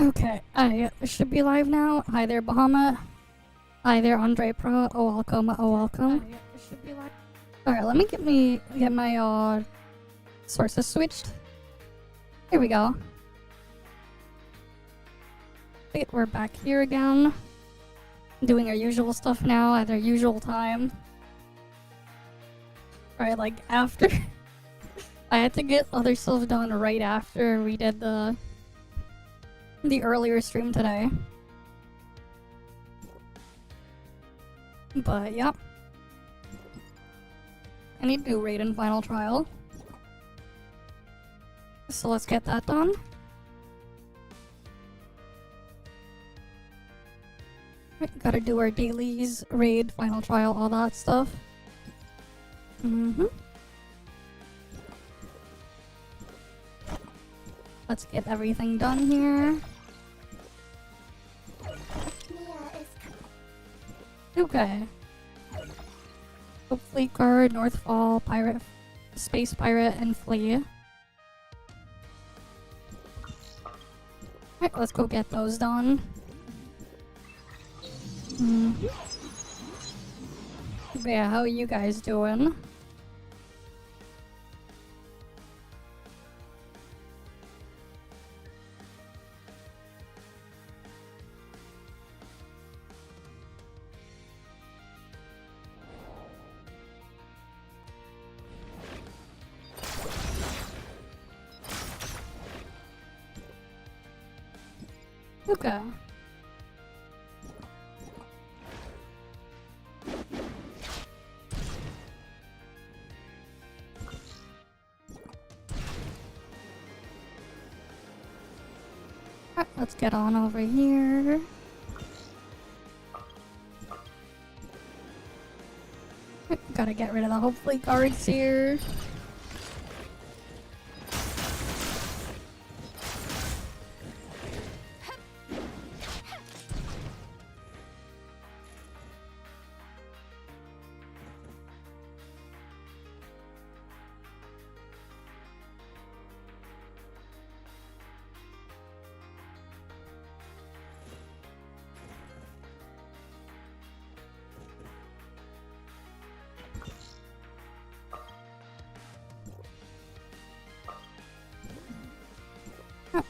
Okay, I should be live now. Hi there, Bahama. Hi there, Andre Pro. Oh, welcome. Oh, welcome. I should be live. Alright, let me get my sources switched. Here we go. Wait, we're back here again. Doing our usual stuff now at our usual time. Alright, like after I had to get other stuff done right after we did the earlier stream today. But yeah. I need to do raid and final trial. So let's get that done. Gotta do our dailies, raid, final trial, all that stuff. Let's get everything done here. Okay. Fleet Guard, Northfall, Pirate, Space Pirate, and Flea. Alright, let's go get those done. But yeah, how are you guys doing? Okay. Alright, let's get on over here. Gotta get rid of the hopefully guards here.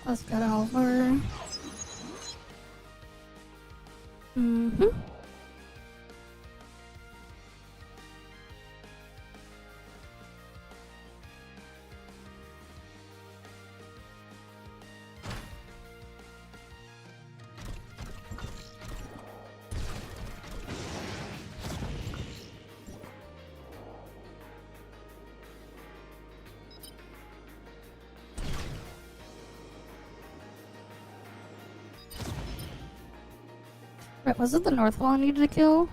Let's get over. Right, was it the north wall I needed to kill?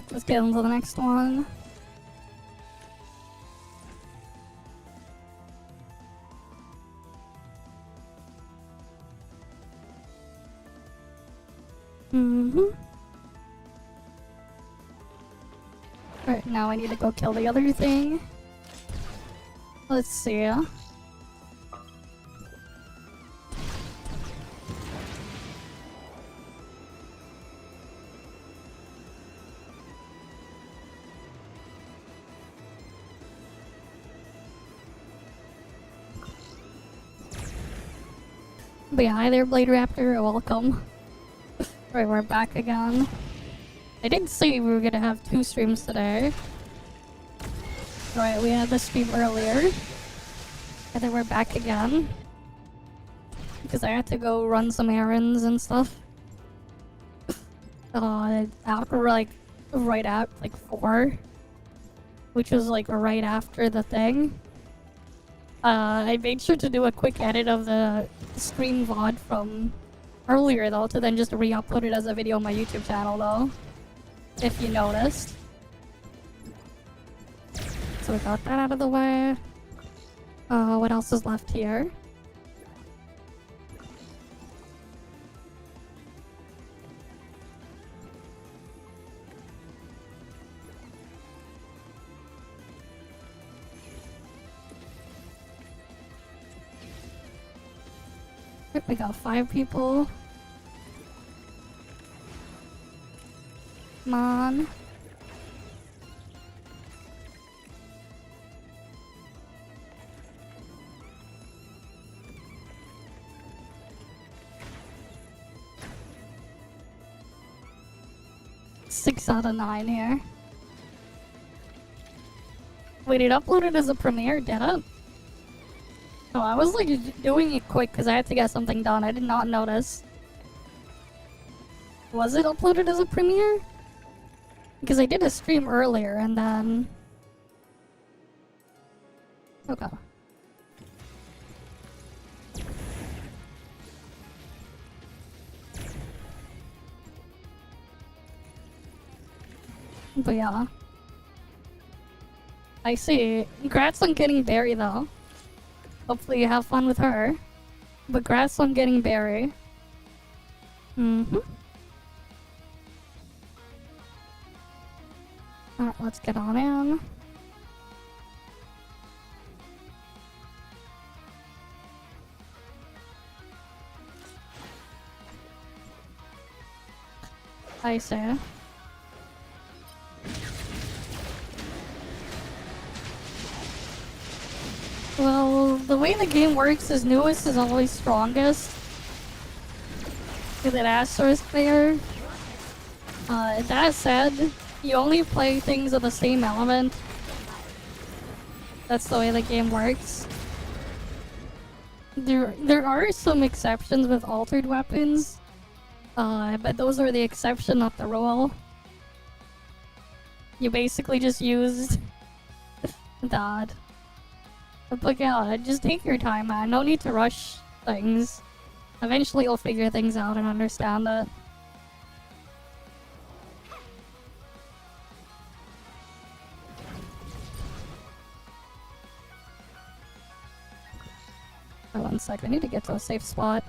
Let's get into the next one. Alright, now I need to go kill the other thing. Let's see. But yeah, hi there, Blade Raptor. Welcome. Right, we're back again. I did say we were gonna have 2 streams today. Right, we had the stream earlier. And then we're back again. Because I had to go run some errands and stuff. After like, right at like 4. Which was like right after the thing. I made sure to do a quick edit of the stream VOD from earlier though, to then just re-upload it as a video on my YouTube channel though. If you noticed. So we got that out of the way. What else is left here? We got 5 people. Come on. Six out of 9 here. Wait, it uploaded as a premiere, did it? Oh, I was like doing it quick because I had to get something done. I did not notice. Was it uploaded as a premiere? Because I did a stream earlier and then... Okay. But yeah. I see. Congrats on getting Barry though. Hopefully you have fun with her. But congrats on getting Barry. Mm-hmm. Alright, let's get on in. I see. Well, the way the game works is newest is always strongest. With an asterisk there. That said, you only play things of the same element. That's the way the game works. There are some exceptions with altered weapons. But those are the exception, not the rule. You basically just used that. But yeah, just take your time, man. No need to rush things. Eventually you'll figure things out and understand it. Oh, 1 sec, I need to get to a safe spot.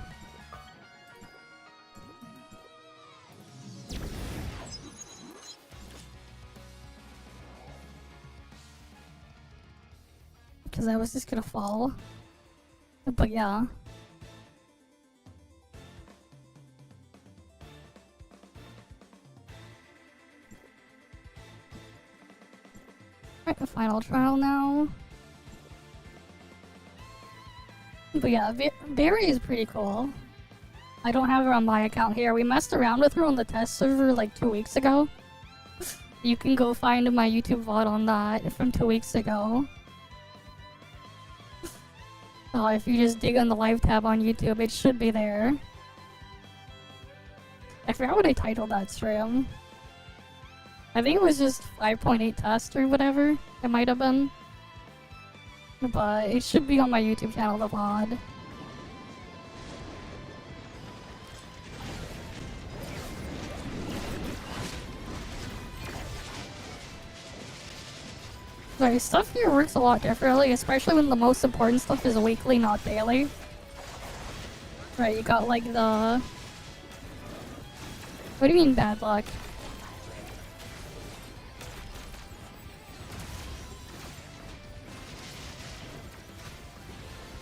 Because I was just gonna fall. But yeah. Alright, the final trial now. But yeah, Barry is pretty cool. I don't have her on my account here. We messed around with her on the test server like 2 weeks ago. You can go find my YouTube VOD on that from 2 weeks ago. If you just dig on the live tab on YouTube, it should be there. I forgot what I titled that stream. I think it was just 5.8 test or whatever. It might have been. But it should be on my YouTube channel, the VOD. Sorry, stuff here works a lot differently, especially when the most important stuff is weekly, not daily. Right, you got like the... What do you mean bad luck?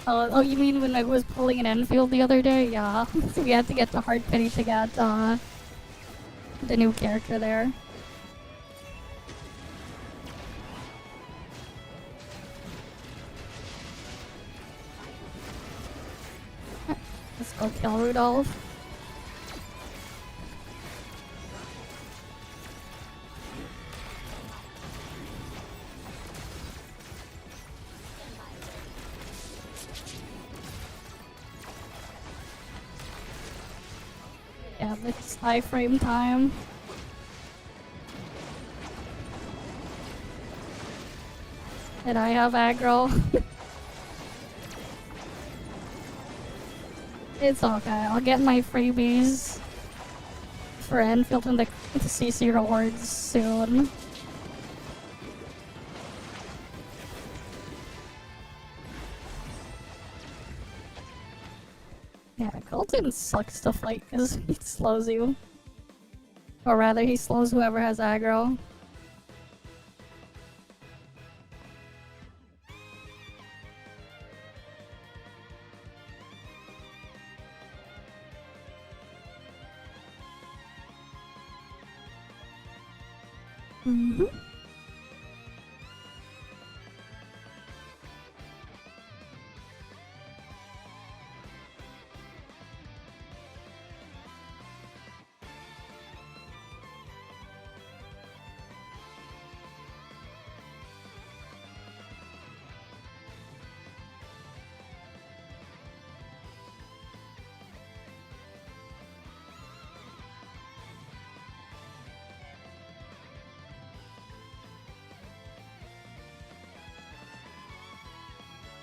Oh, you mean when I was pulling an Enfield the other day? Yeah, so we had to get the hard pity to get the new character there. Let's go kill Rudolph. Yeah, it's iframe time. And I have aggro. It's okay, I'll get my freebies for Enfield and the CC rewards soon. Yeah, Colton sucks to fight because he slows you. Or rather, he slows whoever has aggro. Mm-hmm.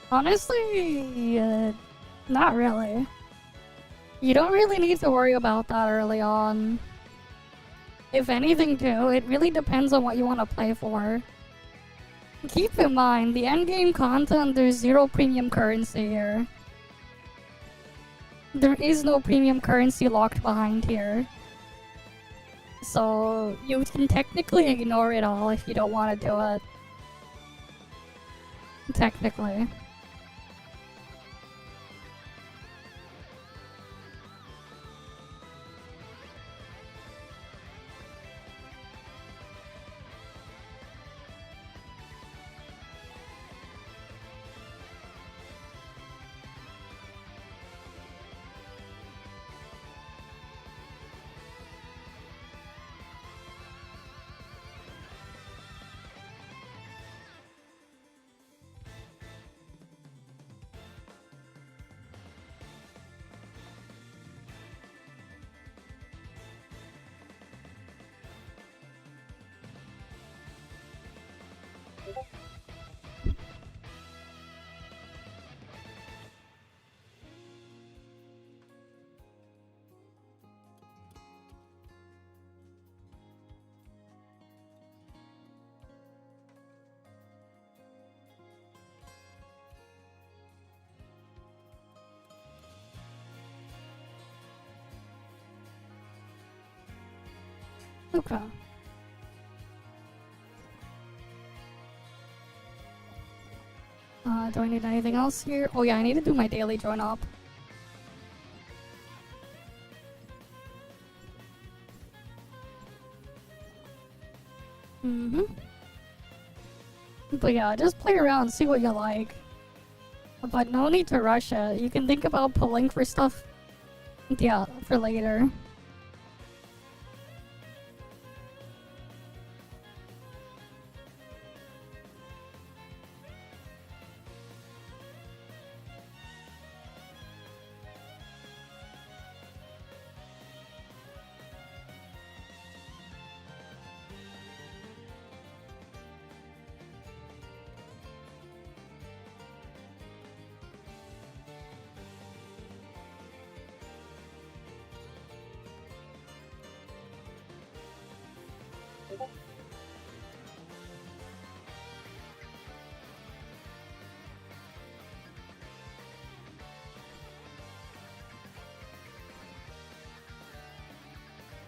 Honestly, not really. You don't really need to worry about that early on. If anything too, it really depends on what you want to play for. Keep in mind, the endgame content, there's zero premium currency here. There is no premium currency locked behind here. So, you can technically ignore it all if you don't want to do it. Technically. Okay. Do I need anything else here? Oh yeah, I need to do my daily join up. Mm-hmm. But yeah, just play around, see what you like. But no need to rush it. You can think about pulling for stuff, yeah, for later.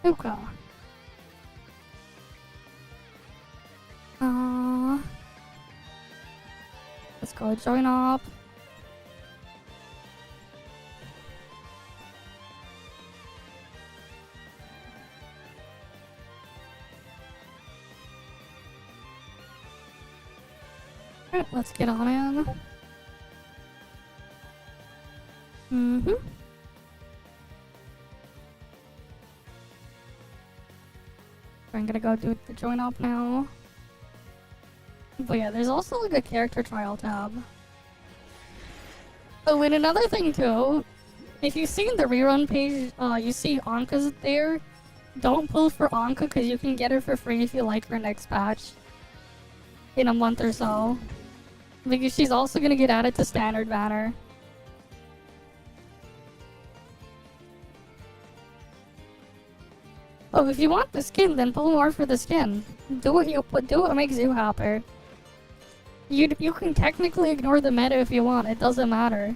Okay. Let's go join up. Alright, let's get on in. Mm-hmm. I'm gonna go do the join up now. But yeah, there's also like a character trial tab. Oh, and another thing too, If you see in the rerun page, you see Anka's there. Don't pull for Anka because you can get her for free if you like her next patch. In a month or so. Because she's also gonna get added to standard banner. Oh, if you want the skin, then pull more for the skin. Do what makes you happy. You can technically ignore the meta if you want, it doesn't matter.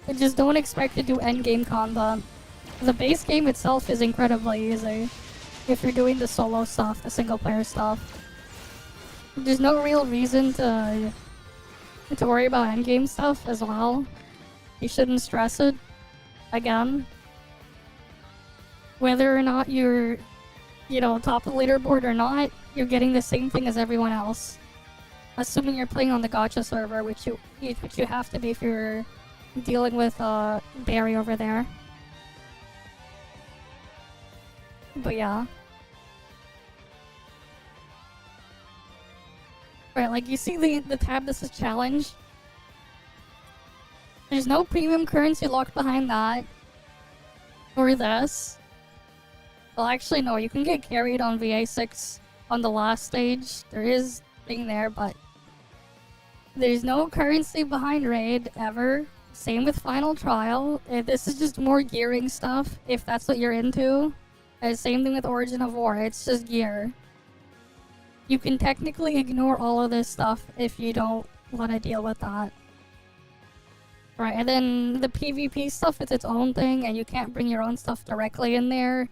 But just don't expect to do endgame content. The base game itself is incredibly easy. If you're doing the solo stuff, the single player stuff. There's no real reason to worry about endgame stuff as well. You shouldn't stress it. Again. Whether or not you're, top of the leaderboard or not, you're getting the same thing as everyone else. Assuming you're playing on the gacha server, which you have to be if you're dealing with Barry over there. But yeah. Right, like you see the tab that says challenge? There's no premium currency locked behind that. Or this. Well, actually, no, you can get carried on VA6 on the last stage. There is thing there, but there's no currency behind raid ever. Same with final trial. This is just more gearing stuff, if that's what you're into. Same thing with Origin of War, it's just gear. You can technically ignore all of this stuff if you don't want to deal with that. Right, and then the PvP stuff is its own thing, and you can't bring your own stuff directly in there.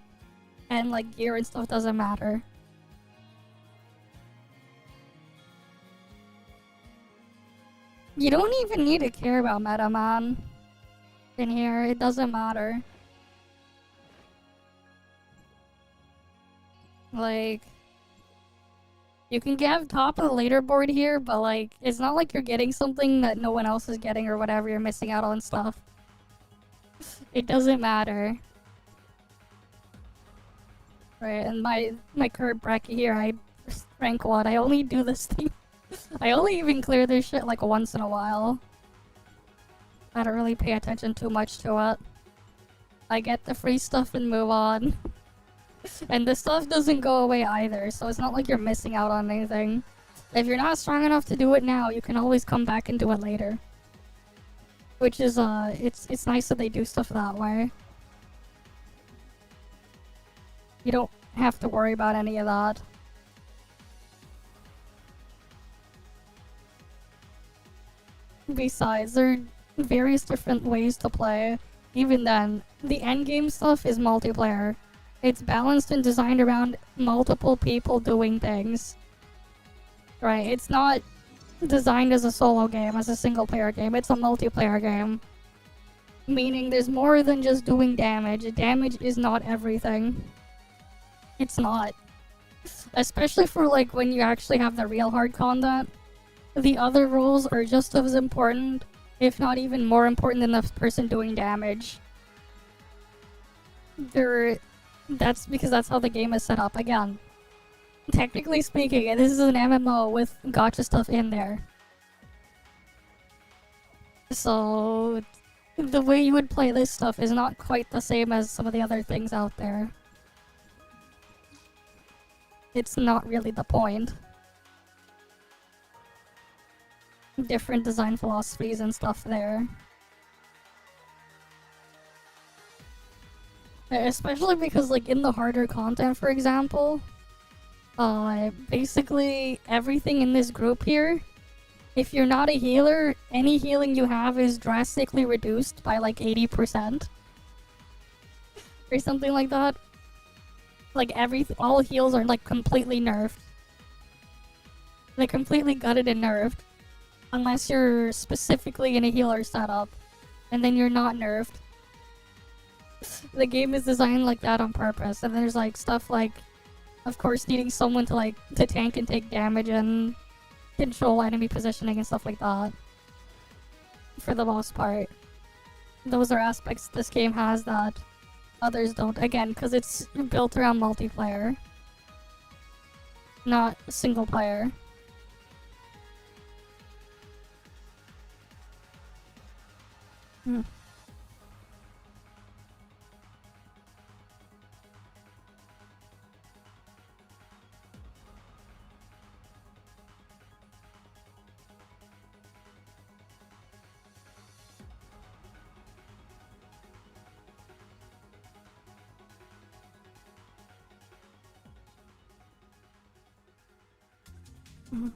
And like gear and stuff doesn't matter. You don't even need to care about meta, man. In here, it doesn't matter. Like, you can get top of the leaderboard here, but like, it's not like you're getting something that no one else is getting or whatever, you're missing out on stuff. It doesn't matter. Right, and my current bracket here, I rank 1, I only do this thing. I only even clear this shit like once in a while. I don't really pay attention too much to it. I get the free stuff and move on. And the stuff doesn't go away either, so it's not like you're missing out on anything. If you're not strong enough to do it now, you can always come back and do it later. Which is, it's nice that they do stuff that way. You don't have to worry about any of that. Besides, there are various different ways to play. Even then, the endgame stuff is multiplayer. It's balanced and designed around multiple people doing things. Right, it's not designed as a solo game, as a single player game, it's a multiplayer game. Meaning there's more than just doing damage. Damage is not everything. It's not. Especially for like when you actually have the real hard content. The other roles are just as important, if not even more important than the person doing damage. That's because that's how the game is set up. Again, technically speaking, this is an MMO with gacha stuff in there. So, the way you would play this stuff is not quite the same as some of the other things out there. It's not really the point. Different design philosophies and stuff there. Especially because, like, in the harder content, for example, basically everything in this group here, if you're not a healer, any healing you have is drastically reduced by, like, 80%. Or something like that. Like, all heals are, like, completely nerfed. They're completely gutted and nerfed. Unless you're specifically in a healer setup. And then you're not nerfed. The game is designed like that on purpose. And there's, like, stuff like, of course, needing someone to, like, to tank and take damage and control enemy positioning and stuff like that. For the most part. Those are aspects this game has that others don't. Again, because it's built around multiplayer. Not single player. Mhm.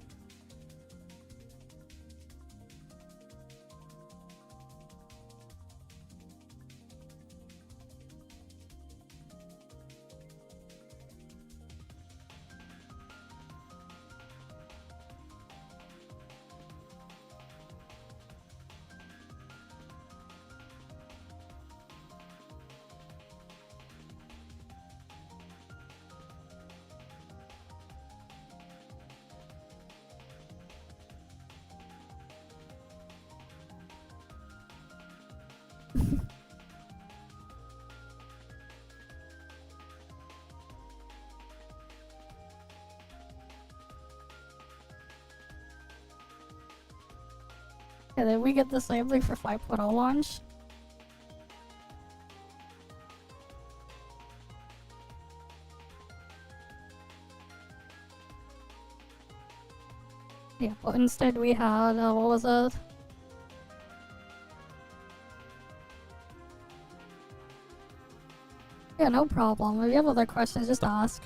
Yeah, then we get the same thing for 5.0 launch. Yeah, but instead we had, what was it? Yeah, no problem. If you have other questions, just ask.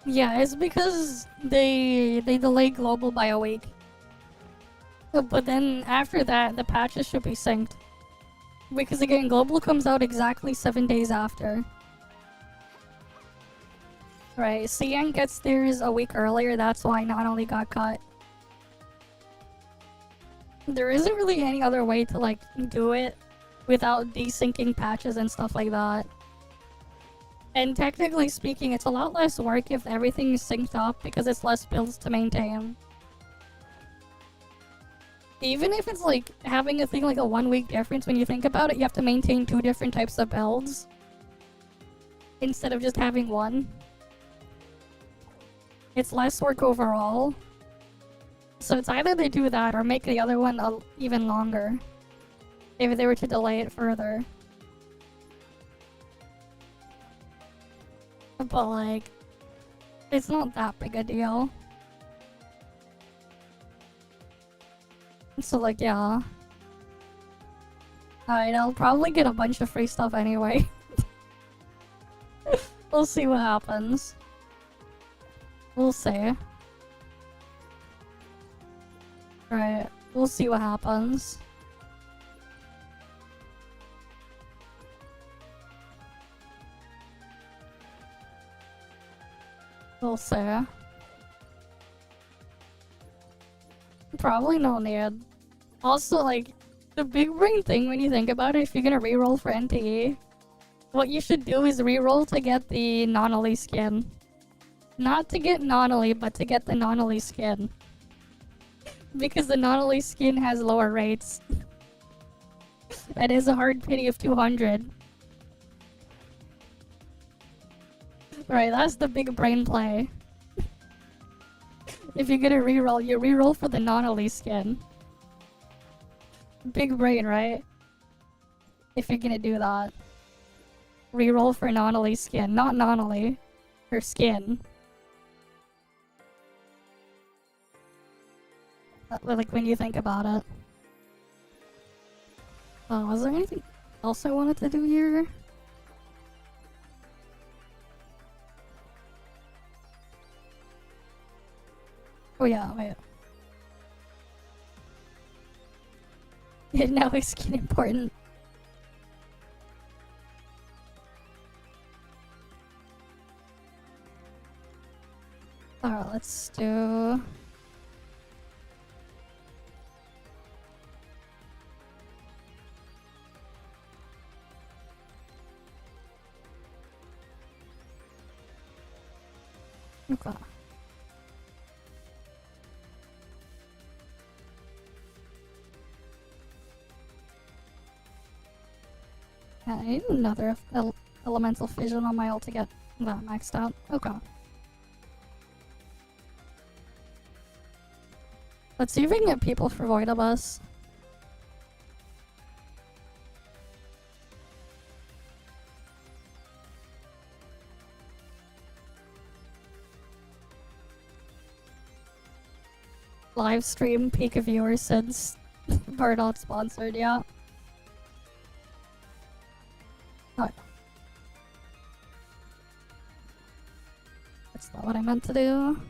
Yeah, it's because they delay global by a week. But then after that, the patches should be synced. Because again, global comes out exactly 7 days after. Right, CN gets theirs a week earlier, that's why not only got cut. There isn't really any other way to like do it without desyncing patches and stuff like that. And technically speaking, it's a lot less work if everything is synced up because it's less builds to maintain. Even if it's like having a thing like a 1 week difference, when you think about it, you have to maintain 2 different types of builds instead of just having one. It's less work overall. So it's either they do that or make the other one even longer if they were to delay it further. But like, it's not that big a deal. So like, yeah. Alright, I'll probably get a bunch of free stuff anyway. We'll see what happens. We'll see. Right, we'll see what happens. We'll see. Probably no need. Also, like, the big brain thing when you think about it, if you're gonna reroll for NTE, what you should do is reroll to get the non-elite skin. Not to get non-elite, but to get the non-elite skin. Because the non-elite skin has lower rates. That is a hard pity of 200. Right, that's the big brain play. If you're gonna reroll, you reroll for the non-elite skin. Big brain, right? If you're gonna do that. Reroll for non-elite skin, not non-elite. Her skin. Like when you think about it. Oh, was there anything else I wanted to do here? Oh yeah, wait. Yeah, now is skin important. Alright, let's do... Okay. Yeah, I need another elemental fission on my ult to get that maxed out. Okay. Let's see if we can get people for Void of Us. Live stream, peak of viewers since Bardot sponsored, yeah. Oh. That's not what I meant to do.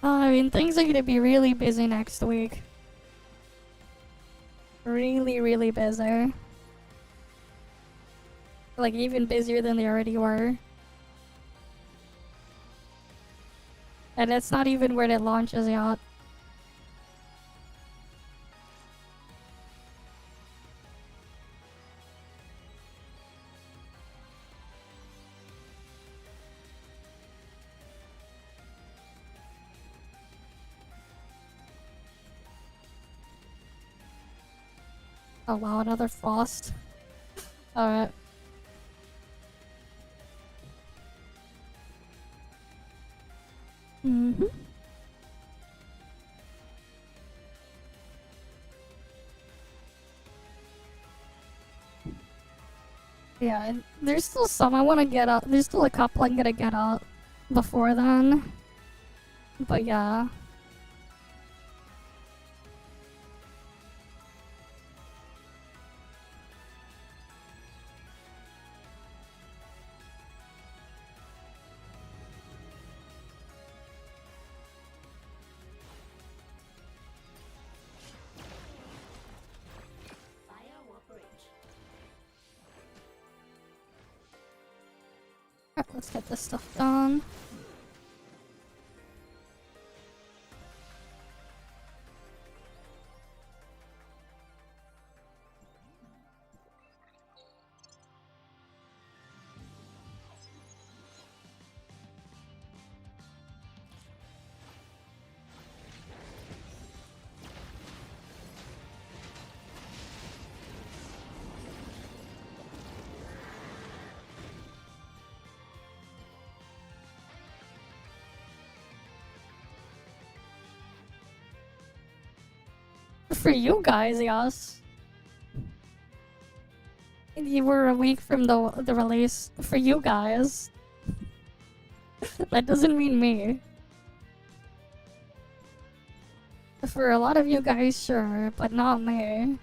I mean, things are gonna be really busy next week. Really, really busy. Like, even busier than they already were. And it's not even when it launches yet. Oh wow, another frost. Alright. Mm-hmm. Yeah, and there's still some I want to get up. There's still a couple I'm gonna get up before then. But yeah. Alright, let's get this stuff done. For you guys, yes. You were a week from the release. For you guys. That doesn't mean me. For a lot of you guys, sure, but not me.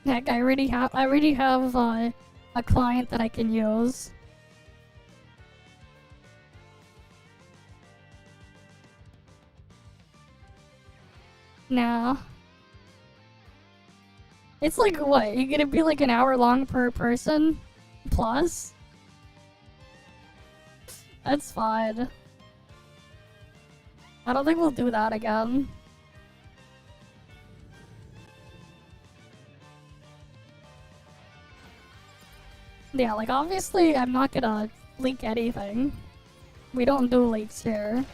Heck, I already have a client that I can use. Nah. It's like, what? You're gonna be like an hour long per person? Plus? That's fine. I don't think we'll do that again. Yeah, like obviously I'm not gonna leak anything. We don't do leaks here.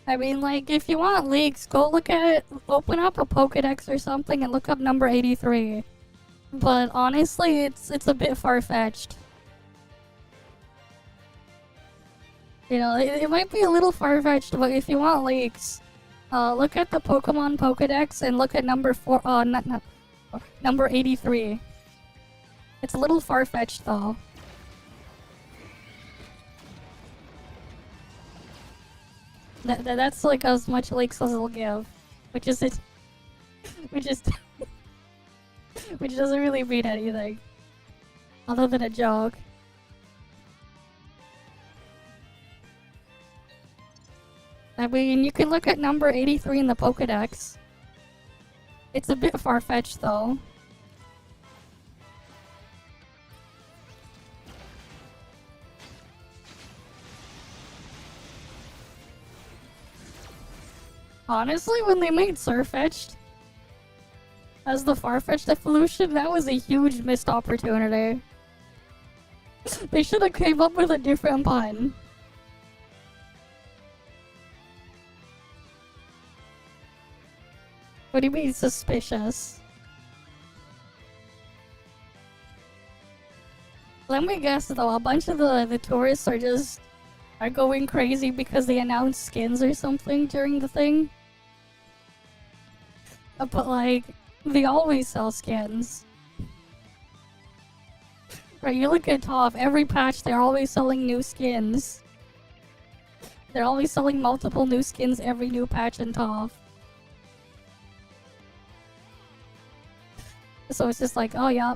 I mean, like, if you want leaks, go look at, open up a Pokedex or something and look up number 83. But honestly, it's a bit far-fetched. You know, it might be a little far-fetched, but if you want leaks, look at the Pokemon Pokedex and look at number number 83. It's a little far-fetched, though. That's like as much leaks as it'll give, which is it, which is, which doesn't really mean anything, other than a joke. I mean, you can look at number 83 in the Pokedex. It's a bit far-fetched, though. Honestly, when they made Surfetched as the Farfetch'd evolution, that was a huge missed opportunity. They should have came up with a different pun. What do you mean suspicious? Let me guess though, a bunch of the tourists are going crazy because they announced skins or something during the thing. But like, They always sell skins. Right, you look at ToF, every patch they're always selling new skins. They're always selling multiple new skins every new patch in ToF. So it's just like, oh yeah,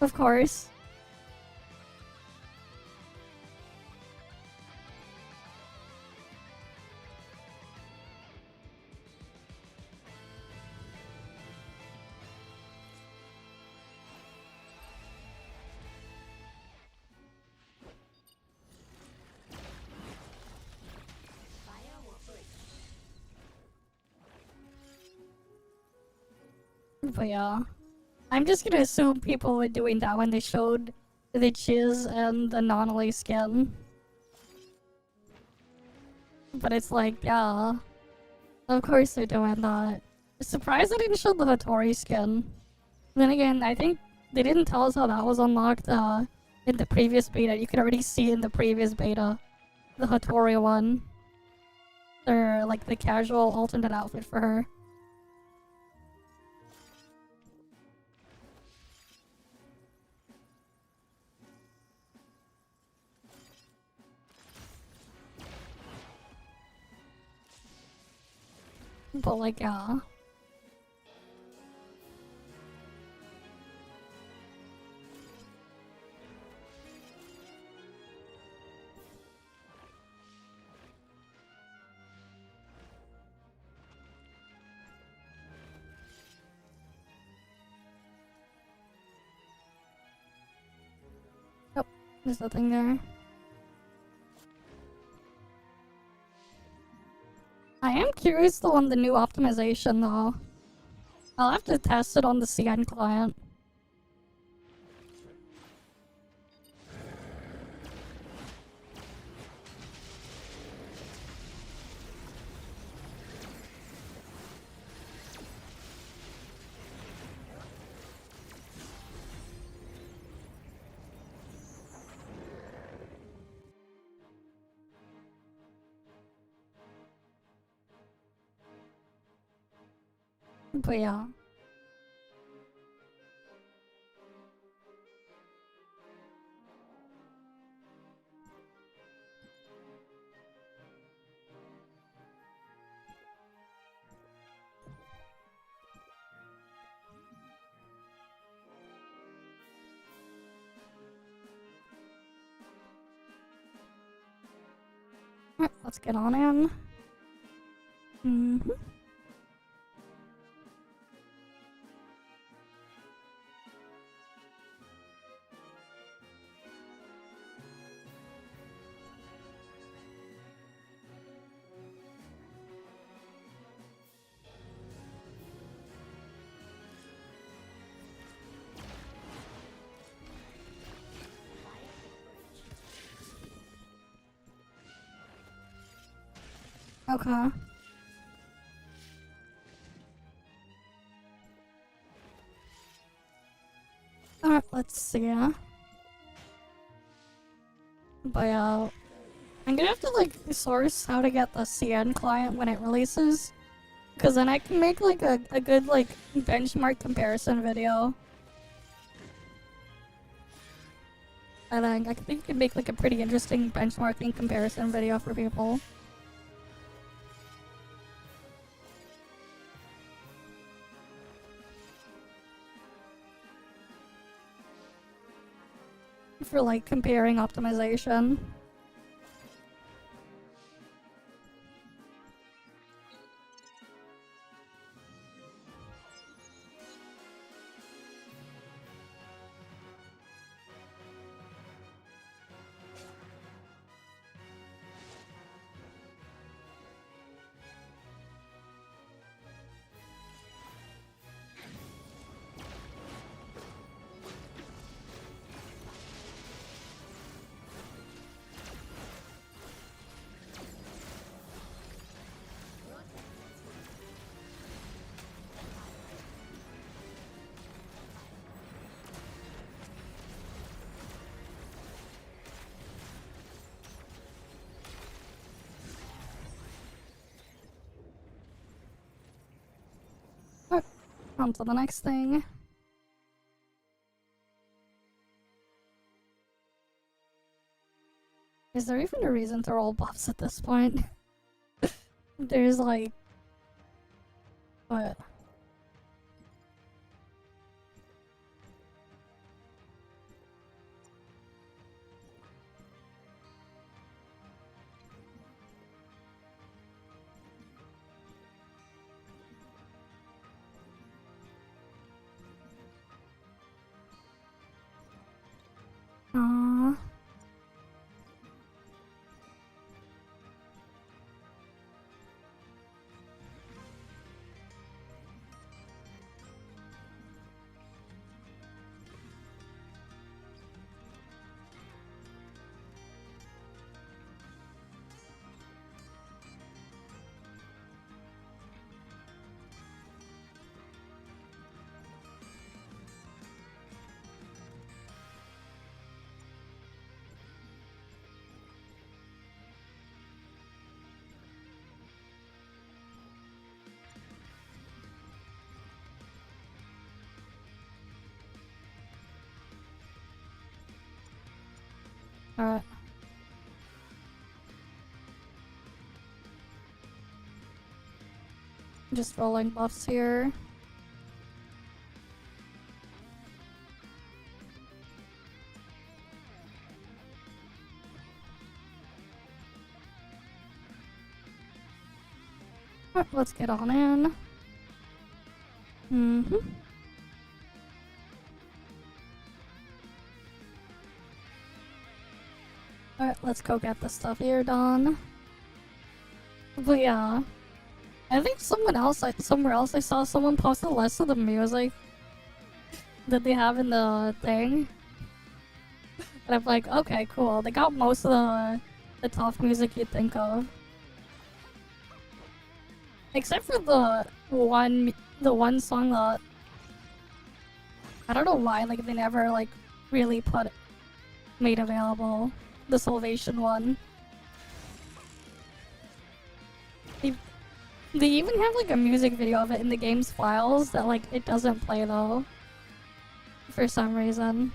of course. But yeah, I'm just gonna assume people were doing that when they showed the Chiz and the Nonally skin. But it's like, yeah, of course they're doing that. Surprised they didn't show the Hattori skin. Then again, I think they didn't tell us how that was unlocked in the previous beta. You could already see in the previous beta, the Hattori one. Or like the casual alternate outfit for her. But like, yeah. Oh, there's nothing there. I am curious though on the new optimization though. I'll have to test it on the CN client. But yeah. Alright, let's get on in. Okay. Alright, let's see. But I'm gonna have to like source how to get the CN client when it releases. Because then I can make like a good like benchmark comparison video. And then I think I can make like a pretty interesting benchmarking comparison video for people. For like comparing optimization. On to the next thing. Is there even a reason to roll buffs at this point? There's like... What? Aww. Alright. Just rolling buffs here. Alright, let's get on in. Alright, let's go get the stuff here done. But yeah, I think somewhere else I saw someone post the list of the music that they have in the thing. And I'm like, okay, cool. They got most of the ToF music you'd think of. Except for the one song that I don't know why, like they never like really made available. The Salvation one. They even have like a music video of it in the game's files that like it doesn't play though. For some reason.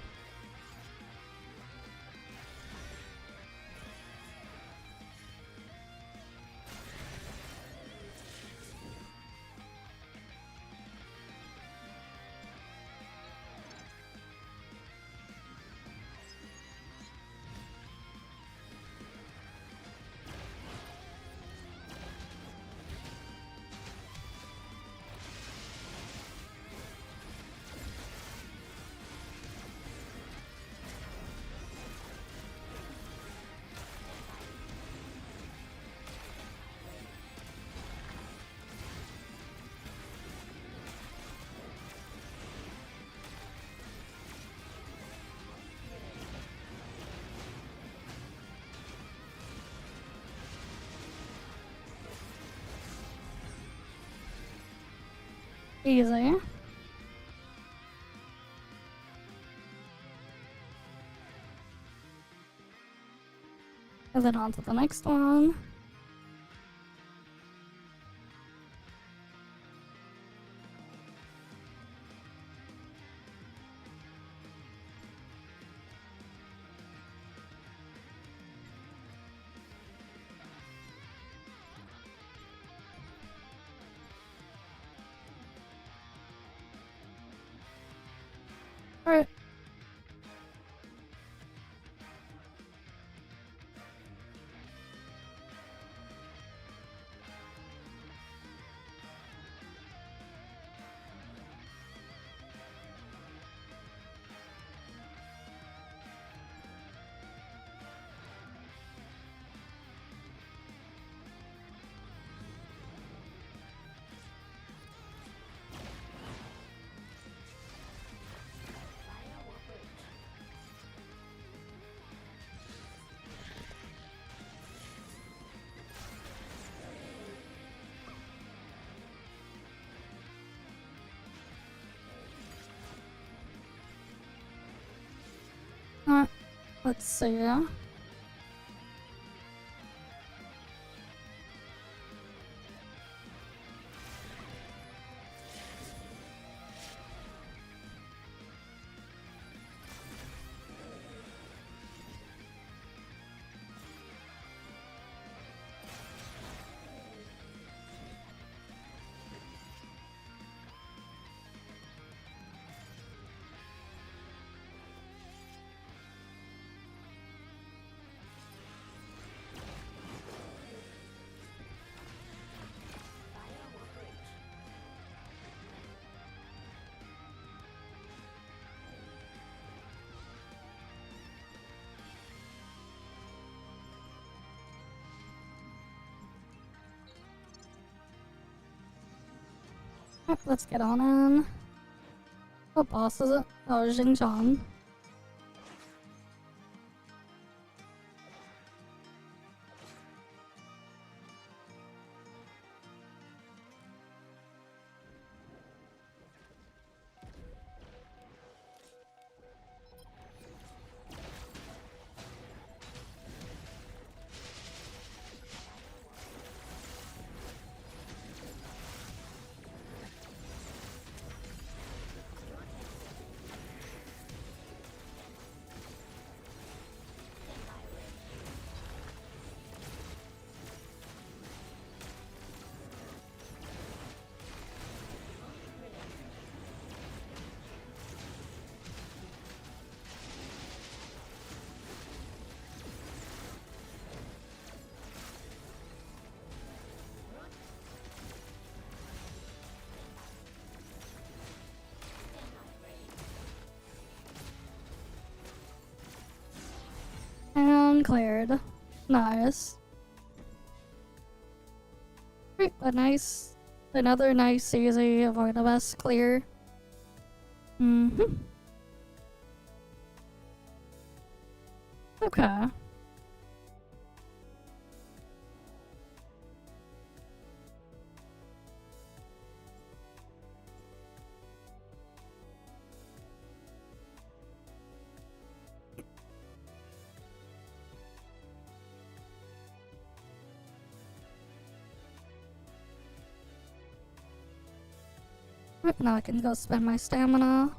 Easy. And then on to the next one. Alright. Let's see. Let's get on in. What boss is it? Oh, Xinjiang. And cleared. Nice. Great, another nice easy avoidable clear. Okay. Right, now I can go spend my stamina.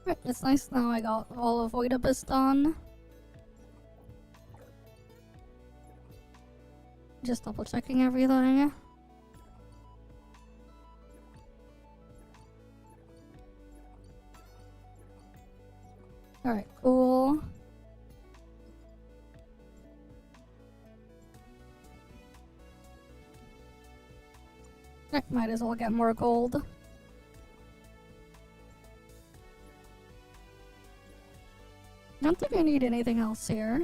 Right, it's nice now I got all avoidables done. Just double checking everything. Alright, cool. Alright, might as well get more gold. I don't think I need anything else here.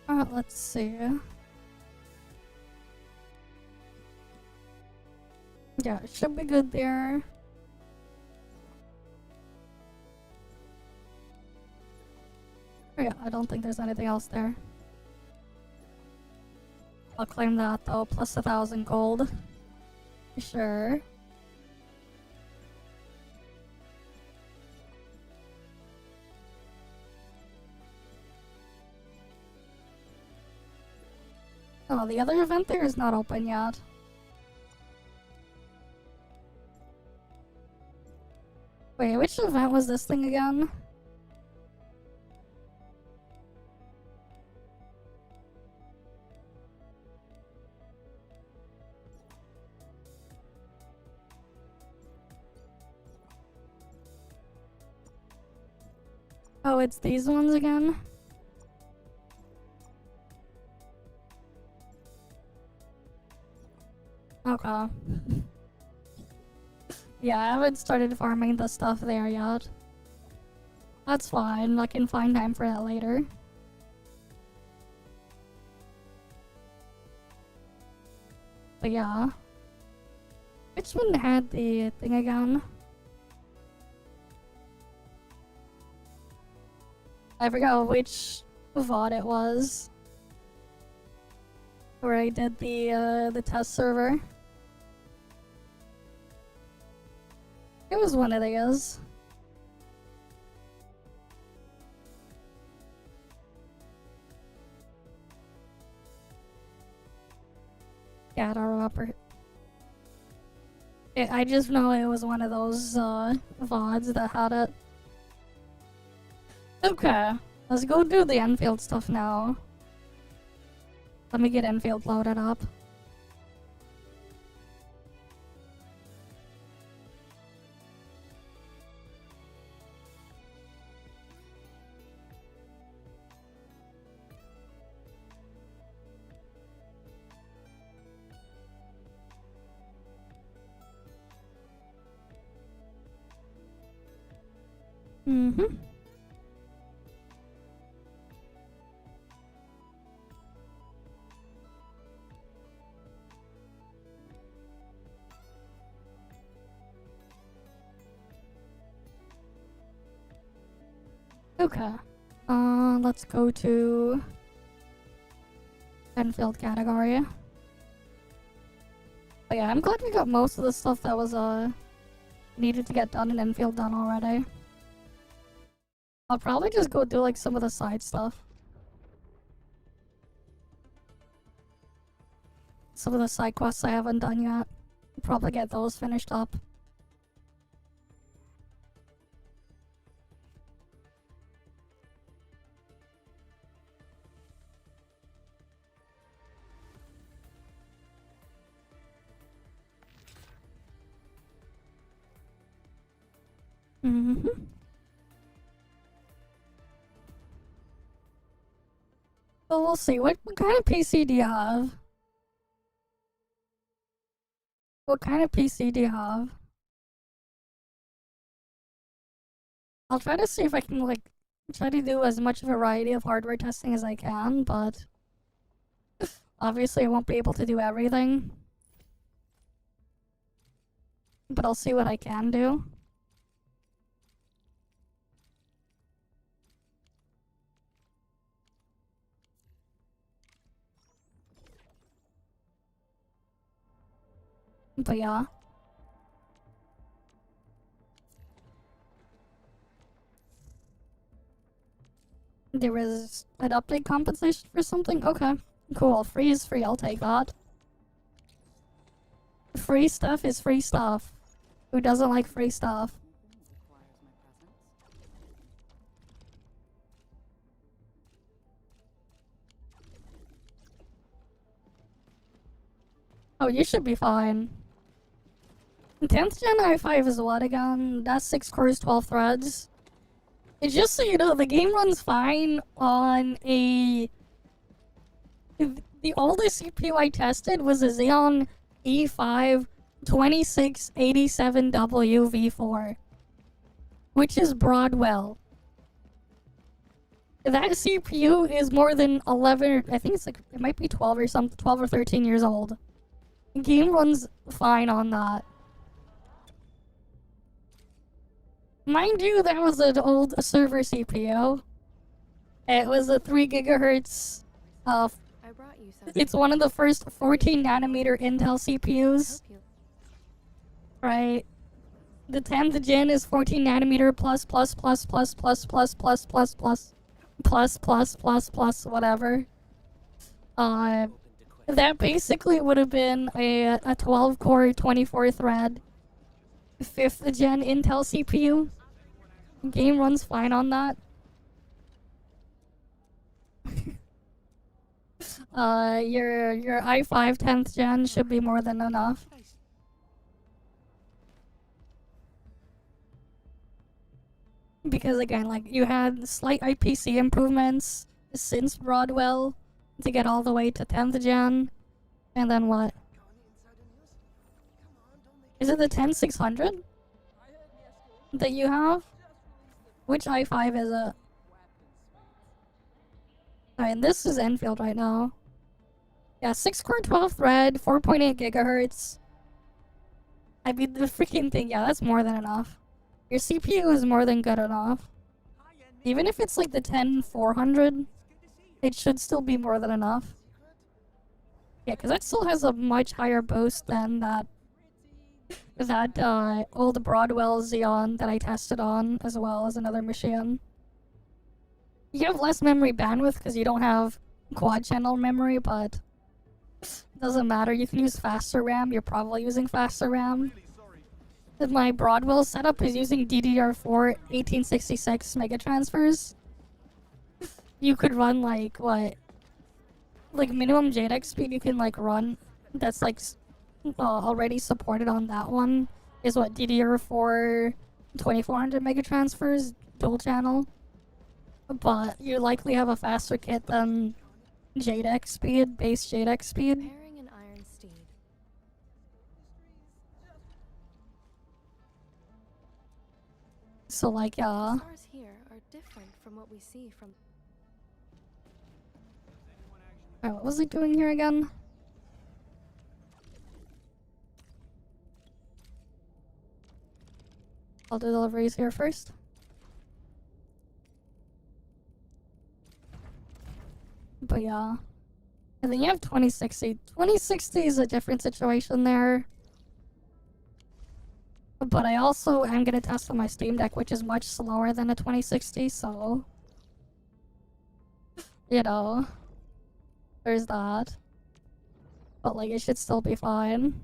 Alright, let's see. Yeah, it should be good there. Oh yeah, I don't think there's anything else there. I'll claim that though, plus 1,000 gold. Sure. Oh, the other event there is not open yet. Wait, which event was this thing again? Oh, it's these ones again? Okay. Yeah, I haven't started farming the stuff there yet. That's fine, I can find time for that later. But yeah. Which one had the thing again? I forgot which VOD it was. Where I did the test server. It was one of these. Yeah, I don't remember. I just know it was one of those VODs that had it. Okay, let's go do the Enfield stuff now. Let me get Enfield loaded up. Mm-hmm. Okay. Let's go to Enfield category. But yeah, I'm glad we got most of the stuff that was needed to get done in Enfield done already. I'll probably just go do like some of the side stuff. Some of the side quests I haven't done yet. Probably get those finished up. Mm-hmm. Well, we'll see. What kind of PC do you have? What kind of PC do you have? I'll try to see if I can, like, try to do as much variety of hardware testing as I can, but obviously I won't be able to do everything. But I'll see what I can do. But yeah. There was an update compensation for something? Okay. Cool. Free is free, I'll take that. Free stuff is free stuff. Who doesn't like free stuff? Oh, you should be fine. 10th gen i5 is what again? That's 6 cores, 12 threads. It's just so you know, the game runs fine on a... The oldest CPU I tested was a Xeon E5 2687W V4. Which is Broadwell. That CPU is more than 11, I think it's like, it might be 12 or something, 12 or 13 years old. The game runs fine on that. Mind you, that was an old server CPU. It was a 3 gigahertz. It's one of the first 14 nanometer Intel CPUs. Right. The 10th gen is 14 nanometer plus whatever. That basically would have been a 12 core 24 thread 5th gen Intel CPU. Game runs fine on that. Your i5 10th gen should be more than enough. Because again, like, you had slight IPC improvements since Broadwell to get all the way to 10th gen. And then what? Is it the 10600 that you have? Which i5 is it? Alright, this is Enfield right now. Yeah, 6 core 12 thread, 4.8 gigahertz. I mean, the freaking thing, yeah, that's more than enough. Your CPU is more than good enough. Even if it's like the 10400, it should still be more than enough. Yeah, because that still has a much higher boost than that old Broadwell Xeon that I tested on, as well as another machine. You have less memory bandwidth because you don't have quad channel memory, but doesn't matter. You can use faster RAM. You're probably using faster RAM. My Broadwell setup is using DDR4 1866 megatransfers. You could run like what? Like minimum JADEC speed you can like run. That's like already supported on that one. Is what DDR4 2400 megatransfers dual channel. But you likely have a faster kit than JADEC speed, base JADEC speed. So like, yeah. Stars here are different from what we see from. Alright, what was he doing here again? I'll do deliveries here first. But yeah. And then you have 2060. 2060 is a different situation there. But I also am gonna test on my Steam Deck, which is much slower than a 2060, so... You know... There's that. But like, it should still be fine.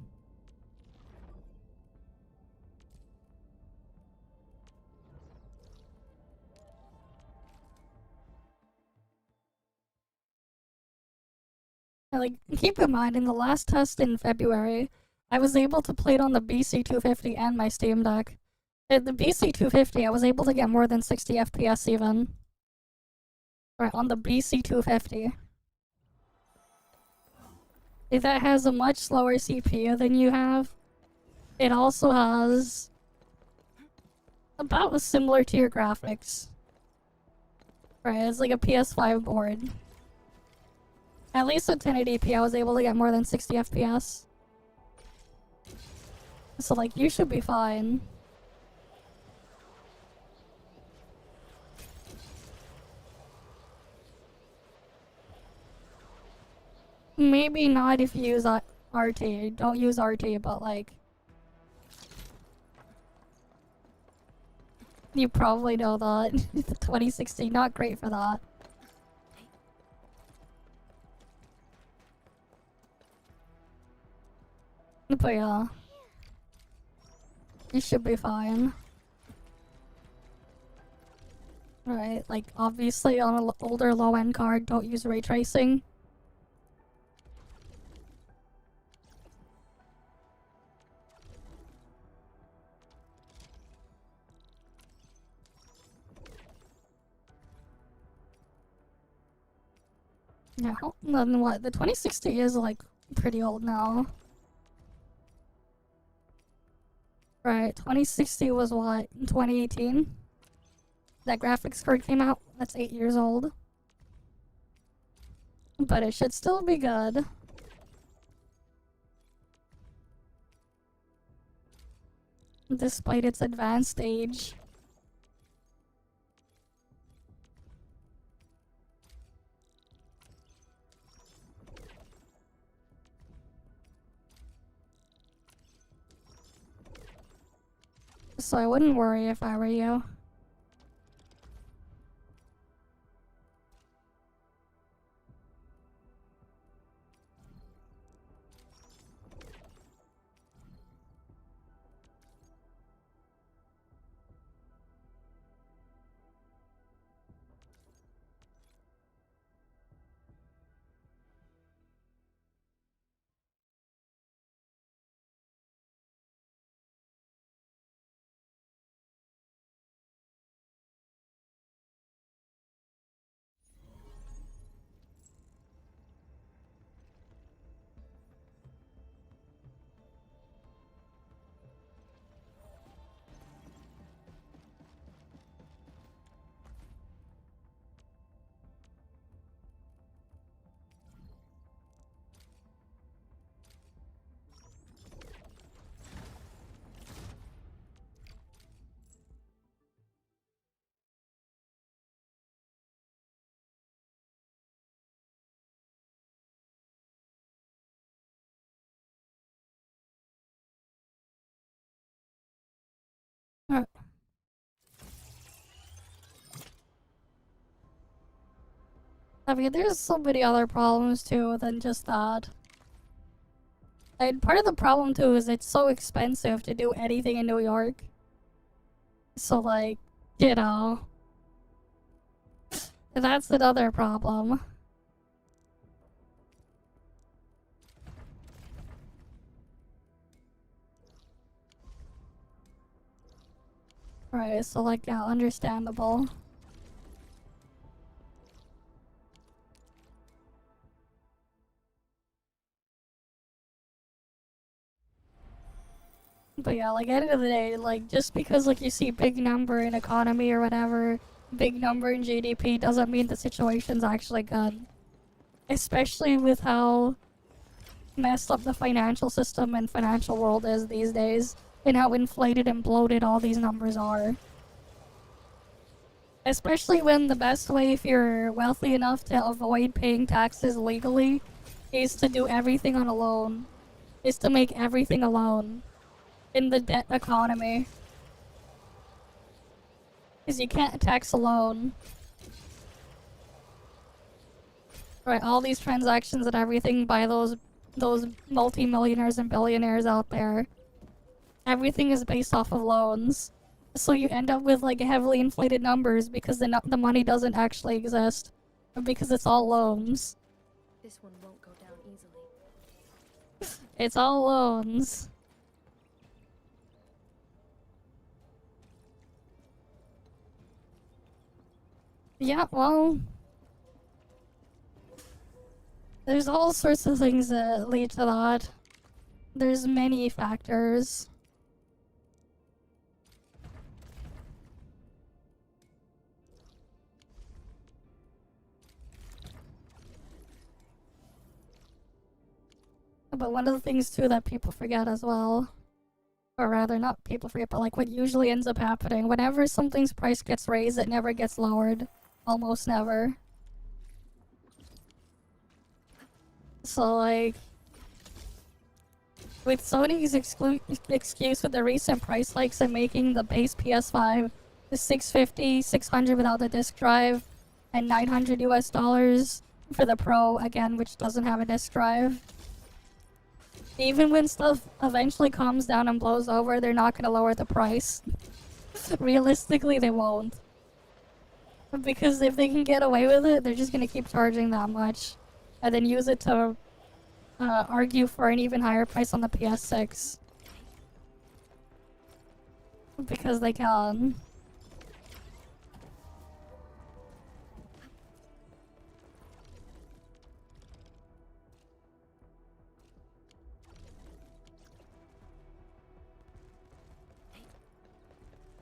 And like, keep in mind, in the last test in February, I was able to play it on the BC250 and my Steam Deck. At the BC250, I was able to get more than 60 FPS even. Right, on the BC250. That has a much slower CPU than you have. It also has about similar to your graphics. Right, it's like a PS5 board. At least at 1080p, I was able to get more than 60 FPS. So like, you should be fine. Maybe not if you use RT. Don't use RT, but like... You probably know that. The 2060, not great for that. But yeah. You should be fine. Right, like obviously on an older low-end card, don't use ray tracing. Yeah, then what? The 2060 is like pretty old now. Right, 2060 was what? In 2018? That graphics card came out? That's 8 years old. But it should still be good. Despite its advanced age. So I wouldn't worry if I were you. Alright. I mean, there's so many other problems too than just that. And part of the problem too is it's so expensive to do anything in New York. So like, you know, that's another problem. Right, so like, yeah, understandable. But yeah, like at the end of the day, like just because like you see big number in economy or whatever, big number in GDP doesn't mean the situation's actually good. Especially with how messed up the financial system and financial world is these days, and how inflated and bloated all these numbers are. Especially when the best way, if you're wealthy enough to avoid paying taxes legally, is to do everything on a loan. Is to make everything a loan. In the debt economy. Because you can't tax a loan. Right, all these transactions and everything by those multi-millionaires and billionaires out there. Everything is based off of loans. So you end up with like heavily inflated numbers because the money doesn't actually exist. Because it's all loans. This one won't go down easily. It's all loans. Yeah, well... There's all sorts of things that lead to that. There's many factors. But one of the things too that people forget as well, or rather not people forget, but like what usually ends up happening, whenever something's price gets raised, it never gets lowered. Almost never. So like, with Sony's excuse with the recent price hikes and making the base PS5 the $650, $600 without the disc drive, and $900 US for the Pro, again, which doesn't have a disc drive. Even when stuff eventually calms down and blows over, they're not gonna lower the price. Realistically, they won't. Because if they can get away with it, they're just gonna keep charging that much. And then use it to argue for an even higher price on the PS6. Because they can.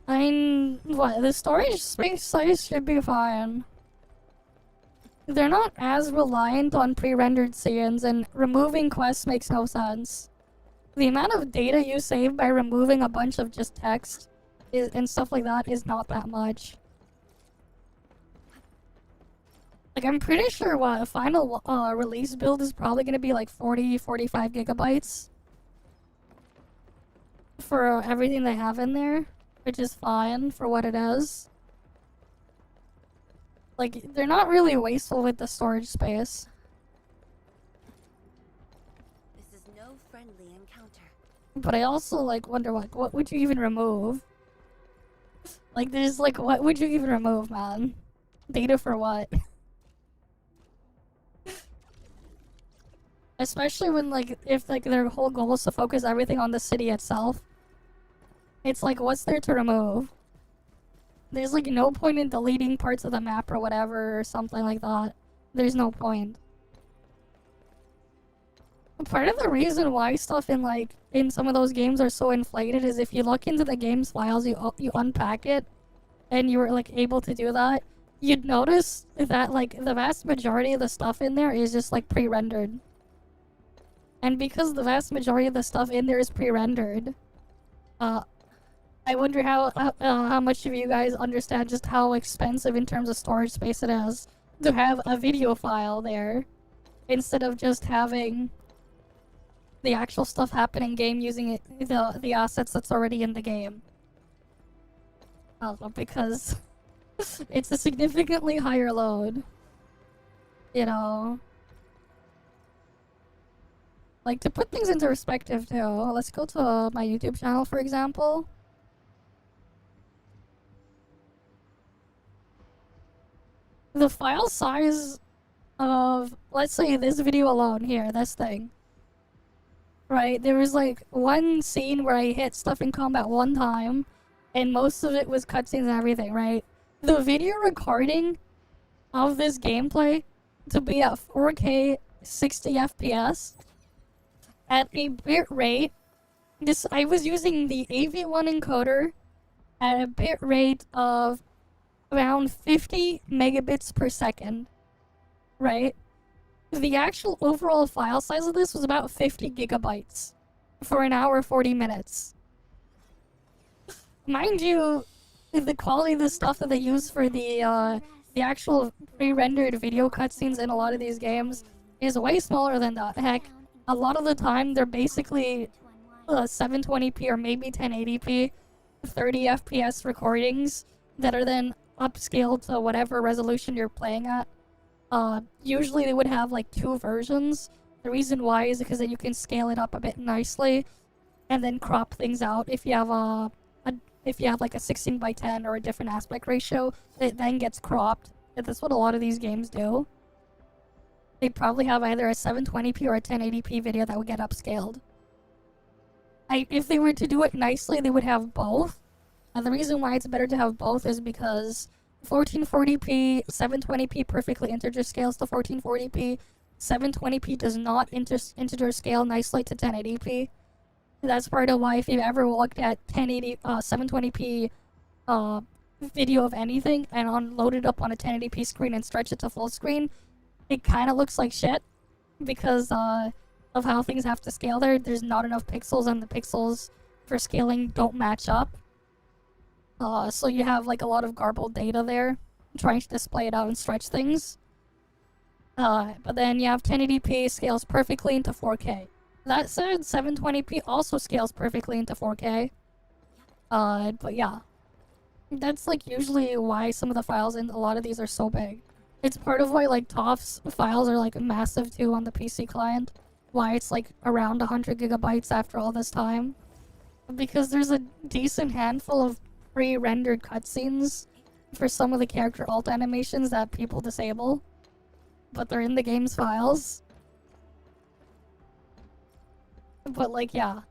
I mean, what? The storage space size should be fine. They're not as reliant on pre-rendered scenes, and removing quests makes no sense. The amount of data you save by removing a bunch of just text and stuff like that is not that much. Like, I'm pretty sure what a final release build is probably gonna be like 40-45 gigabytes for everything they have in there, which is fine for what it is. Like, they're not really wasteful with the storage space. This is no friendly encounter. But I also, like, wonder, like, what would you even remove? Like, there's, like, what would you even remove, man? Data for what? Especially when, like, if, like, their whole goal is to focus everything on the city itself. It's like, what's there to remove? There's like no point in deleting parts of the map or whatever or something like that. There's no point. Part of the reason why stuff in like in some of those games are so inflated is if you look into the game's files, you unpack it, and you were like able to do that, you'd notice that like the vast majority of the stuff in there is just like pre-rendered. And because the vast majority of the stuff in there is pre-rendered, I wonder how much of you guys understand just how expensive in terms of storage space it is to have a video file there instead of just having the actual stuff happen in game using the assets that's already in the game. Because it's a significantly higher load. You know. Like, to put things into perspective too, let's go to my YouTube channel, for example. The file size of, let's say, this video alone here, this thing. Right, there was like one scene where I hit stuff in combat one time, and most of it was cutscenes and everything, right? The video recording of this gameplay to be at 4K 60 FPS at a bit rate I was using the AV1 encoder at a bit rate of around 50 megabits per second, right? The actual overall file size of this was about 50 gigabytes for an hour 40 minutes. Mind you, the quality of the stuff that they use for the actual pre-rendered video cutscenes in a lot of these games is way smaller than that. Heck, a lot of the time they're basically 720p or maybe 1080p, 30 FPS recordings that are then upscaled to whatever resolution you're playing at. Usually they would have like 2 versions. The reason why is because then you can scale it up a bit nicely and then crop things out. If you have like a 16 by 10 or a different aspect ratio, it then gets cropped. That's what a lot of these games do. They probably have either a 720p or a 1080p video that would get upscaled. If they were to do it nicely, they would have both. And the reason why it's better to have both is because 1440p, 720p perfectly integer scales to 1440p. 720p does not integer scale nicely to 1080p. That's part of why if you've ever looked at 720p video of anything and unload it up on a 1080p screen and stretch it to full screen, it kind of looks like shit because of how things have to scale there. There's not enough pixels and the pixels for scaling don't match up. So you have like a lot of garbled data there, trying to display it out and stretch things. But then you have 1080p scales perfectly into 4K. That said, 720p also scales perfectly into 4K. But yeah. That's like usually why some of the files in a lot of these are so big. It's part of why like ToF's files are like massive too on the PC client. Why it's like around 100 gigabytes after all this time. Because there's a decent handful of pre-rendered cutscenes for some of the character alt animations that people disable. But they're in the game's files. But like, yeah.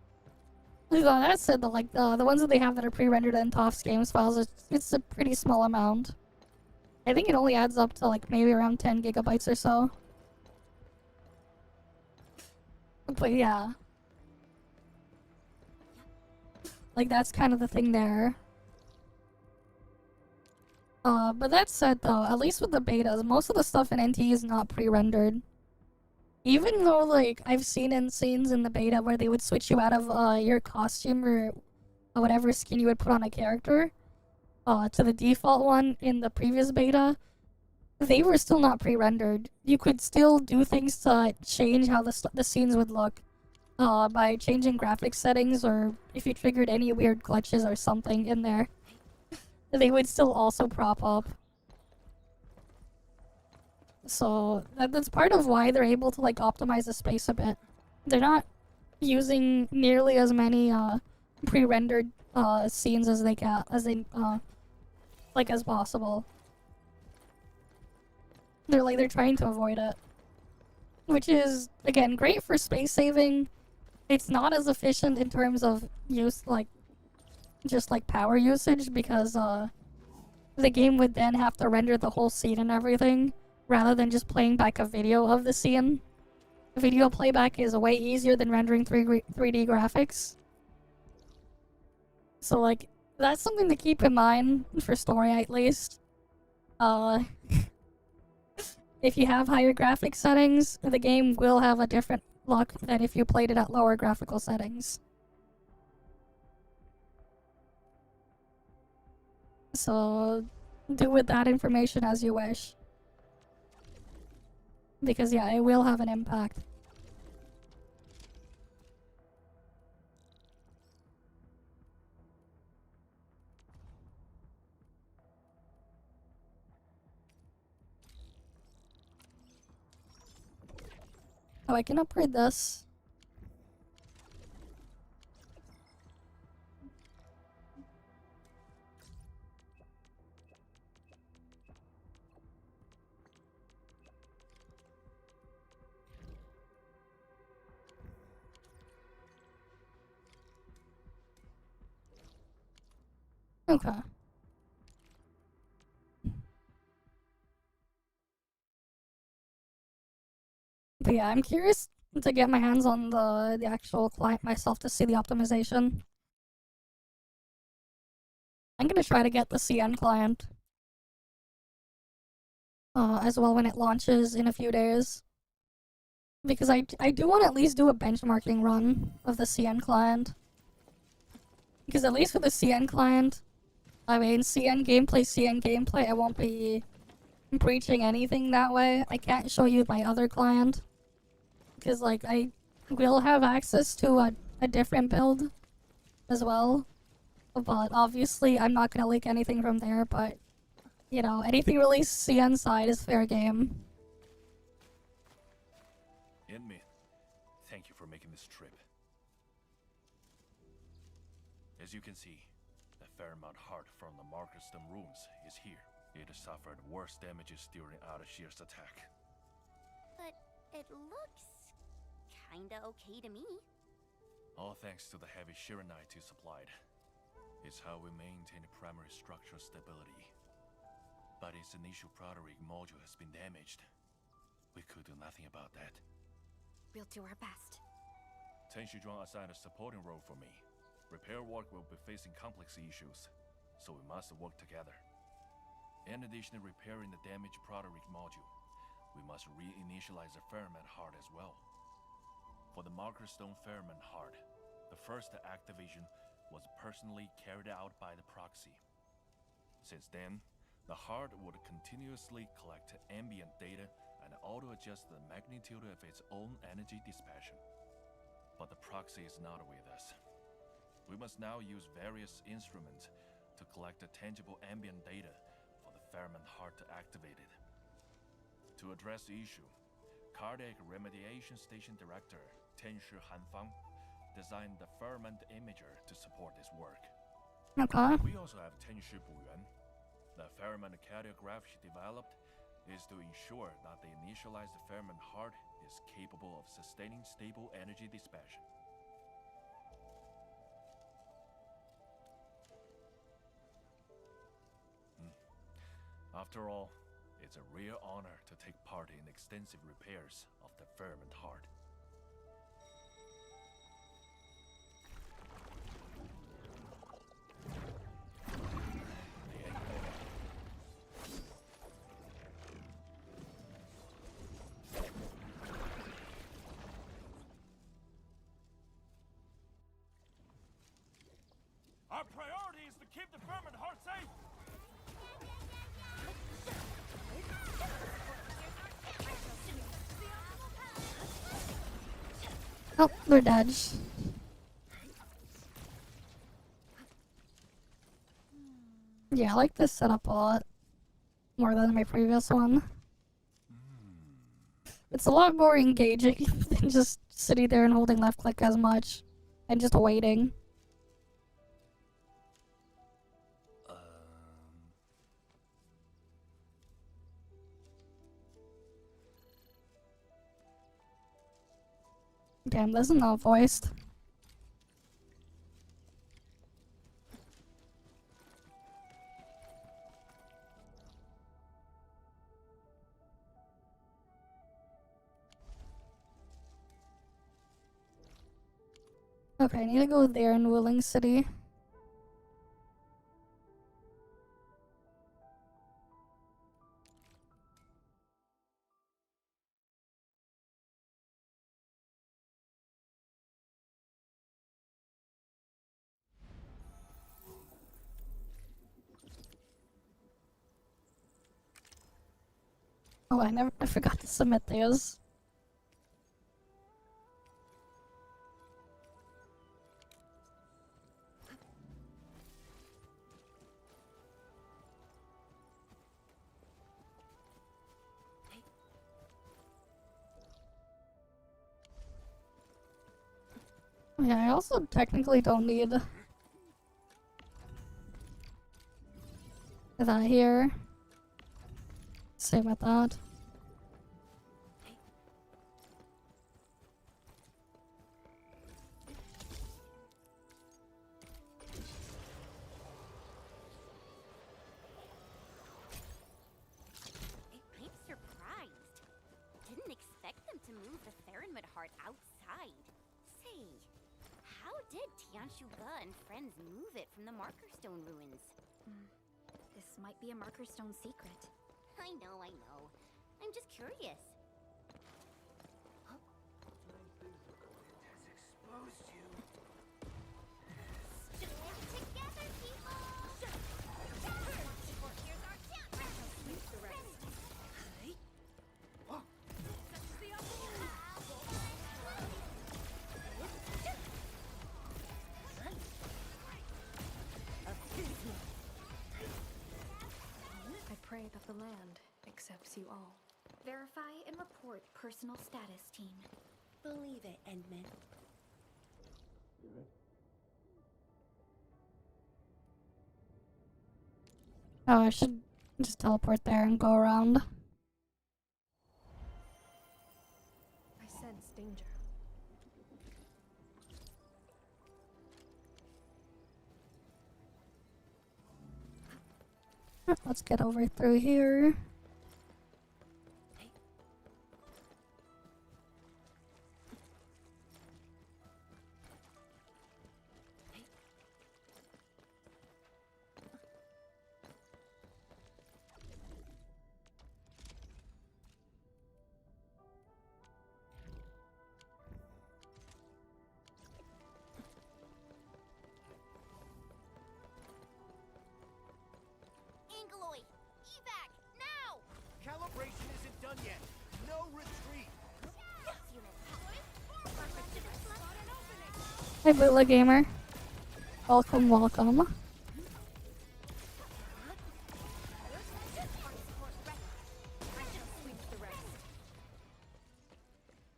So that said, the ones that they have that are pre-rendered in ToF's games files, it's a pretty small amount. I think it only adds up to like maybe around 10 gigabytes or so. But yeah. Like that's kind of the thing there. But that said though, at least with the betas, most of the stuff in NT is not pre-rendered. Even though, like, I've seen in scenes in the beta where they would switch you out of your costume or whatever skin you would put on a character to the default one in the previous beta, they were still not pre-rendered. You could still do things to change how the scenes would look by changing graphics settings, or if you triggered any weird glitches or something in there, they would still also prop up. So that's part of why they're able to like optimize the space a bit. They're not using nearly as many pre-rendered scenes as they as possible. They're trying to avoid it, which is again great for space saving. It's not as efficient in terms of use, like just like power usage, because the game would then have to render the whole scene and everything, rather than just playing back a video of the scene. Video playback is way easier than rendering 3D graphics. So like, that's something to keep in mind, for story at least. If you have higher graphics settings, the game will have a different look than if you played it at lower graphical settings. So, do with that information as you wish. Because yeah, it will have an impact. Oh, I can upgrade this. Okay. But yeah, I'm curious to get my hands on the actual client myself to see the optimization. I'm gonna try to get the CN client as well when it launches in a few days. Because I do want to at least do a benchmarking run of the CN client. Because at least with the CN client, I mean, CN gameplay, I won't be breaching anything that way. I can't show you my other client. Because, like, I will have access to a different build as well. But obviously, I'm not gonna leak anything from there, but, you know, anything released CN side is fair game. Inmin, thank you for making this trip. As you can see, the Fairmount heart from the Markerstone ruins is here. It has suffered worse damages during Ardashir's attack. But it looks kinda okay to me. All thanks to the heavy Shiranite you supplied. It's how we maintain primary structural stability. But its initial proto-rig module has been damaged. We could do nothing about that. We'll do our best. Tenshizhuang assigned a supporting role for me. Repair work will be facing complex issues, so we must work together. In addition to repairing the damaged proto-rig module, we must reinitialize the Fairmount heart as well. For the Markerstone Fairmount heart, the first activation was personally carried out by the proxy. Since then, the heart would continuously collect ambient data and auto-adjust the magnitude of its own energy dissipation. But the proxy is not with us. We must now use various instruments to collect the tangible ambient data for the Fairmount heart to activate it. To address the issue, Cardiac Remediation Station Director Tenshi Hanfang designed the Fairmount imager to support this work. Okay. We also have Tenshi Buyuan. The Fairmount cardiograph she developed is to ensure that the initialized Fairmount heart is capable of sustaining stable energy dissipation. After all, it's a real honor to take part in extensive repairs of the Fairmount heart. Our priority is to keep the Fairmount heart safe! Oh, they're dead. Yeah, I like this setup a lot more than my previous one. It's a lot more engaging than just sitting there and holding left click as much and just waiting. Damn, this is not voiced. Okay, I need to go there in Willing City. Oh, I forgot to submit those. Yeah, I also technically don't need that here. Same with that. I'm surprised. Didn't expect them to move the Fairmount legitimate heart outside. Say, how did Tianshuga and friends move it from the Marker Stone ruins? This might be a Marker Stone secret. I know. I'm just curious. Exposed you. Stick together, people! Here's our chance! Use the rest. I pray that the land accepts you all. Verify and report personal status, team. Believe it, Endman. Oh, I should just teleport there and go around. I sense danger. Let's get over through here. Angaloy, evac, now! Calibration isn't done yet. No retreat. Hi, Bootleg Gamer. Welcome, welcome.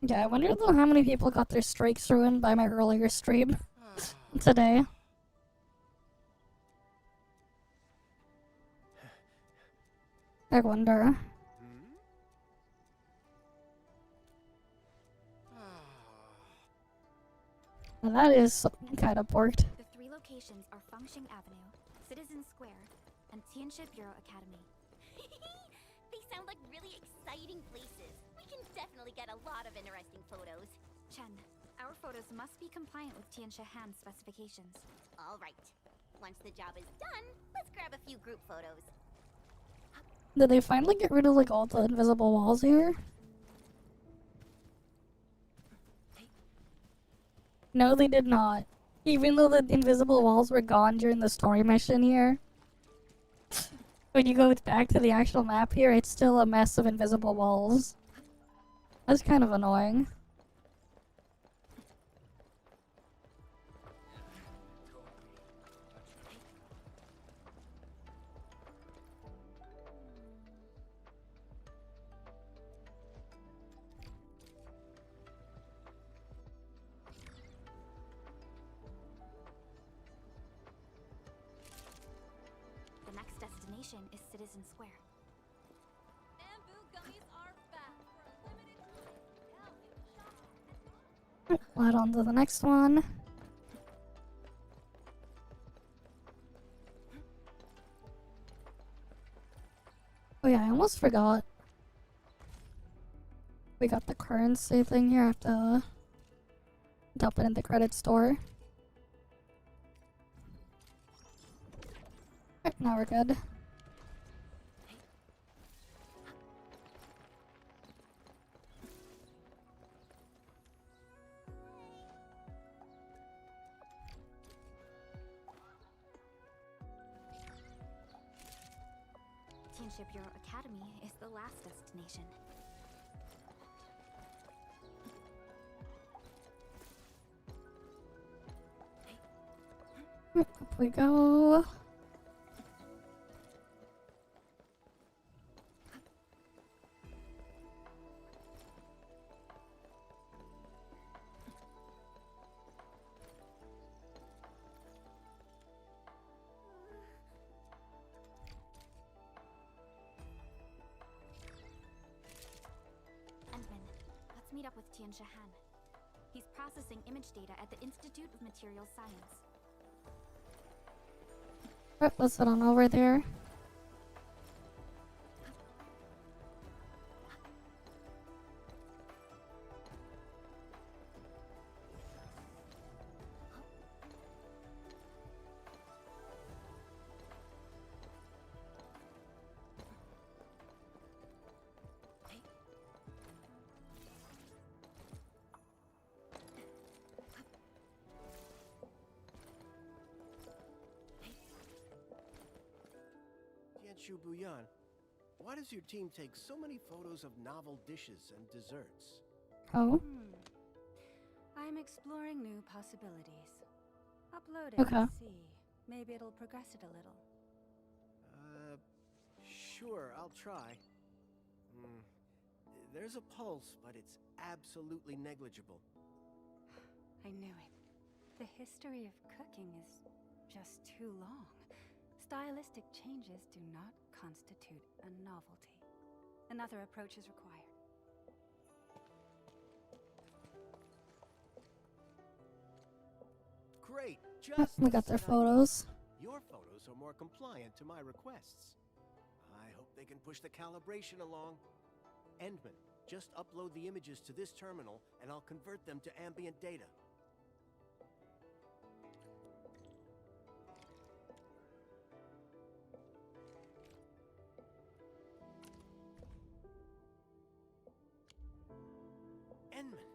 Yeah, I wonder though how many people got their streaks ruined by my earlier stream today. I wonder. Well, that is kind of porked. The three locations are Fengsheng Avenue, Citizen Square, and Tianxia Bureau Academy. They sound like really exciting places. We can definitely get a lot of interesting photos. Chen, our photos must be compliant with Tianxia Han's specifications. All right. Once the job is done, let's grab a few group photos. Did they finally get rid of like all the invisible walls here? No, they did not. Even though the invisible walls were gone during the story mission here. When you go back to the actual map here, it's still a mess of invisible walls. That's kind of annoying. The next destination is Citizen Square. Bamboo gummies are back for a limited time. Right on to the next one. Oh yeah, I almost forgot. We got the currency thing here. I have to dump it in the credit store. Right, now we're good. Tianxia Bureau Academy is the last destination. Up we go. Endman, let's meet up with Tianxia Han. He's processing image data at the Institute of Materials Science. Right, let's head on over there. Tianshu Buyan, why does your team take so many photos of novel dishes and desserts? Oh, I'm exploring new possibilities. Upload it Okay. and see. Maybe it'll progress it a little. Sure, I'll try. There's a pulse, but it's absolutely negligible. I knew it. The history of cooking is just too long. Stylistic changes do not constitute a novelty. Another approach is required. Great, Yep, just we got the their set I need. photos. Your photos are more compliant to my requests. I hope they can push the calibration along. Endman, just upload the images to this terminal, and I'll convert them to ambient data. Endman,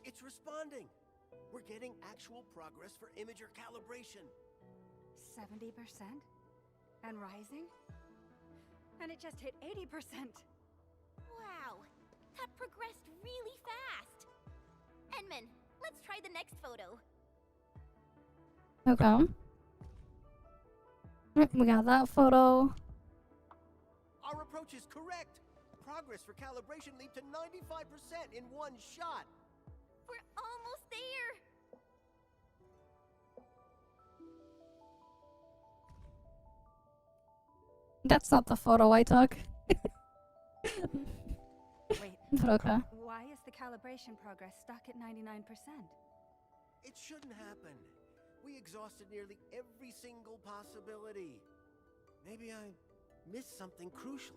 it's responding! We're getting actual progress for imager calibration. 70%? And rising? And it just hit 80%! Wow, that progressed really fast. Enman, let's try the next photo. Okay. Yep, we got that photo. Our approach is correct. Progress for calibration leaped to 95% in one shot. We're almost there. That's not the photo I took. Wait, But okay. why is the calibration progress stuck at 99%? It shouldn't happen. We exhausted nearly every single possibility. Maybe I missed something crucial.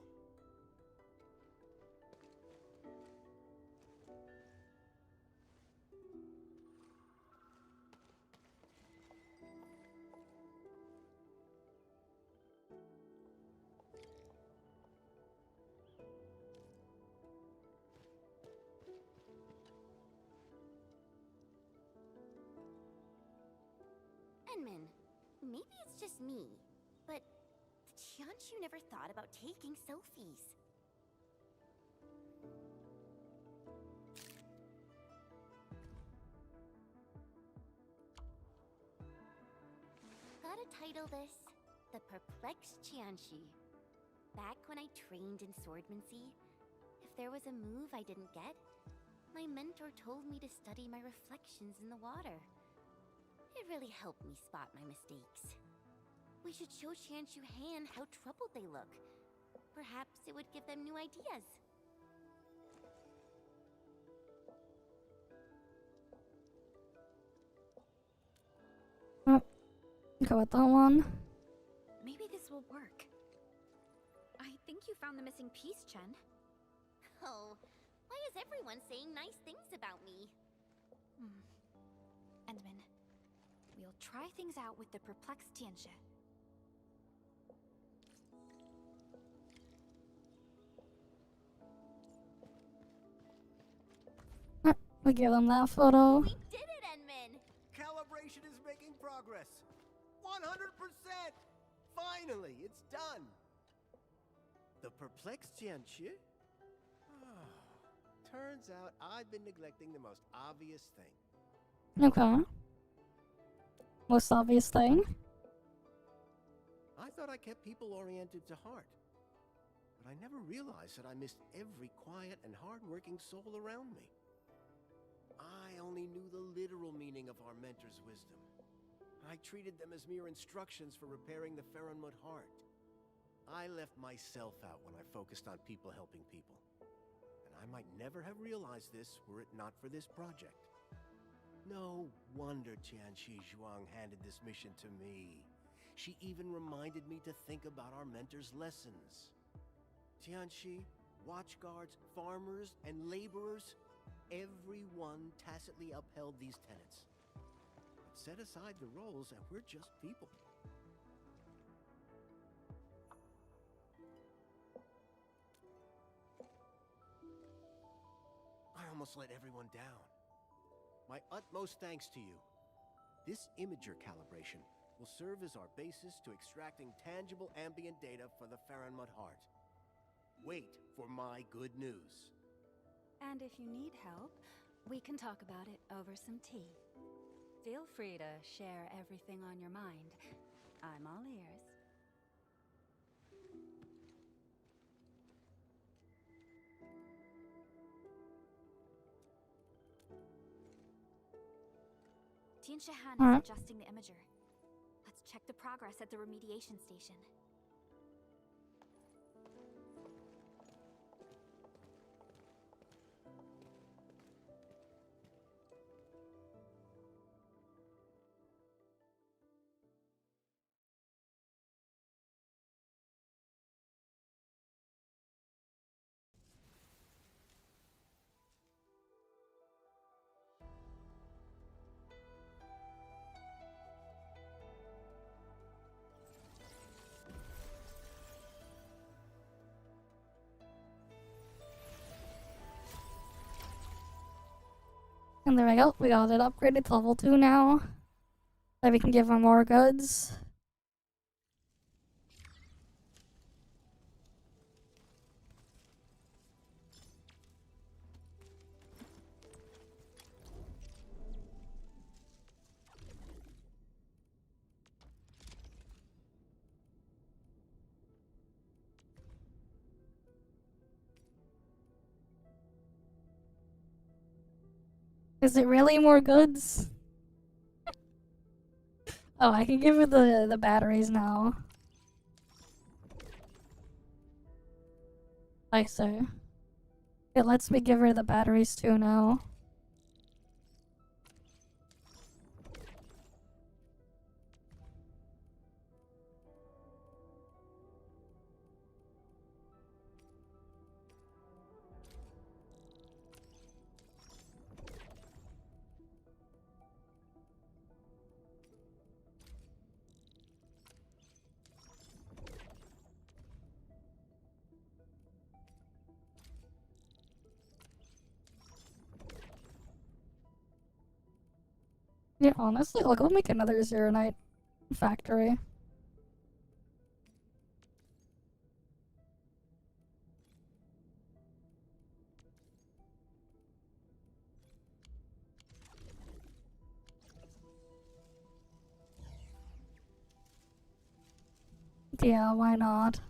Enman, maybe it's just me, but Tianshu never thought about taking selfies. Gotta title this The Perplexed Tianshu. Back when I trained in swordsmancy, if there was a move I didn't get, my mentor told me to study my reflections in the water. It really helped me spot my mistakes. We should show Tianshu Han how troubled they look. Perhaps it would give them new ideas. Go with that one. Maybe this will work. I think you found the missing piece, Chen. Oh, why is everyone saying nice things about me? Endman, we'll try things out with the perplexed Tianshu. We give them that photo. We did it, Enman! Calibration is making progress. 100%! Finally, it's done. The perplexed Tianshu? Turns out I've been neglecting the most obvious thing. Okay. Most obvious thing. I thought I kept people oriented to heart. But I never realized that I missed every quiet and hard-working soul around me. I only knew the literal meaning of our mentor's wisdom. I treated them as mere instructions for repairing the Faronmut heart. I left myself out when I focused on people helping people. And I might never have realized this were it not for this project. No wonder Tianxi Zhuang handed this mission to me. She even reminded me to think about our mentor's lessons. Tianxi, watchguards, farmers, and laborers, everyone tacitly upheld these tenets. But set aside the roles and we're just people. I almost let everyone down. My utmost thanks to you. This imager calibration will serve as our basis to extracting tangible ambient data for the Farenmut Heart. Wait for my good news. And if you need help, we can talk about it over some tea. Feel free to share everything on your mind. I'm all ears. Tien Shahan Alright. is adjusting the imager. Let's check the progress at the remediation station. And there we go. We got it upgraded to level 2 now. So we can give him more goods. Is it really more goods? Oh, I can give her the batteries now. I see. It lets me give her the batteries too now. Yeah, honestly, I'll go make another Zero Night factory. Yeah, why not?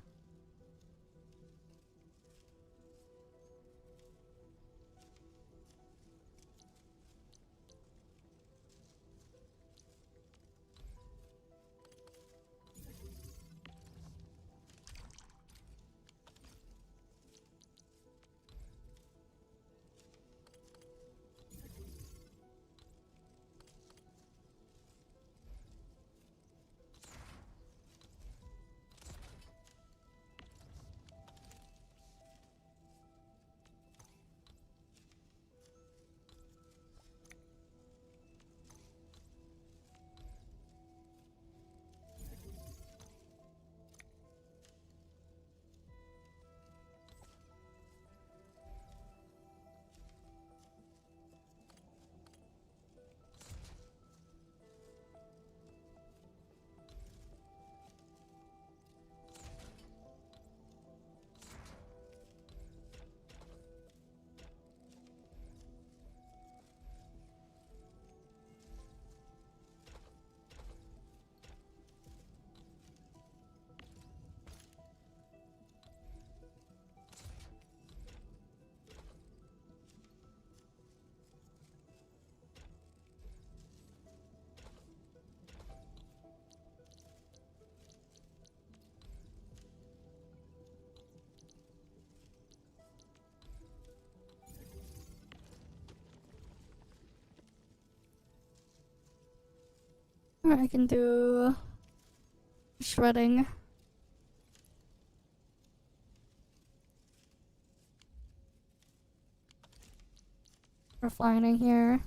Or I can do shredding. Refining here.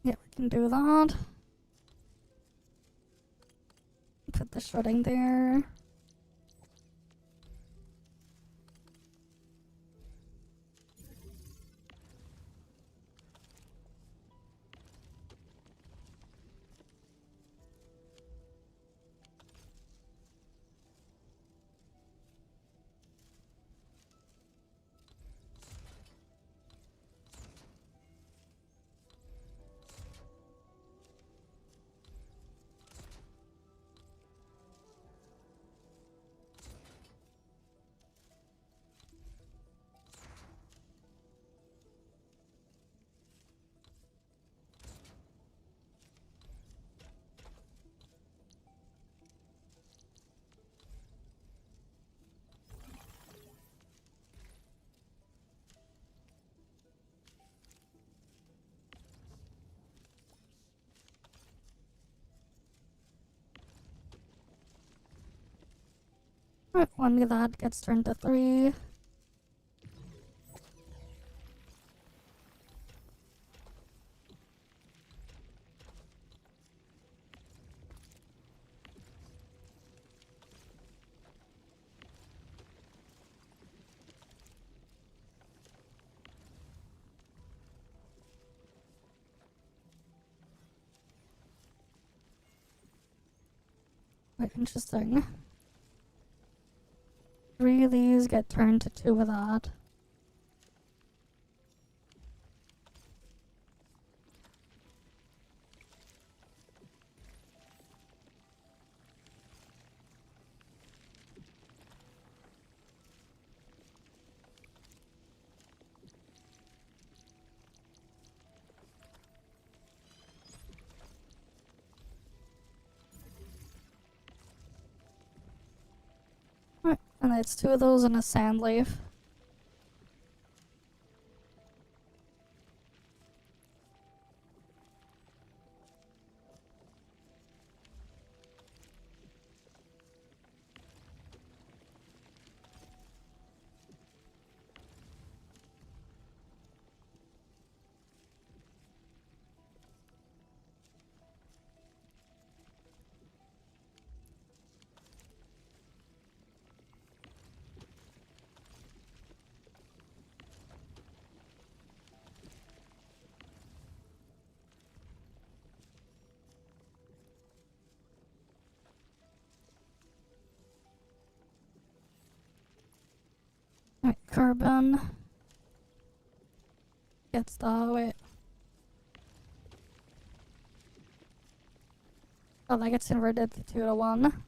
Yeah, we can do that. Put the shredding there. Alright, one of that gets turned to 3. Quite interesting. 3 of these get turned to 2 of that. Alright, and it's 2 of those and a sand leaf. Alright, carbon. Gets that, wait. Oh, that gets converted to 2 to 1.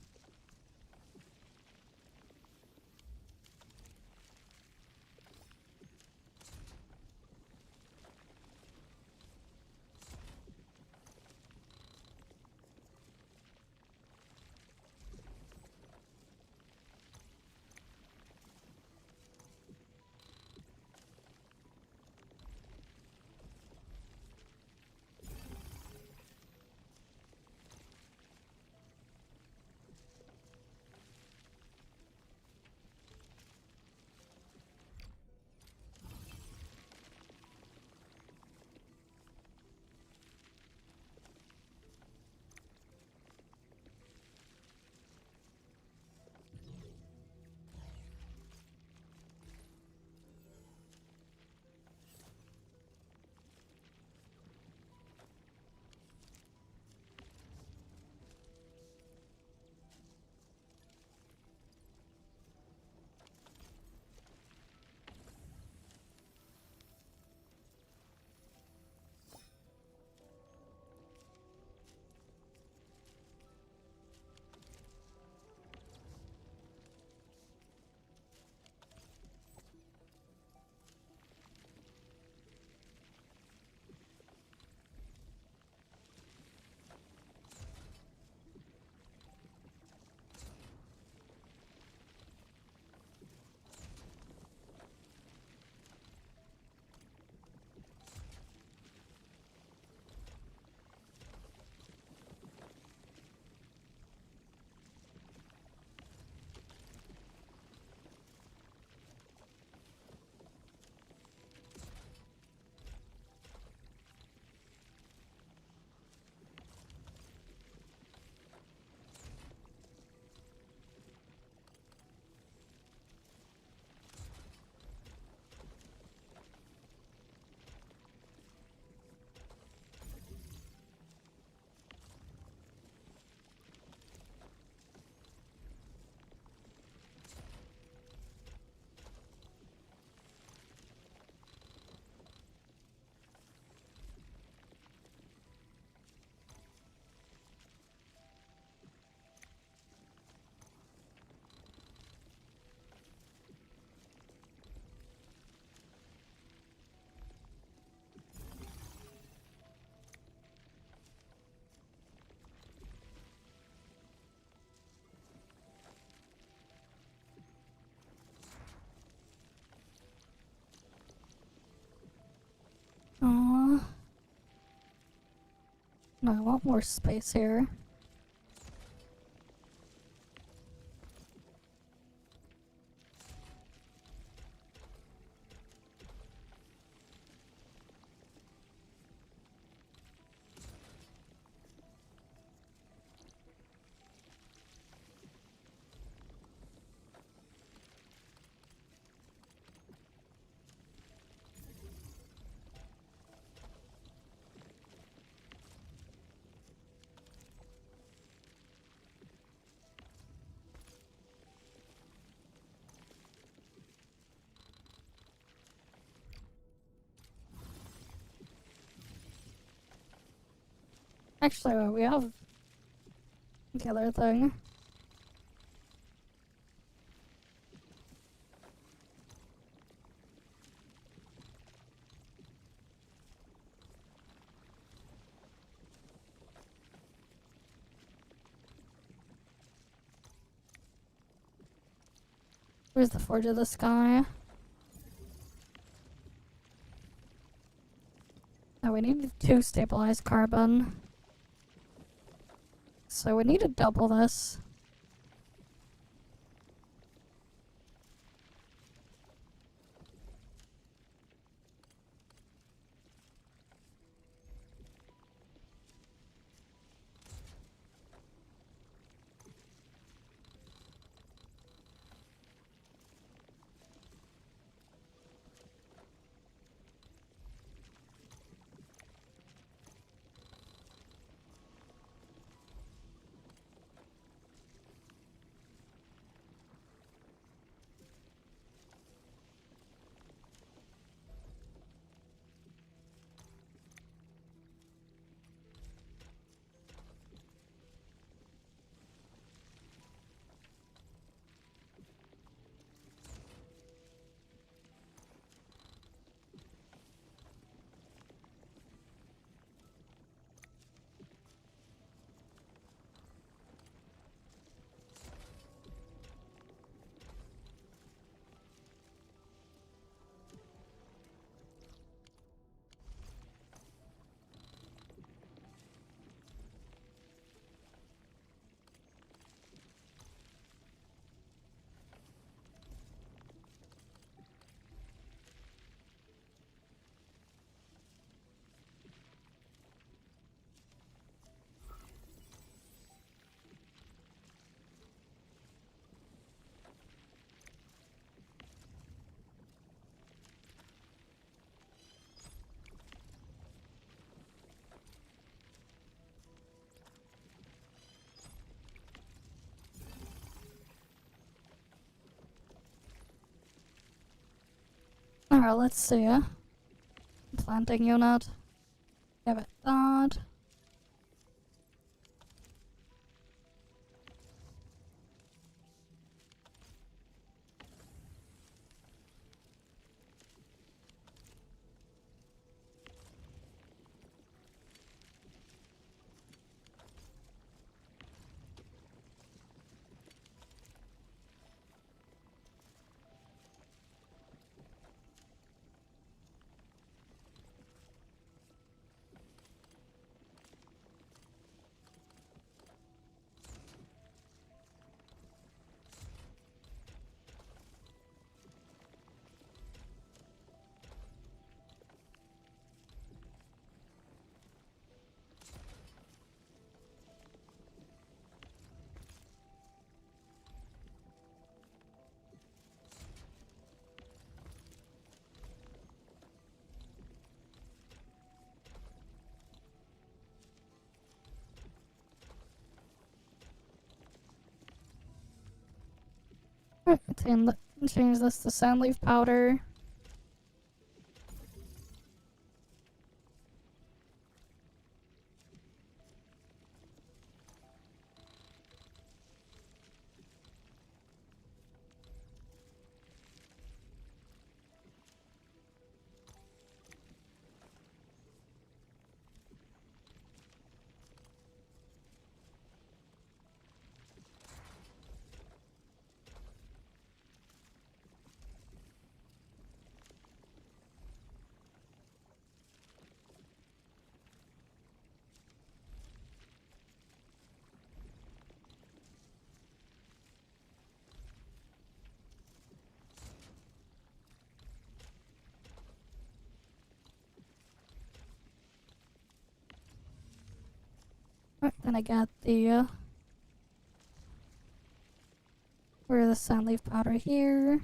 Aww. No, I want more space here. Actually, we have the other thing. Where's the Forge of the Sky? Oh, we need 2 stabilized carbon. So we need to double this. Alright, let's see. Planting unit. Give it that. Change this to sandleaf powder. gonna get the where the sand leaf powder here.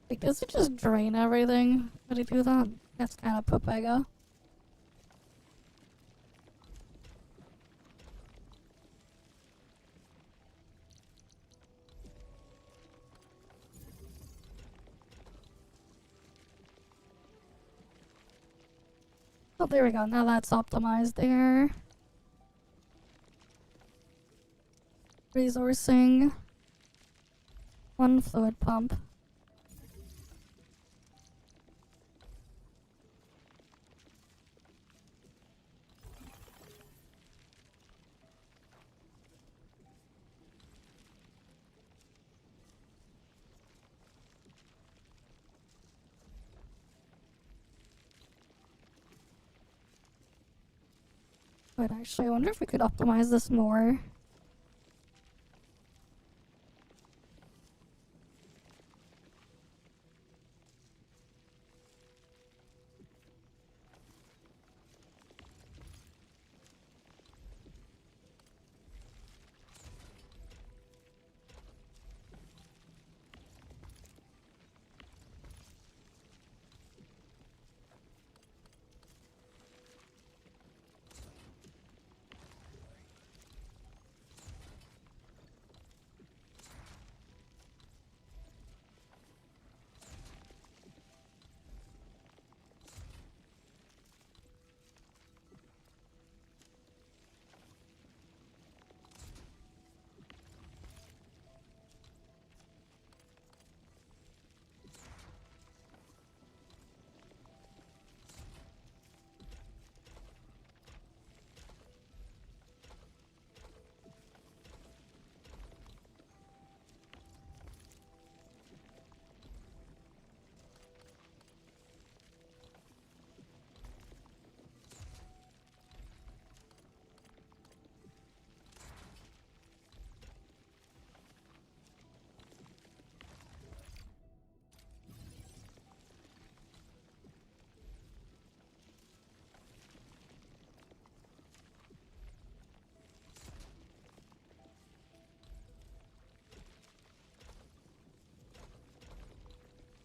Like, does it just drain everything? Did it do that? That's kind of papega. Oh, there we go. Now that's optimized there. Resourcing. One fluid pump. Wait, actually, I wonder if we could optimize this more.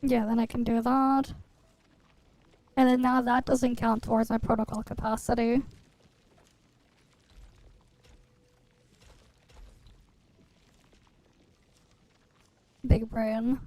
Yeah, then I can do that. And then now that doesn't count towards my protocol capacity. Big brain.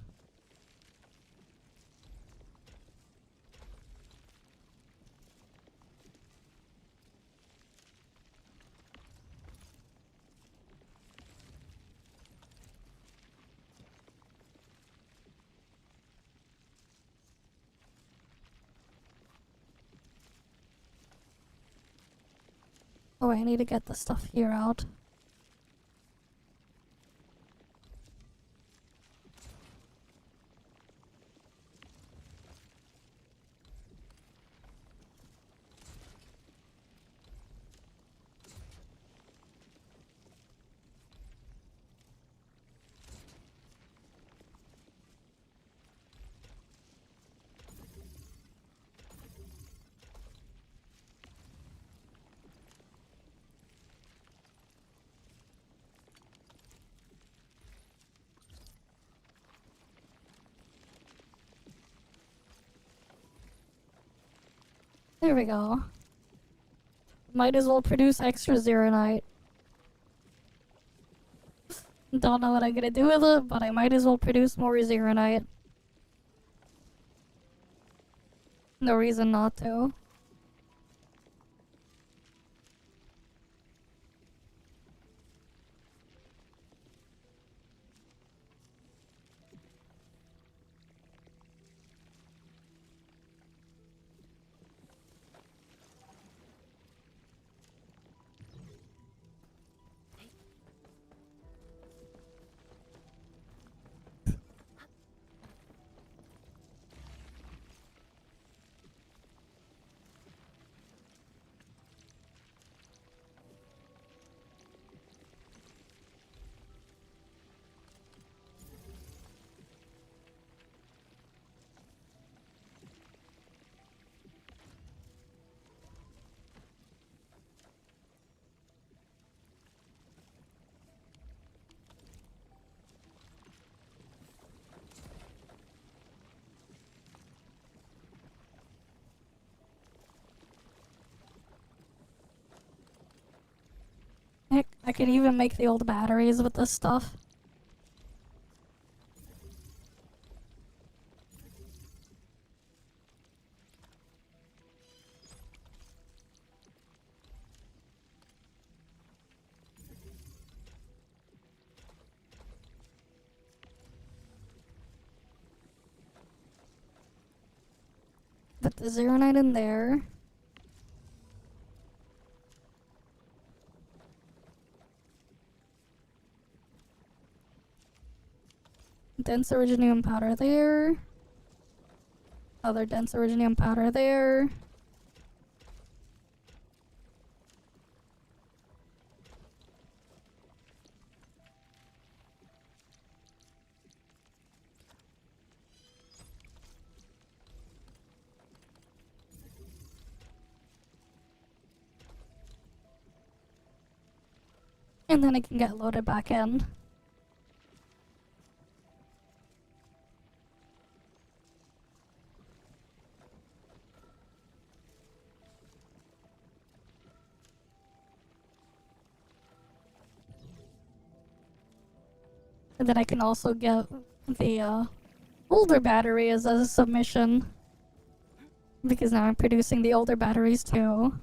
Oh, I need to get the stuff here out. There we go. Might as well produce extra Zeronite. Don't know what I'm gonna do with it, but I might as well produce more Zeronite. No reason not to. Heck, I could even make the old batteries with this stuff. Put the Zeronite in there. Dense originium powder there. Other dense originium powder there. And then it can get loaded back in. And then I can also get the older batteries as a submission. Because now I'm producing the older batteries too.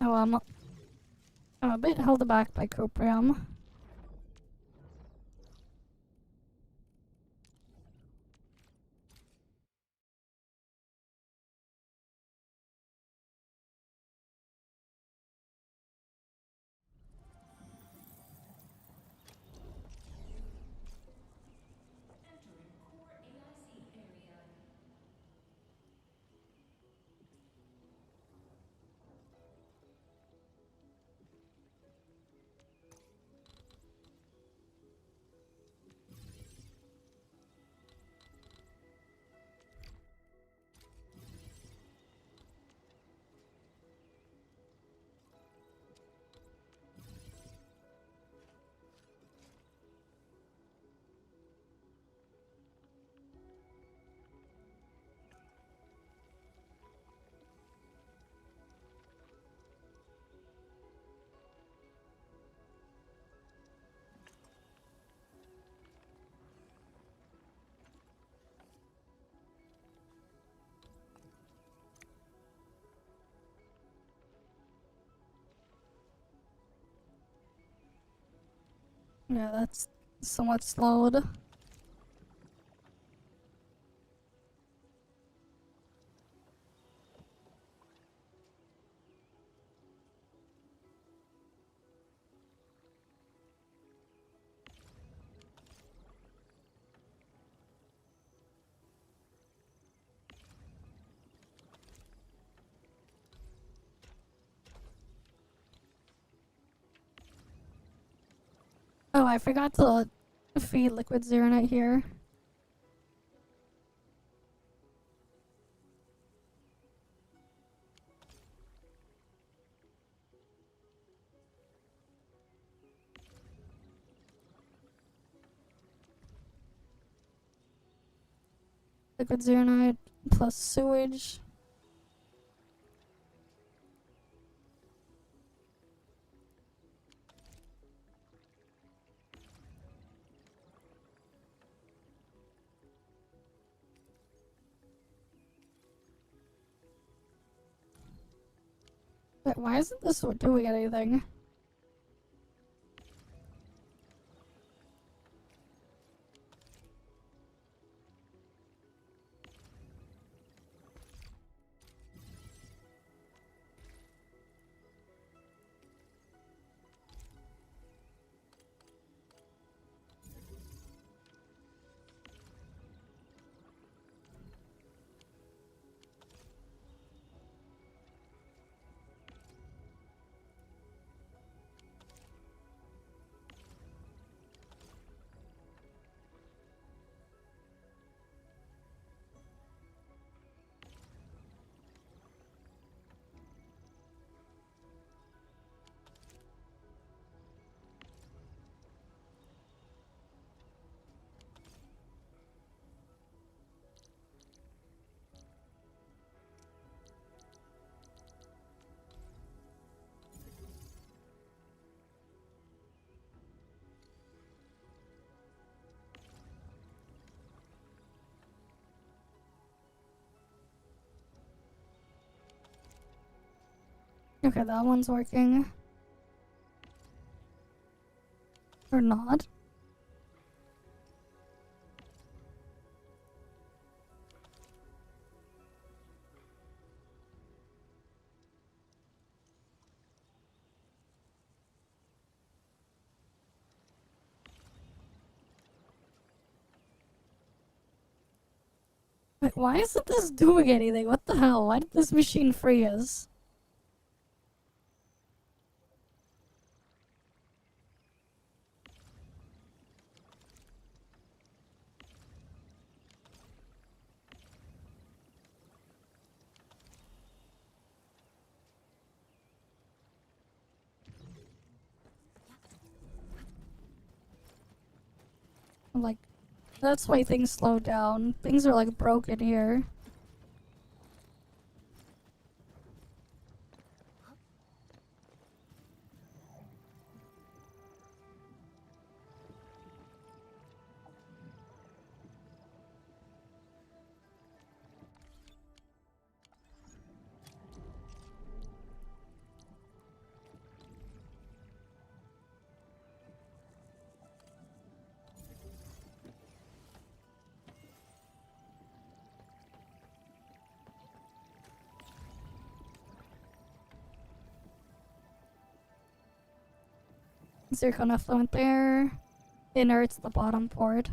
Oh, I'm a bit held back by Coprium. Yeah, that's somewhat slowed. Oh, I forgot to feed liquid Zeronite here. Liquid Zeronite plus sewage. Wait, why isn't this doing anything? Okay, that one's working. Or not. Wait, why isn't this doing anything? What the hell? Why did this machine freeze? Like, that's why things slow down. Things are like broken here. Zircon effluent there. Inerts the bottom port.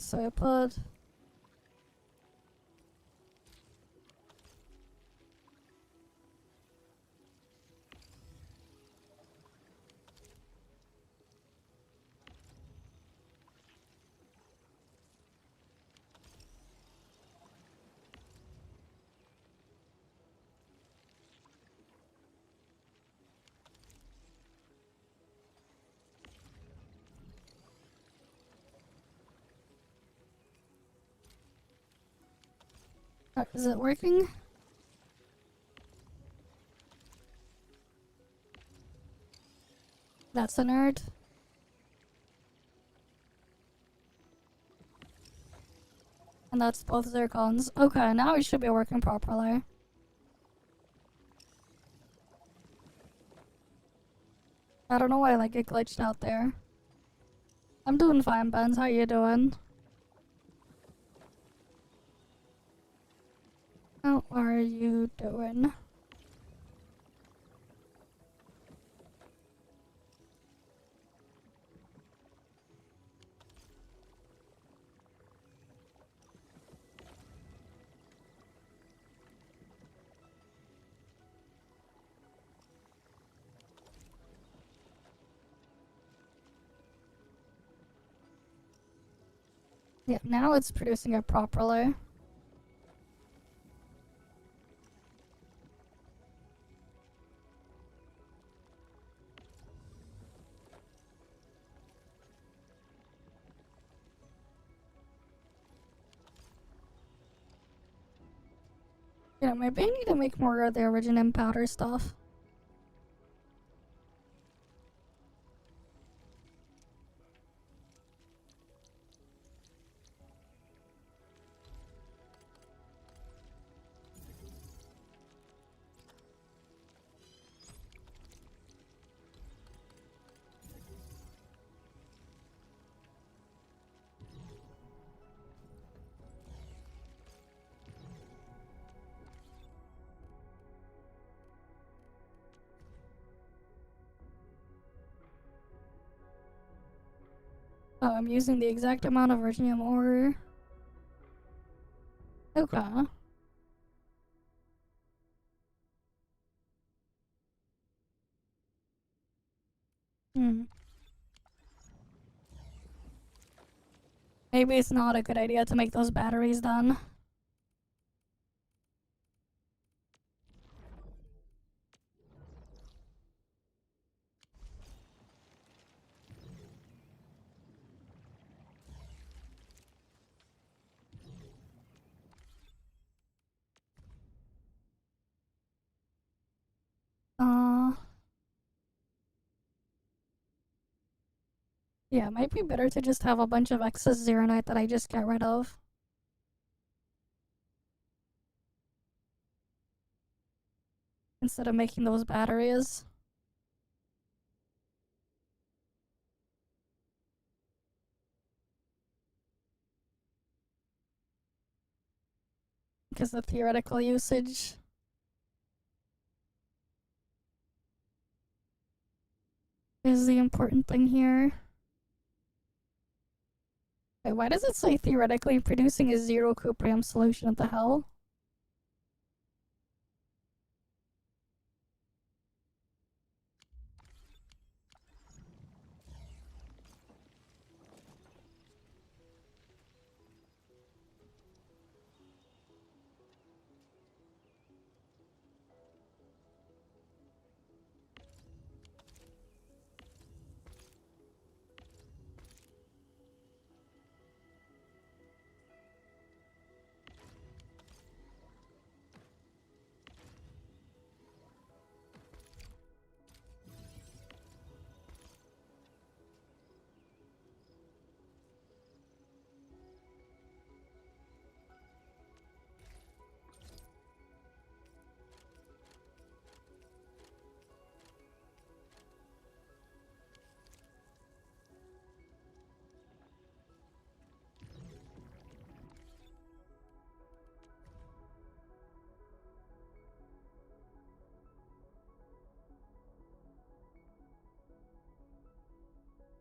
so I put... Is it working? That's a nerd. And that's both zircons. Okay, now it should be working properly. I don't know why like it glitched out there. I'm doing fine, Benz. How you doing? How are you doing? Yeah, now it's producing it properly. Yeah, maybe I need to make more of the origin powder stuff. Oh, I'm using the exact amount of Virginium ore. Okay. Hmm. Maybe it's not a good idea to make those batteries then. Yeah, it might be better to just have a bunch of excess Zeronite that I just get rid of. Instead of making those batteries. Because the theoretical usage is the important thing here. Wait, why does it say theoretically producing a 0 cuprium solution? What the hell?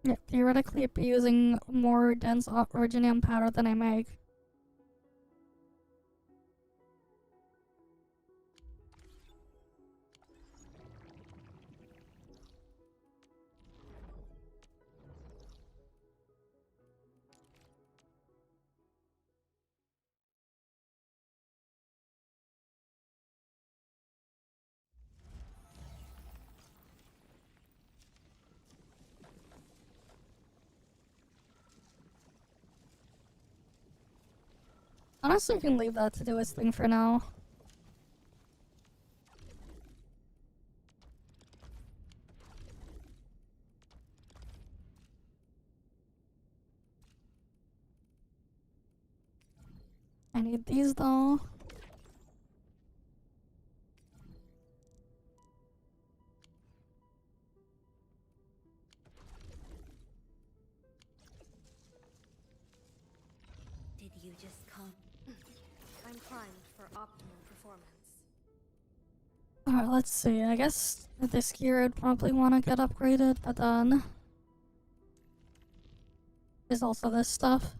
Yeah, theoretically it'd be using more dense originium powder than I make. Honestly, we can leave that to do its thing for now. I need these though. Did you just come? I'm primed for optimum performance. Alright, let's see. I guess this gear would probably want to get upgraded, but then there's also this stuff.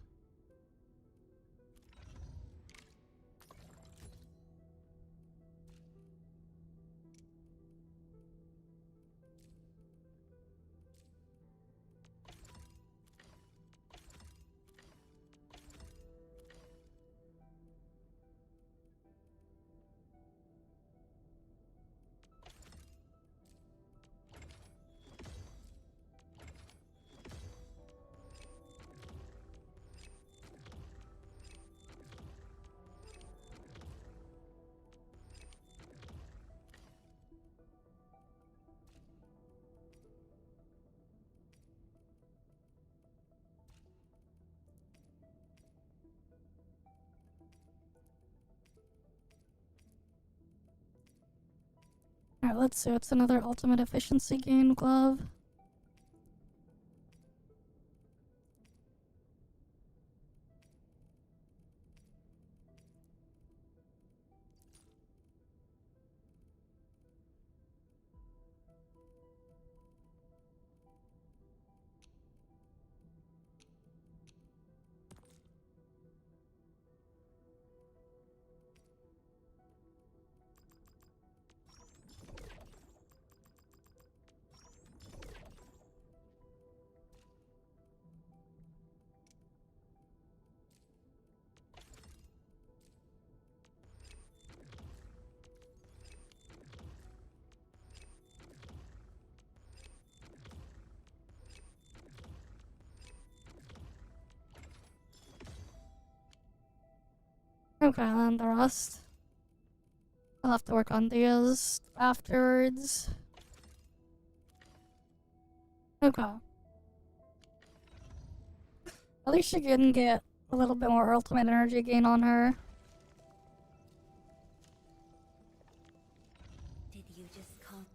Alright, let's see. It's another ultimate efficiency gain glove. Okay, and the rest. I'll have to work on these afterwards. Okay. At least she can get a little bit more ultimate energy gain on her. Did you just come?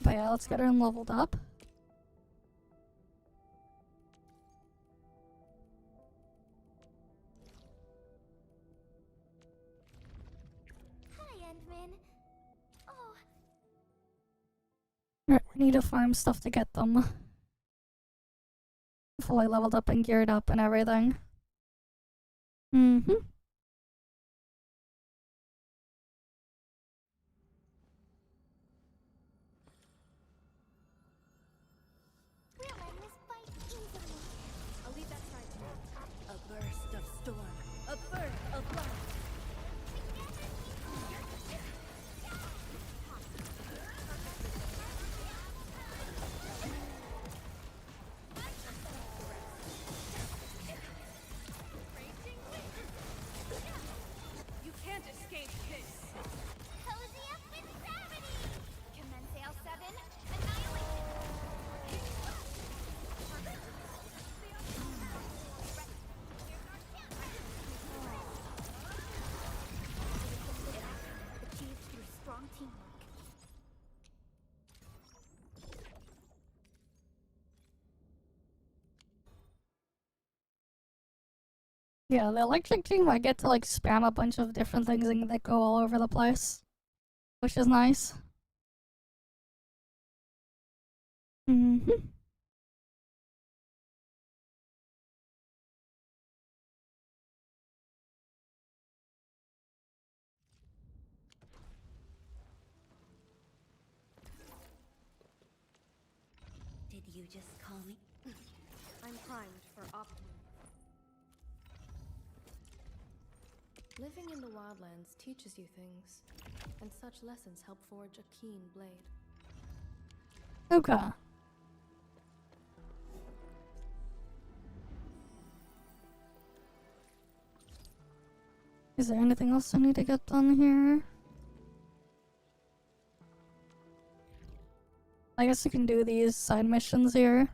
But yeah, let's get her leveled up. Hi, Endman. Oh, Right, we need to farm stuff to get them fully leveled up and geared up and everything. Mm-hmm. we'll end this fight easily. I'll leave that side to you. A burst of storm. A birth of light. You can't escape this. Cozy up with gravity! Commence Sail 7, annihilate! Achieved through strong teamwork. Yeah, the electric team, I get to like spam a bunch of different things and they go all over the place, which is nice. Mm-hmm. you just call me? I'm primed for optimal. Living in the wildlands teaches you things, and such lessons help forge a keen blade. Okay. Is there anything else I need to get done here? I guess you can do these side missions here.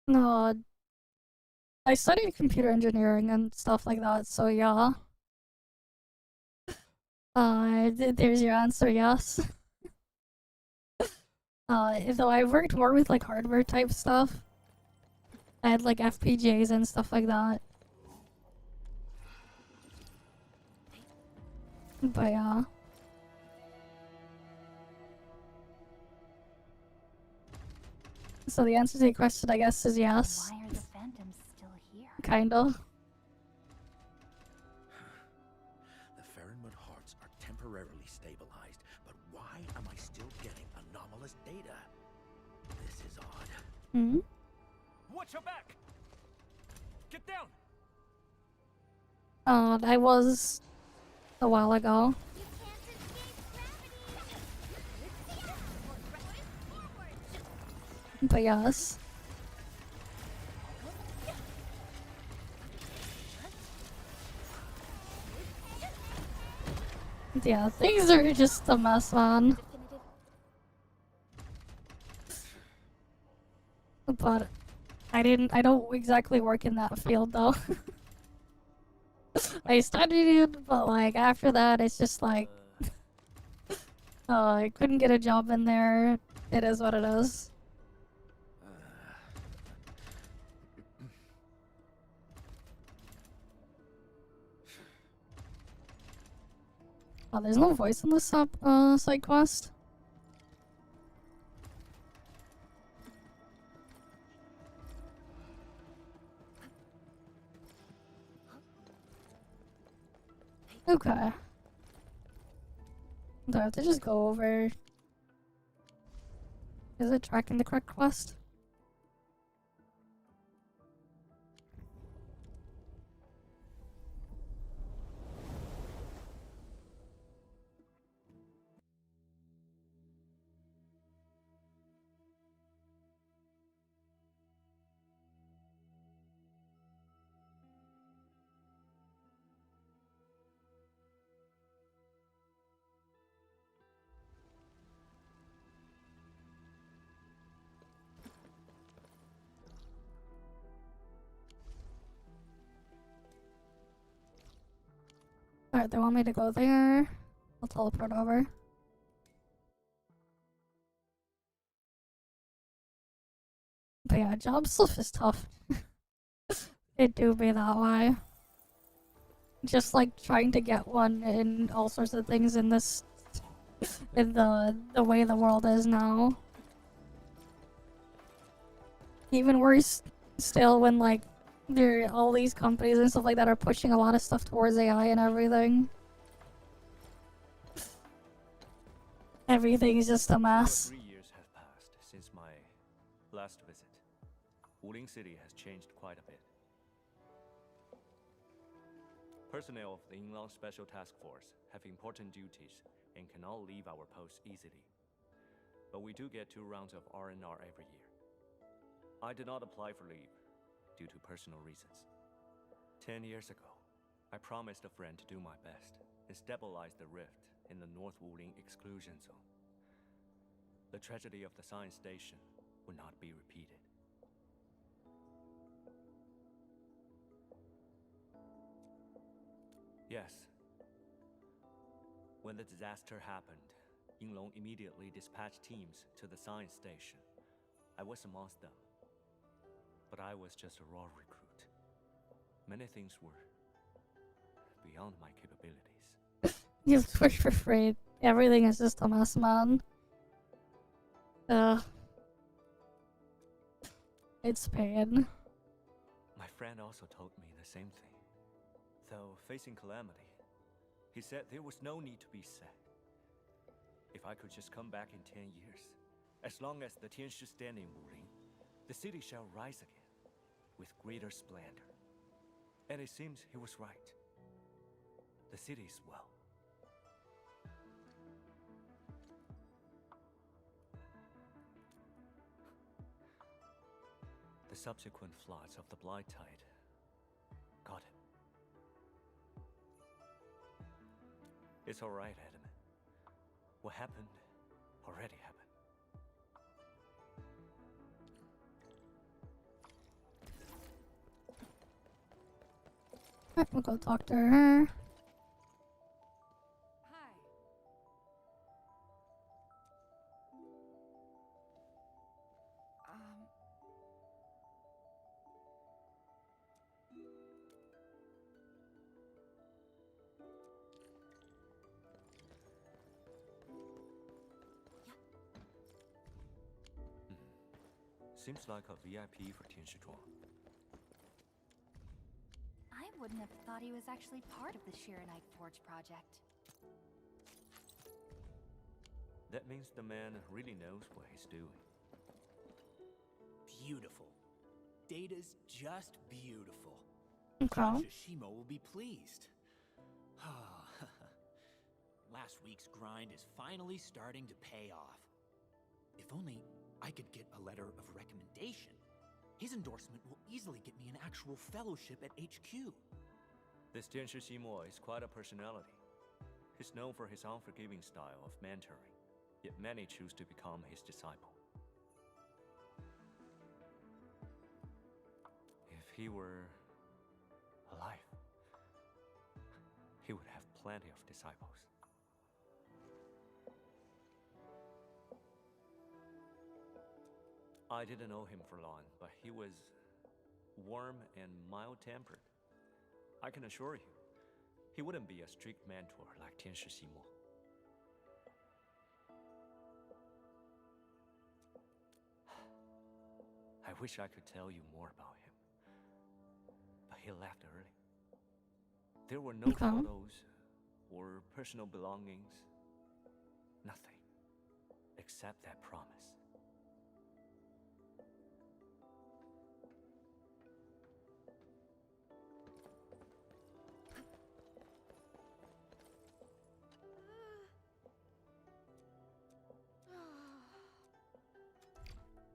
No, I studied computer engineering and stuff like that, so yeah. There's your answer, yes. Though I worked more with like hardware type stuff. I had like FPGAs and stuff like that. But yeah. So the answer to your question, I guess, is yes. Why are the phantoms still here? Kind of. The Farinwood hearts are temporarily stabilized, but why am I still getting anomalous data? This is odd. Hmm? Watch your back! Get down! That was a while ago. But yes. Yeah, things are just a mess, man. But I don't exactly work in that field though. I studied it, but like after that it's just like I couldn't get a job in there. It is what it is. Oh, there's no voice in this side quest. Okay. Do I have to just go over? Is it tracking the correct quest? Alright, they want me to go there. I'll teleport over. But yeah, job stuff is tough. It do be that way. Just like trying to get one in all sorts of things in this, in the way the world is now. Even worse still when like there are all these companies and stuff like that are pushing a lot of stuff towards AI and everything. Everything is just a mess. 3 years have passed since my last visit. Wuling City has changed quite a bit. Personnel of the Yinlang Special Task Force have important duties and cannot leave our posts easily. But we do get 2 rounds of R&R every year. I did not apply for leave due to personal reasons. 10 years ago, I promised a friend to do my best and stabilize the rift in the North Wuling exclusion zone. The tragedy of the science station would not be repeated. Yes. When the disaster happened, Yinglong immediately dispatched teams to the science station. I was amongst them. But I was just a raw recruit. Many things were beyond my capabilities. You've worked for free Everything is just a mess, man. It's pain. My friend also told me the same thing. Though facing calamity, he said there was no need to be sad. If I could just come back in 10 years, as long as the Tianshi stand in Wuling, the city shall rise again, with greater splendor. And it seems he was right. The city is well. The subsequent floods of the Blight Tide got him. It's all right, Adam. What happened already happened. Alright, we'll go talk to her. Hi. Seems like a VIP for Tianshi Zhuang. I wouldn't have thought he was actually part of the Shirenite Forge project. That means the man really knows what he's doing. Beautiful. Data's just beautiful. Okay. Shimo will be pleased. Last week's grind is finally starting to pay off. If only I could get a letter of recommendation. His endorsement will easily get me an actual fellowship at HQ. This Tianshi Ximo is quite a personality. He's known for his unforgiving style of mentoring, yet many choose to become his disciple. If he were alive, he would have plenty of disciples. I didn't know him for long, but he was warm and mild-tempered. I can assure you, he wouldn't be a strict mentor like Tianshi Ximo. I wish I could tell you more about him, but he left early. There were no photos or personal belongings, nothing, except that promise.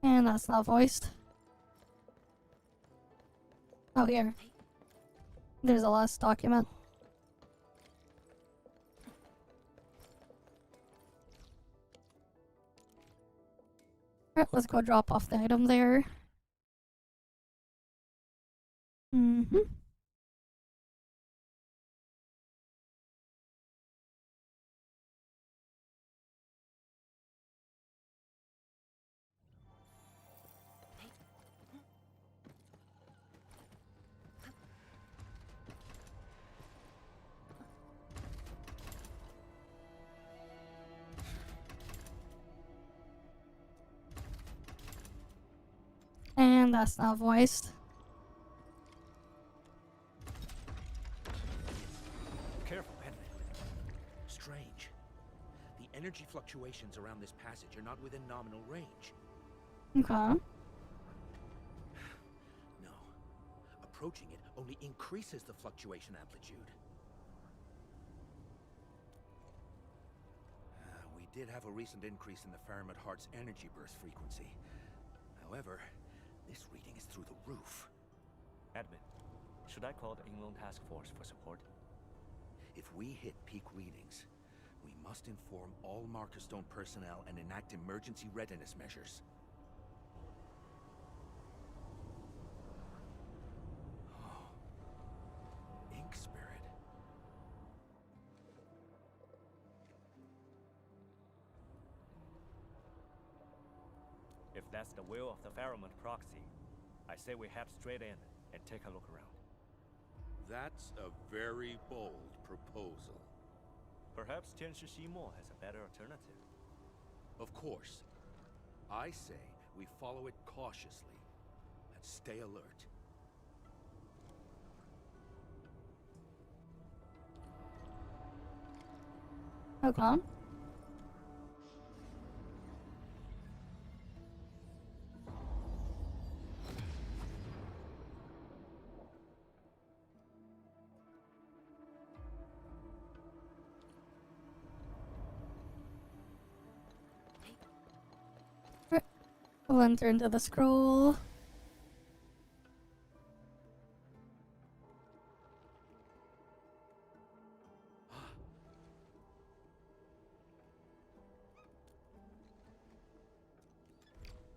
And that's not voiced. Oh, here. There's a last document. Alright, let's go drop off the item there. And that's not voiced. Careful, Edmund. Strange. The energy fluctuations around this passage are not within nominal range. Okay. No. Approaching it only increases the fluctuation amplitude. We did have a recent increase in the Faramid Heart's energy burst frequency. However, this reading is through the roof. Admin, should I call the Inland Task Force for support? If we hit peak readings, we must inform all Markerstone personnel and enact emergency readiness measures. Oh. Ink Spirit. If that's the will of the Faramid proxy, I say we head straight in and take a look around. That's a very bold proposal. Perhaps Tianshi Ximo has a better alternative. Of course. I say we follow it cautiously and stay alert. Okay. We'll enter into the scroll.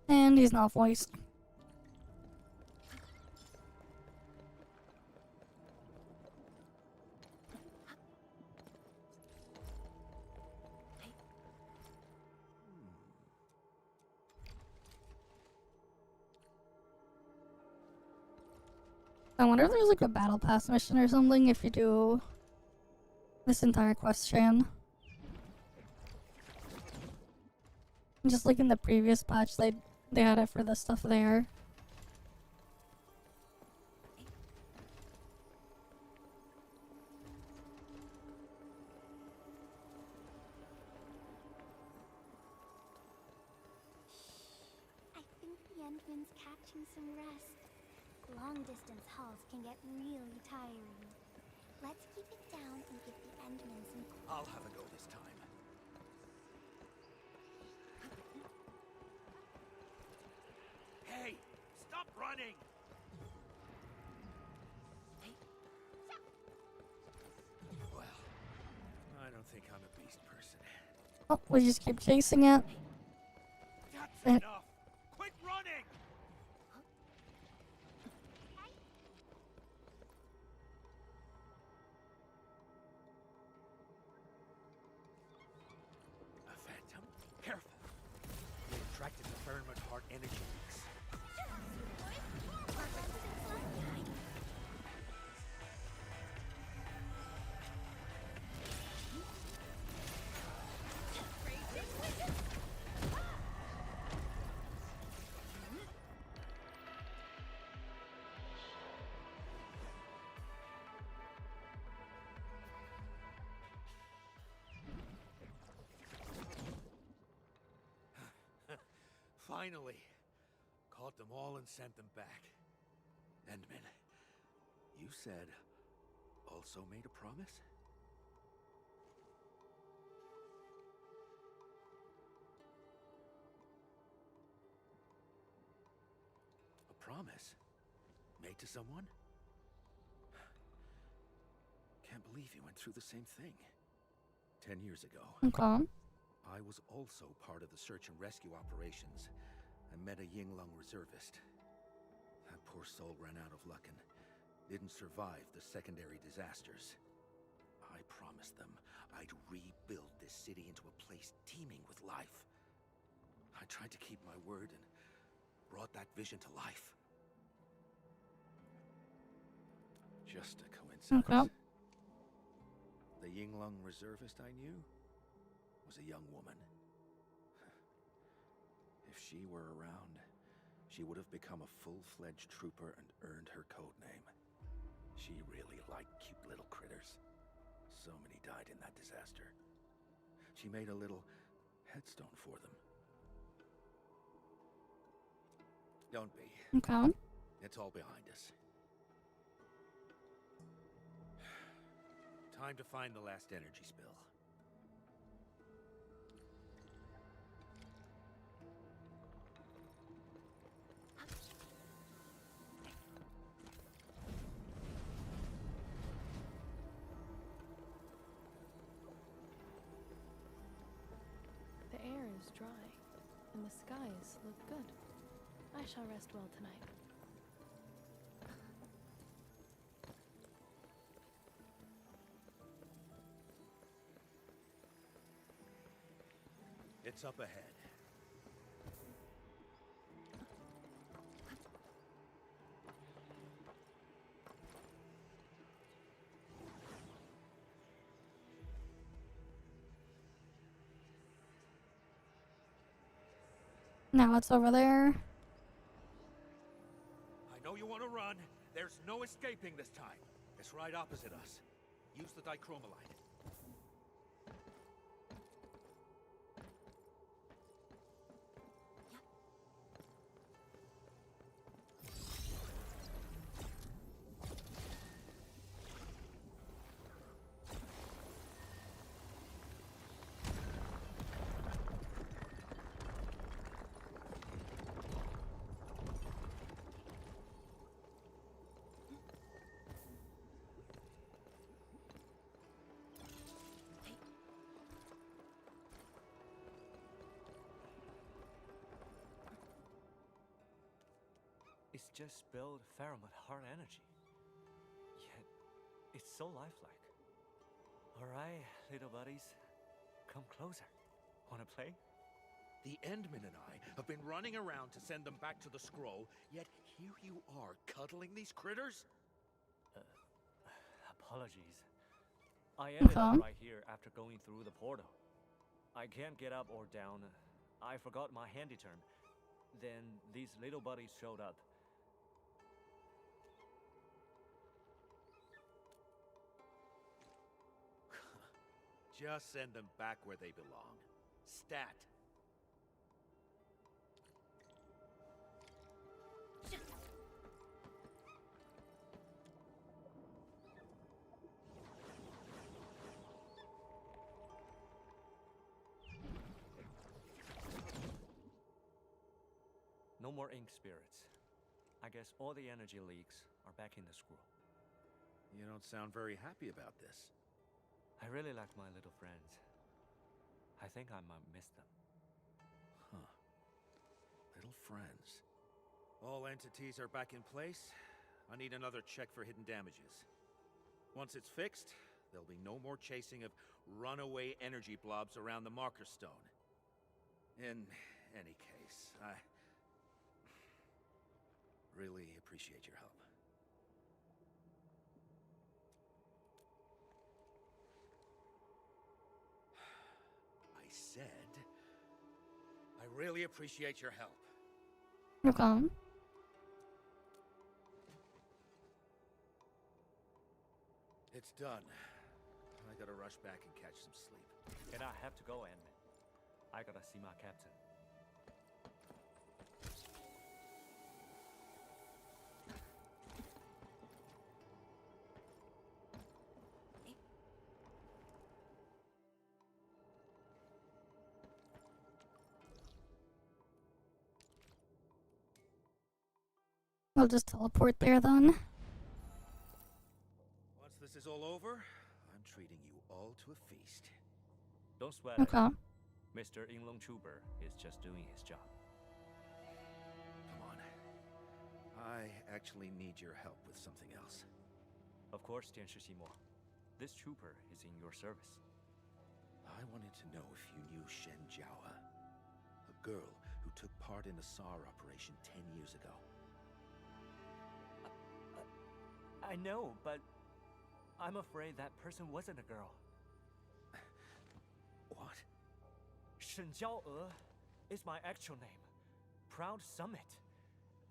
And he's not voiced. I wonder if there's like a battle pass mission or something if you do this entire quest chain. Just like in the previous patch, they had it for the stuff there. I think the Endman's catching some rest. Long-distance hauls can get really tiring. Let's keep it down and give the Endman some... I'll have a go this time. Hey! Stop running! Well, I don't think I'm a beast person. Oh, we just keep chasing it. That's enough! Quit running! A phantom? Careful! They attracted the Fermat Heart energy leaks. Finally, caught them all and sent them back. Endman, you said also made a promise? A promise? Made to someone? Can't believe you went through the same thing. 10 years ago. Okay. I was also part of the search and rescue operations. I met a Yinglong reservist. That poor soul ran out of luck and didn't survive the secondary disasters. I promised them I'd rebuild this city into a place teeming with life. I tried to keep my word and brought that vision to life. Just a coincidence. Okay. The Yinglong reservist I knew was a young woman. If she were around, she would have become a full-fledged trooper and earned her code name. She really liked cute little critters. So many died in that disaster. She made a little headstone for them. Don't be. Okay. It's all behind us. Time to find the last energy spill. The air is dry, and the skies look good. I shall rest well tonight. It's up ahead. Now it's over there. I know you want to run. There's no escaping this time. It's right opposite us. Use the dichromalite. It's just spilled pheromone heart energy. Yet, it's so lifelike. Alright, little buddies. Come closer. Wanna play? The Endmen and I have been running around to send them back to the scroll, yet here you are cuddling these critters? Apologies. I ended up right here after going through the portal. I can't get up or down. I forgot my handy term. Then these little buddies showed up. Just send them back where they belong. Stat. No more ink spirits. I guess all the energy leaks are back in the scroll. You don't sound very happy about this. I really like my little friends. I think I might miss them. Huh. Little friends. All entities are back in place. I need another check for hidden damages. Once it's fixed, there'll be no more chasing of runaway energy blobs around the marker stone. In any case, I really appreciate your help. I said, I really appreciate your help. Okay. It's done. I gotta rush back and catch some sleep. And I have to go, Ant-Man. I gotta see my captain. I'll just teleport there then. Once this is all over, I'm treating you all to a feast. Don't sweat Okay. it. Mr. EnVtuber is just doing his job. Come on. I actually need your help with something else. Of course, Tianshiximo. This trooper is in your service. I wanted to know if you knew Shen Jiaoa, a girl who took part in a SAR operation 10 years ago. I know, but I'm afraid that person wasn't a girl. What? Shen Jiaoe is my actual name. Proud Summit.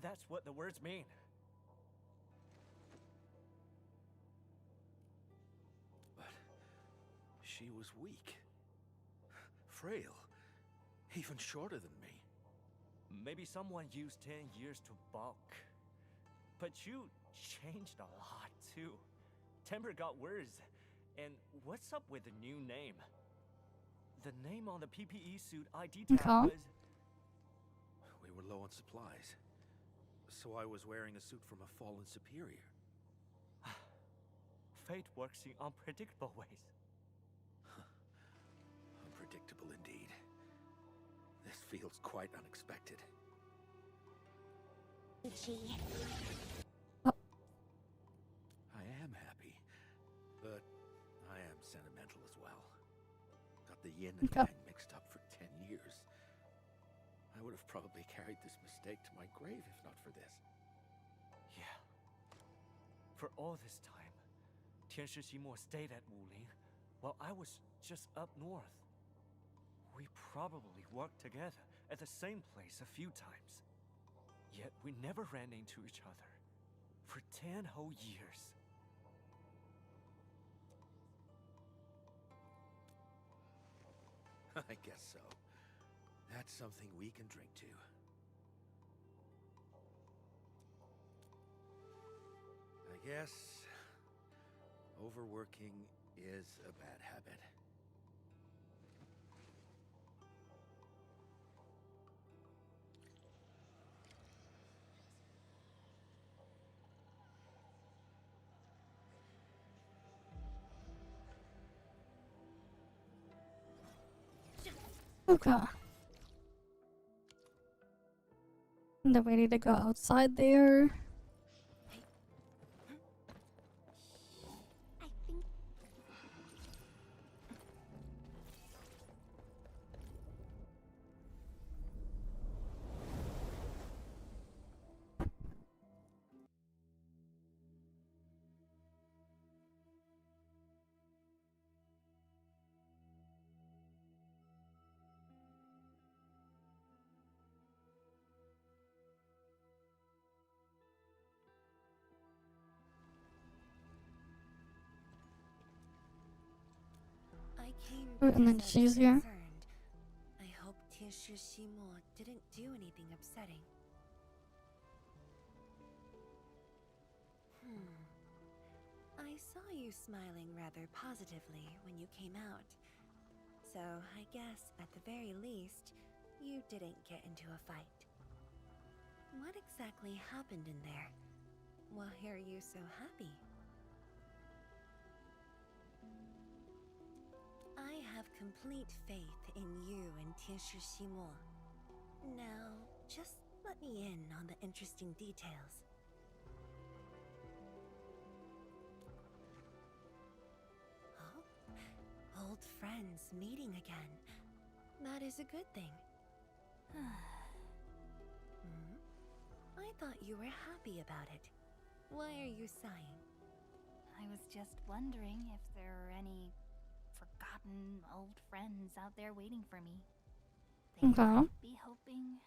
That's what the words mean. But she was weak. Frail. Even shorter than me. Maybe someone used 10 years to bulk. But you changed a lot, too. Temper got worse. And what's up with the new name? The name on the PPE suit ID tag was... We were low on supplies. So I was wearing a suit from a fallen superior. Fate works in unpredictable ways. Unpredictable indeed. This feels quite unexpected. I am happy, but I am sentimental as well. Got the yin and yang mixed up for 10 years. I would have probably carried this mistake to my grave if not for this. Yeah. For all this time, Tianshiximo stayed at Wuling, while I was just up north. We probably worked together at the same place a few times. Yet we never ran into each other for 10 whole years. I guess so. That's something we can drink to. I guess overworking is a bad habit. Okay. Then we need to go outside there. I think I came And then because I was she's here. concerned. I hope Tianshi Shimo didn't do anything upsetting. I saw you smiling rather positively when you came out. So I guess, at the very least, you didn't get into a fight. What exactly happened in there? Why are you so happy? I have complete faith in you and Tianshi Shimo. Now, just let me in on the interesting details. Oh? Old friends meeting again. That is a good thing. I thought you were happy about it. Why are you sighing? I was just wondering if there are any forgotten old friends out there waiting for me. They Okay. might be hoping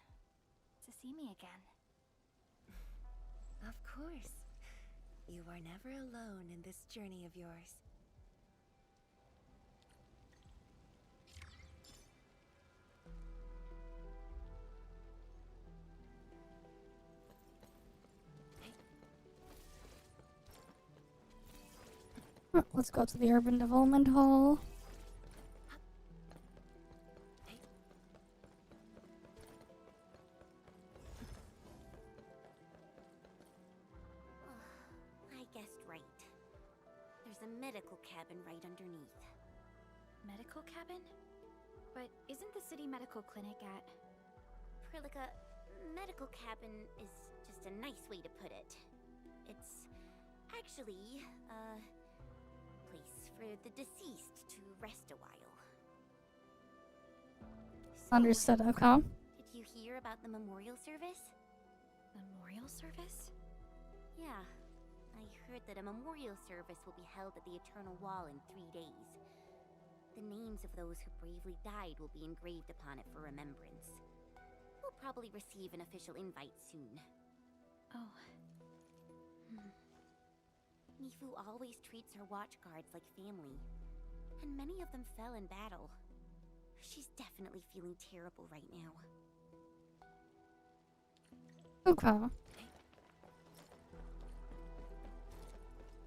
to see me again. Of course. You are never alone in this journey of yours. Let's go to the Urban Development Hall. I guessed right. There's a medical cabin right underneath. Medical cabin? But isn't the city medical clinic at... Prilika, medical cabin is just a nice way to put it. It's actually a place for the deceased to rest a while. So, Understood, okay. did you hear about the memorial service? Memorial service? Yeah. I heard that a memorial service will be held at the Eternal Wall in 3 days. The names of those who bravely died will be engraved upon it for remembrance. We'll probably receive an official invite soon. Oh. Mifu always treats her watch guards like family, and many of them fell in battle. She's definitely feeling terrible right now. Okay.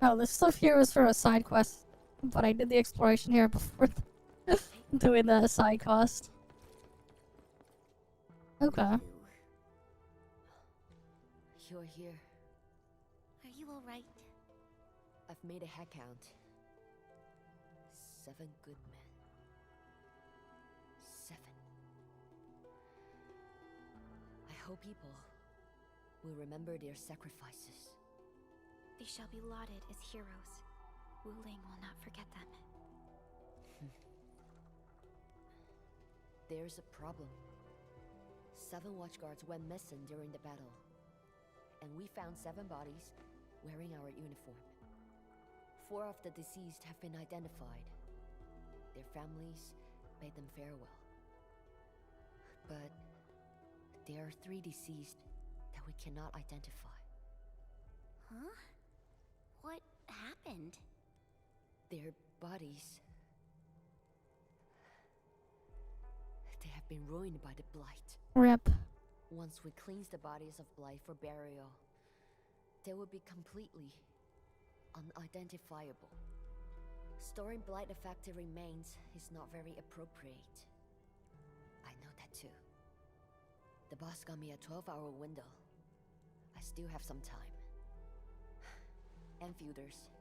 Oh, this stuff here is for a side quest, but I did the exploration here before doing the side quest. Okay. You're here. Are you alright? I've made a head count. 7 good men. 7. I hope people will remember their sacrifices. They shall be lauded as heroes. Wu Ling will not forget them. There's a problem. 7 watchguards went missing during the battle. And we found 7 bodies wearing our uniform. 4 of the deceased have been identified. Their families bade them farewell. But There are 3 deceased that we cannot identify. Huh? What happened? Their bodies... they have been ruined by the blight. Rip. Once we cleanse the bodies of blight for burial, they will be completely unidentifiable. Storing blight-affected remains is not very appropriate. I know that too. The boss got me a 12-hour window. I still have some time. Endfielders,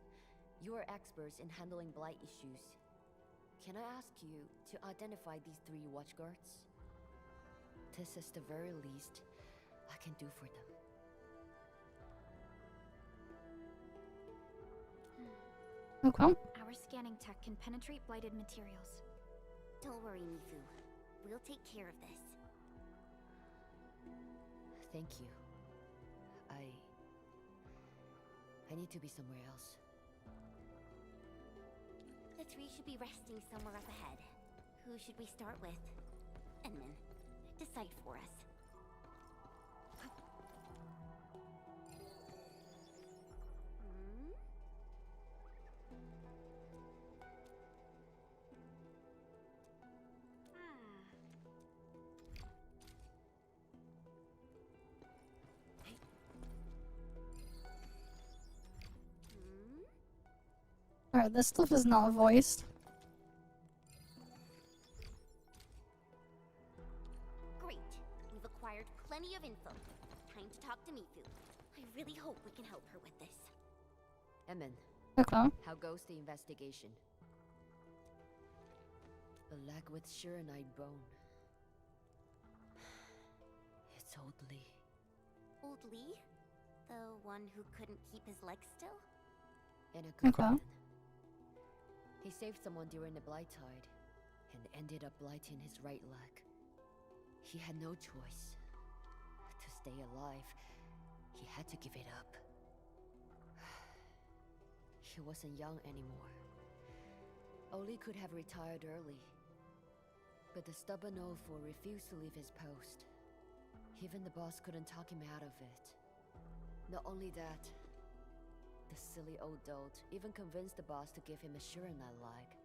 you are experts in handling blight issues. Can I ask you to identify these 3 watchguards? This is the very least I can do for them. Okay. Our scanning tech can penetrate blighted materials. Don't worry, Mifu. We'll take care of this. Thank you. I need to be somewhere else. The 3 should be resting somewhere up ahead. Who should we start with? Edmund, decide for us. Alright, this stuff is not voiced. Great. We've acquired plenty of info. Time to talk to Mifu. I really hope we can help her with this. Emin, Okay. how goes the investigation? A leg with Shiranite bone. It's old Lee. Old Lee? The one who couldn't keep his legs still? And a good Okay. man. He saved someone during the blight tide, and ended up blighting his right leg. He had no choice. To stay alive, he had to give it up. He wasn't young anymore. Oli could have retired early, but the stubborn Olfor refused to leave his post. Even the boss couldn't talk him out of it. Not only that, the silly old dolt even convinced the boss to give him a Shiranite leg.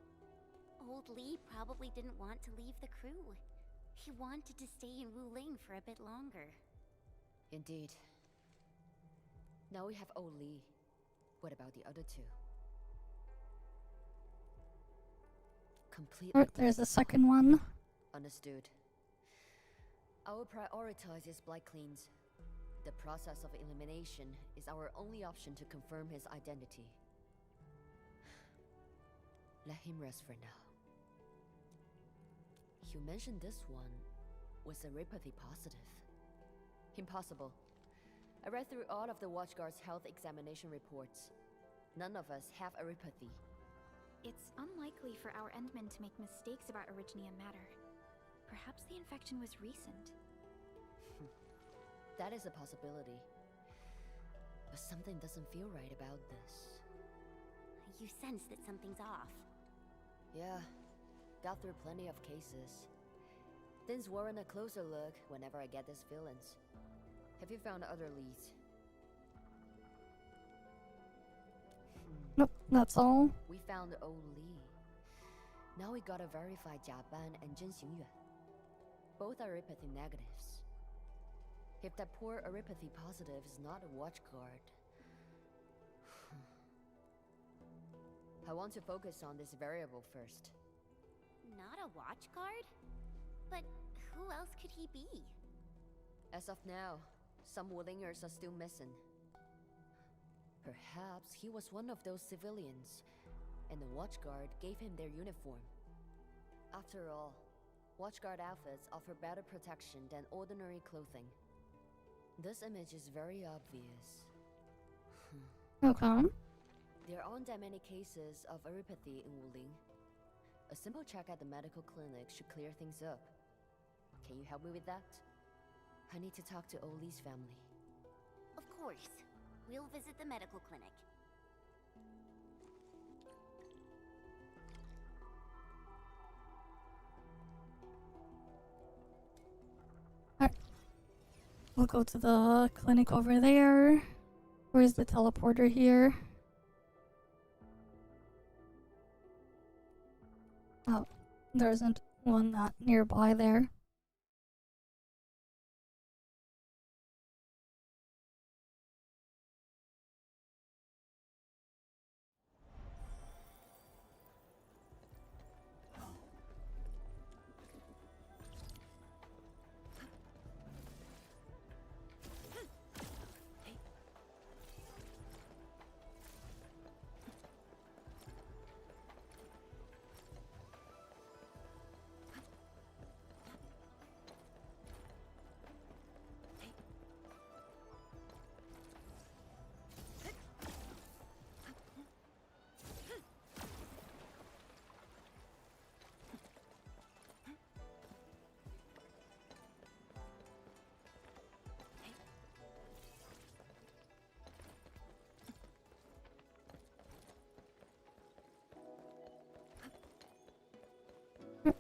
Old Lee probably didn't want to leave the crew. He wanted to stay in Wuling for a bit longer. Indeed. Now we have old Lee. What about the other 2? Completely Alright, there's the second one. understood. I will prioritize his blight cleans. The process of elimination is our only option to confirm his identity. Let him rest for now. You mentioned this one was erypathy positive. Impossible. I read through all of the Watchguard's health examination reports. None of us have erypathy. It's unlikely for our Endmen to make mistakes about Originium matter. Perhaps the infection was recent. That is a possibility. But something doesn't feel right about this. You sense that something's off. Yeah, got through plenty of cases. Things warrant a closer look whenever I get these feelings. Have you found other leads? Nope, that's all. We found old Lee. Now we gotta verify Jia Ban and Jin Xingyuan. Both are erypathy negatives. If that poor erypathy positive is not a watchguard... I want to focus on this variable first. Not a watchguard? But who else could he be? As of now, some Wulingers are still missing. Perhaps he was one of those civilians, and the watchguard gave him their uniform. After all, watchguard outfits offer better protection than ordinary clothing. This image is very obvious. Okay. There aren't that many cases of erypathy in Wuling. A simple check at the medical clinic should clear things up. Can you help me with that? I need to talk to Oli's family. Of course. We'll visit the medical clinic. We'll go to the clinic over there. Where's the teleporter here? Oh, there isn't one that nearby there.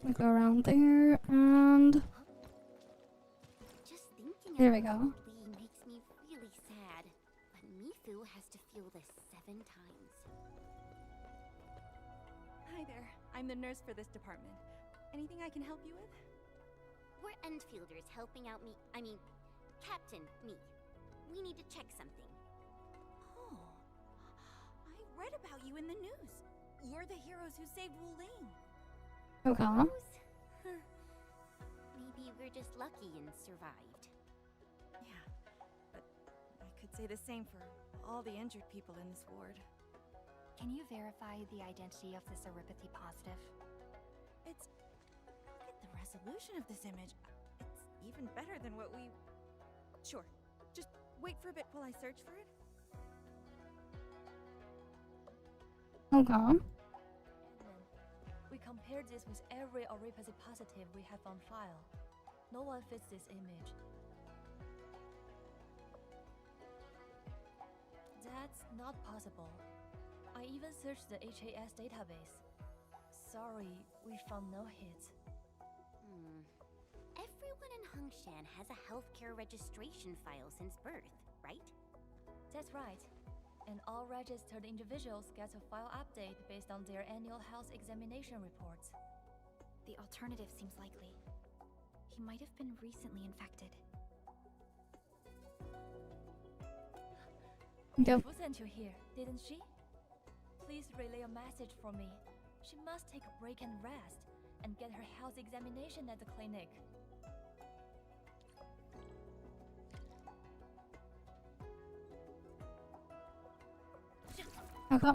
We go around there, and Just thinking here we about go. Lee makes me really sad. But Mifu has to feel this 7 times. Hi there. I'm the nurse for this department. Anything I can help you with? We're Endfielders helping out Captain me. We need to check something. Oh. I read about you in the news. You're the heroes who saved Wu Ling. Okay. Huh. Maybe we're just lucky and survived. Yeah, but I could say the same for all the injured people in this ward. Can you verify the identity of this Eripathy positive? Look at the resolution of this image. It's even better than what we... Sure, just wait for a bit while I search for it. Okay. We compared this with every Eripathy positive we have on file. No one fits this image. That's not possible. I even searched the HAS database. Sorry, we found no hits. Everyone in Hengshan has a healthcare registration file since birth, right? That's right. And all registered individuals get a file update based on their annual health examination reports. The alternative seems likely. He might have been recently infected. Yep. Who sent you here, didn't she? Please relay a message for me. She must take a break and rest, and get her health examination at the clinic. Okay.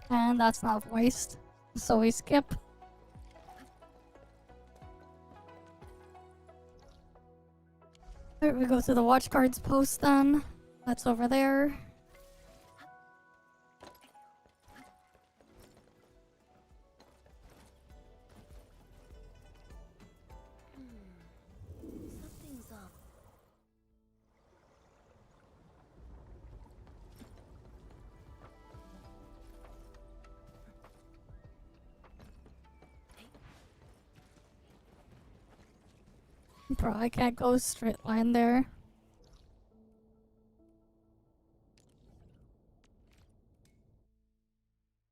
And that's not waste, so we skip. Alright, we go to the watch guards post then. That's over there. Something's up. Bro, I can't go straight line there.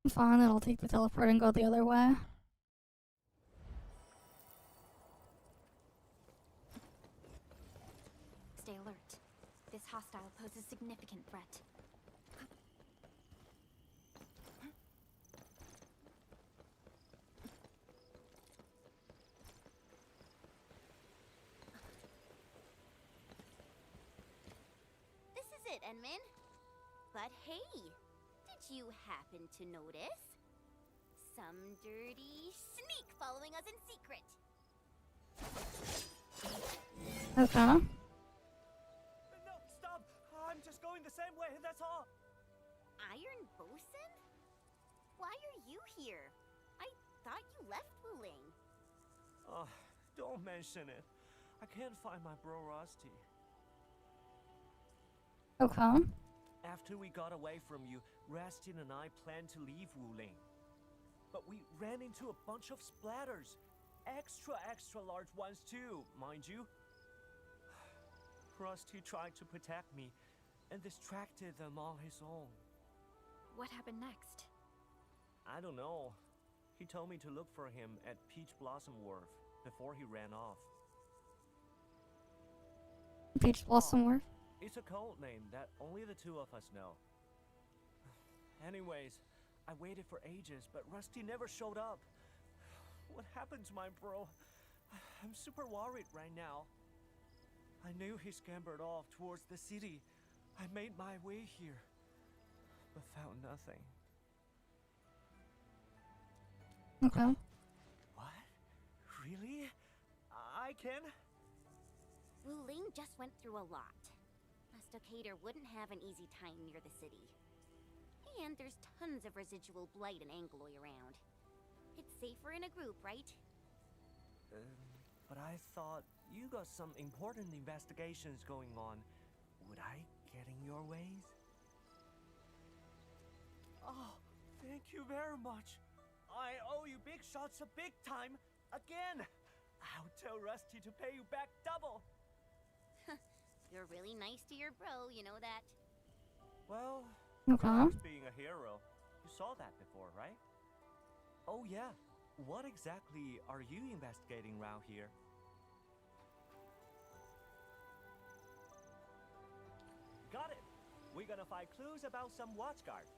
Fine, it'll take the teleport and go the other way. Stay alert. This hostile poses significant threat. This is it, Enmin. But hey, did you happen to notice? Some dirty sneak following us in secret. Okay. No, stop! I'm just going the same way, that's all! Iron Bosun? Why are you here? I thought you left Wuling. Don't mention it. I can't find my bro Rusty. Okay. After we got away from you, Rastin and I planned to leave Wuling. But we ran into a bunch of splatters. Extra large ones too, mind you. Rusty tried to protect me and distracted them on his own. What happened next? I don't know. He told me to look for him at Peach Blossom Wharf before he ran off. Peach Blossom Wharf? It's a code name that only the two of us know. Anyways, I waited for ages, but Rusty never showed up. What happened to my bro? I'm super worried right now. I knew he scampered off towards the city. I made my way here, but found nothing. Okay. What? Really? I can? Wuling just went through a lot. A stockader wouldn't have an easy time near the city. And there's tons of residual blight and angloy around. It's safer in a group, right? But I thought you got some important investigations going on. Would I get in your ways? Oh, thank you very much. I owe you big shots a big time again. I'll tell Rusty to pay you back double. You're really nice to your bro, you know that? Well, Okay. being a hero. You saw that before, right? Oh yeah. What exactly are you investigating around here? Got it. We're gonna find clues about some watchguard.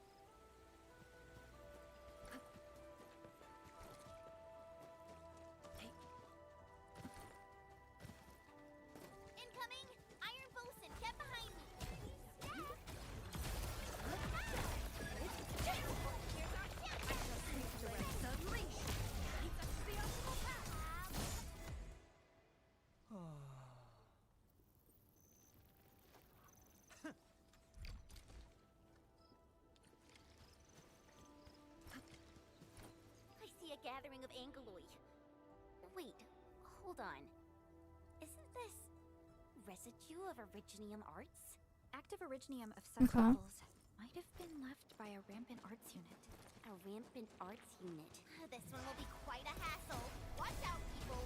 Incoming! Iron Bosun, get behind me! I see a gathering of Angaloy. Wait, hold on. Isn't this residue of Originium arts? Active Originium of some levels might have been left by a rampant arts unit. A rampant arts unit. This one will be quite a hassle. Watch out, people!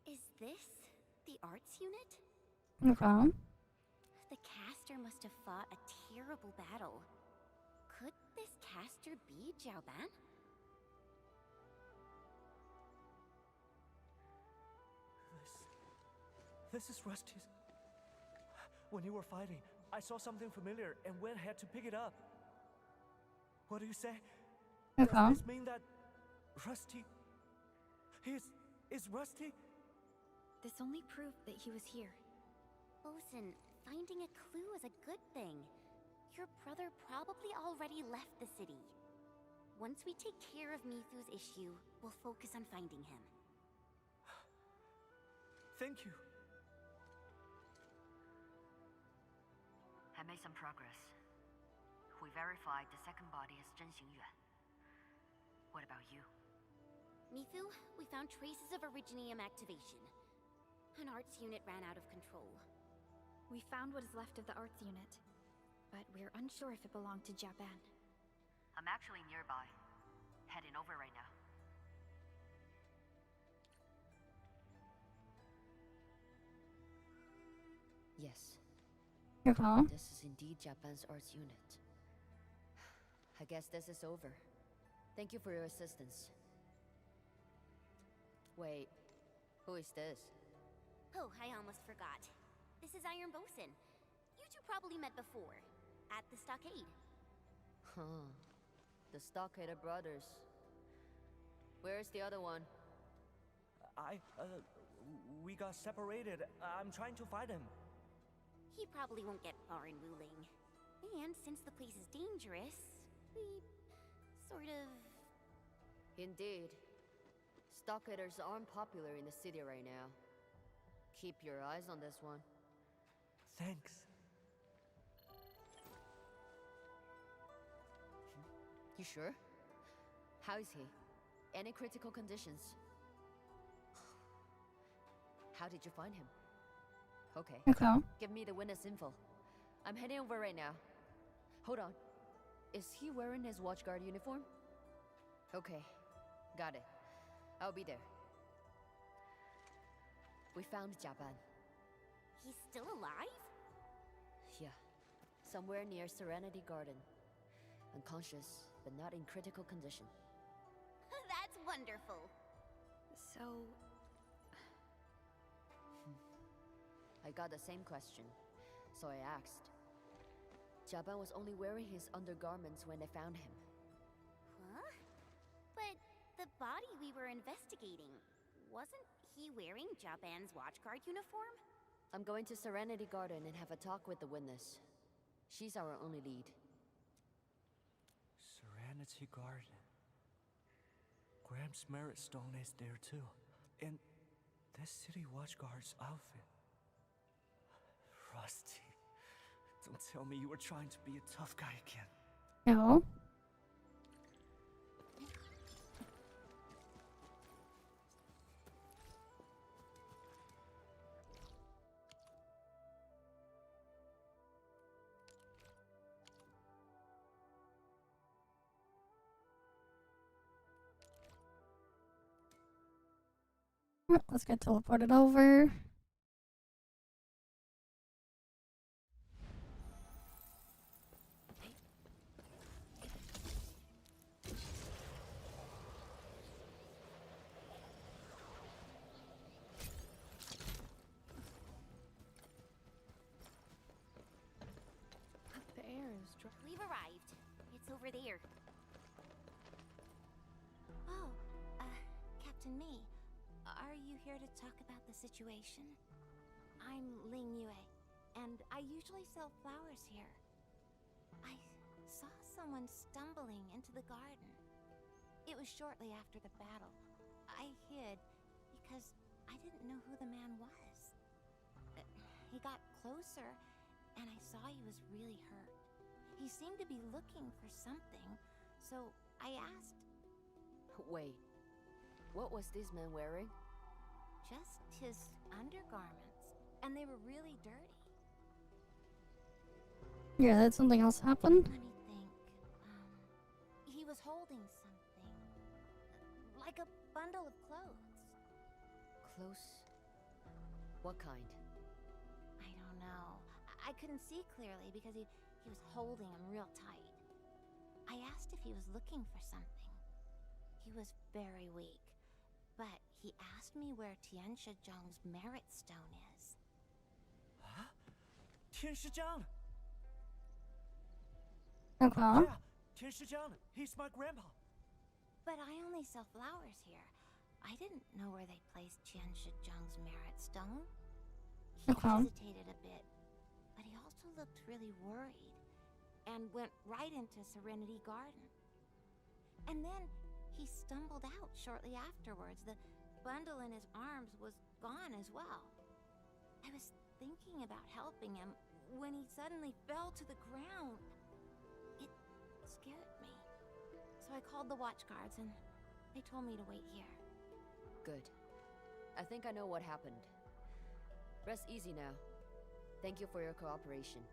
Is this the arts unit? Okay. The caster must have fought a terrible battle. Could this caster be Jiaoban? This is Rusty's. When you were fighting, I saw something familiar and went ahead to pick it up. What do you say? Okay. Does this mean that Rusty is Rusty? This only proved that he was here. Bosun, finding a clue is a good thing. Your brother probably already left the city. Once we take care of Mithu's issue, we'll focus on finding him. Thank you. I made some progress. We verified the second body as Zhen Xingyuan. What about you? Mithu, we found traces of Originium activation. An arts unit ran out of control. We found what is left of the arts unit, but we're unsure if it belonged to Jiaoban. I'm actually nearby. Heading over right now. Yes. Okay. This is indeed Japan's arts unit. I guess this is over. Thank you for your assistance. Wait, who is this? Oh, I almost forgot. This is Iron Bosun. You two probably met before, at the stockade. Huh. The Stockader brothers. Where's the other one? We got separated. I'm trying to find him. He probably won't get far in Wuling. And since the place is dangerous, we sort of... Indeed. Stockaders aren't popular in the city right now. Keep your eyes on this one. Thanks. You sure? How is he? Any critical conditions? How did you find him? Okay. Okay. Give me the witness info. I'm heading over right now. Hold on. Is he wearing his watchguard uniform? Okay. Got it. I'll be there. We found Japan. He's still alive? Yeah. Somewhere near Serenity Garden. Unconscious, but not in critical condition. That's wonderful. So... I got the same question, so I asked. Japan was only wearing his undergarments when they found him. Huh? But the body we were investigating, wasn't he wearing Japan's watchguard uniform? I'm going to Serenity Garden and have a talk with the witness. She's our only lead. Serenity Garden. Graham's merit stone is there too. In the city watchguard's outfit. Rusty, don't tell me you were trying to be a tough guy again. No. Alright, let's get teleported over. The air is dry. We've arrived. It's over there. Oh, Captain May, are you here to talk about the situation? I'm Ling Yue, and I usually sell flowers here. I saw someone stumbling into the garden. It was shortly after the battle. I hid because I didn't know who the man was. He got closer, and I saw he was really hurt. He seemed to be looking for something, so I asked. Wait, what was this man wearing? Just his undergarments, and they were really dirty. Yeah, did something else happen? Let me think. He was holding something, like a bundle of clothes. Close? What kind? I don't know. I couldn't see clearly because he was holding them real tight. I asked if he was looking for something. He was very weak, but he asked me where Tian Shizhong's merit stone is. Huh? Tian Shizhong! Okay. Yeah, Tian Shizhong! He's my grandpa! But I only sell flowers here. I didn't know where they placed Tian Shizhong's merit stone. He hesitated a bit, but he also looked really worried and went right into Serenity Garden. And then he stumbled out shortly afterwards. The bundle in his arms was gone as well. I was thinking about helping him when he suddenly fell to the ground. It scared me. So I called the watchguards and they told me to wait here. Good. I think I know what happened. Rest easy now. Thank you for your cooperation.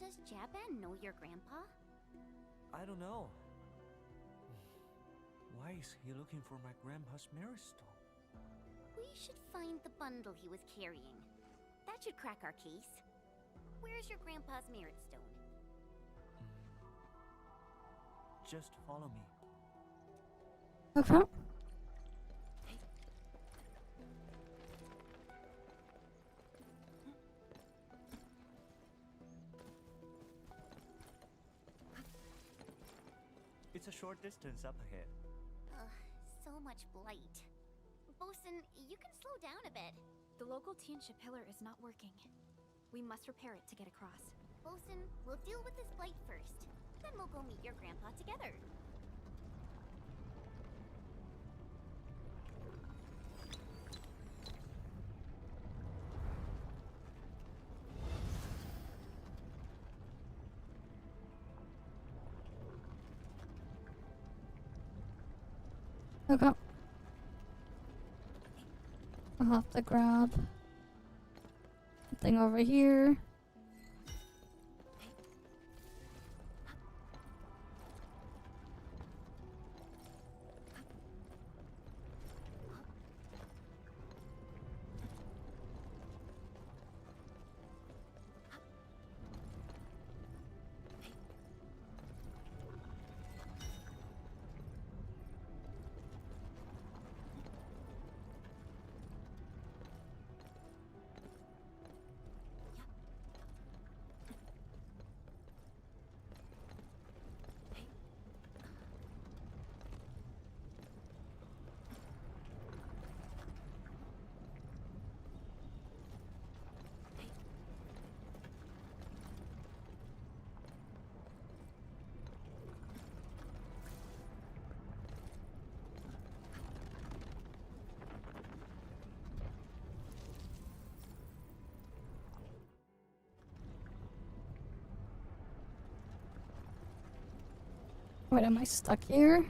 Does Japan know your grandpa? I don't know. Why is he looking for my grandpa's merit stone? We should find the bundle he was carrying. That should crack our case. Where's your grandpa's merit stone? Just follow me. Okay. It's a short distance up ahead. So so much blight. Bosun, you can slow down a bit. The local teenship pillar is not working. We must repair it to get across. Bosun, we'll deal with this blight first. Then we'll go meet your grandpa together. Okay. I'll have to grab something over here. Wait, am I stuck here?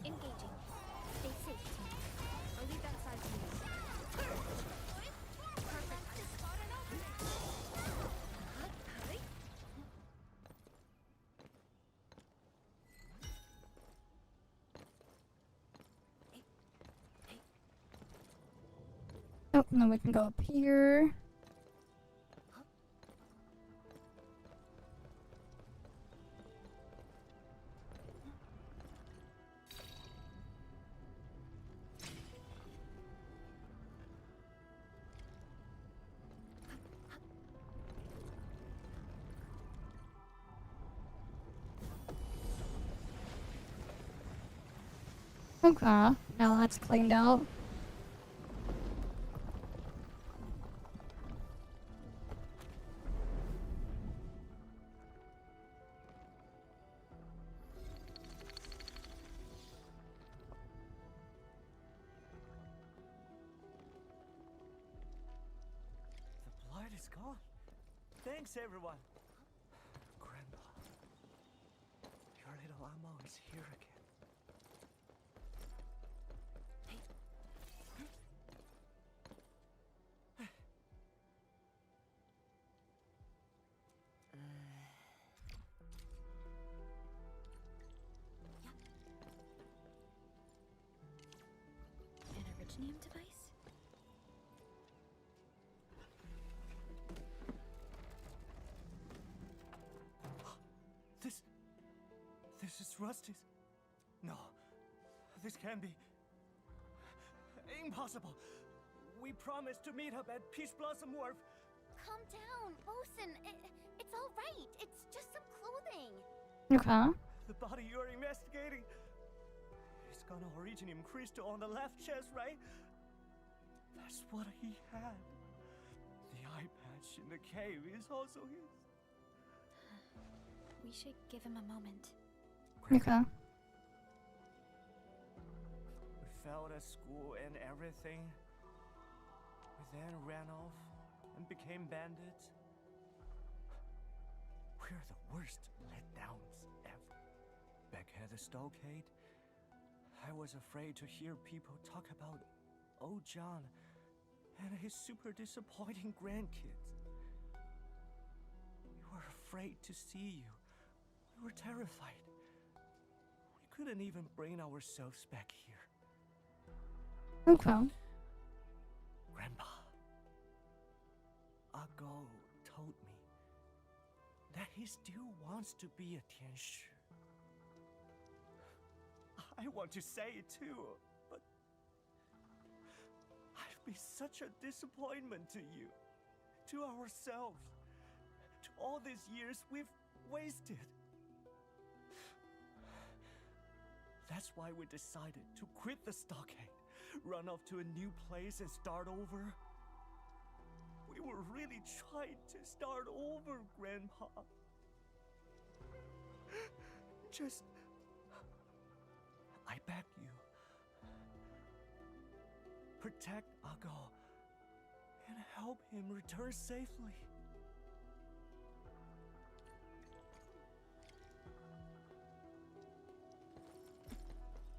Engaging. Stay safe, team. I'll leave that side to you. Perfect. Oh, no, we can go up here. Okay, now that's cleaned out. The blight is gone. Thanks, everyone. Grandpa, your little Amo is here again. An originium device? This is Rusty's. No, this can't be. Impossible. We promised to meet up at Peach Blossom Wharf. calm down, Bosun. It's all right. It's just some clothing. Okay. The body you're investigating, it's got an originium crystal on the left chest, right? That's what he had. The eye patch in the cave is also his. We should give him a moment. Okay. We failed at school and everything. We then ran off and became bandits. We're the worst letdowns ever. Back at the stockade, I was afraid to hear people talk about old John and his super disappointing grandkids. We were afraid to see you. We were terrified. We couldn't even bring ourselves back here. Okay. Grandpa, Ago told me that he still wants to be a Tianshi. I want to say it too, but I'd be such a disappointment to you, to ourselves, to all these years we've wasted. That's why we decided to quit the stockade, run off to a new place and start over. We were really trying to start over, Grandpa. Just... I beg you. Protect Ago and help him return safely.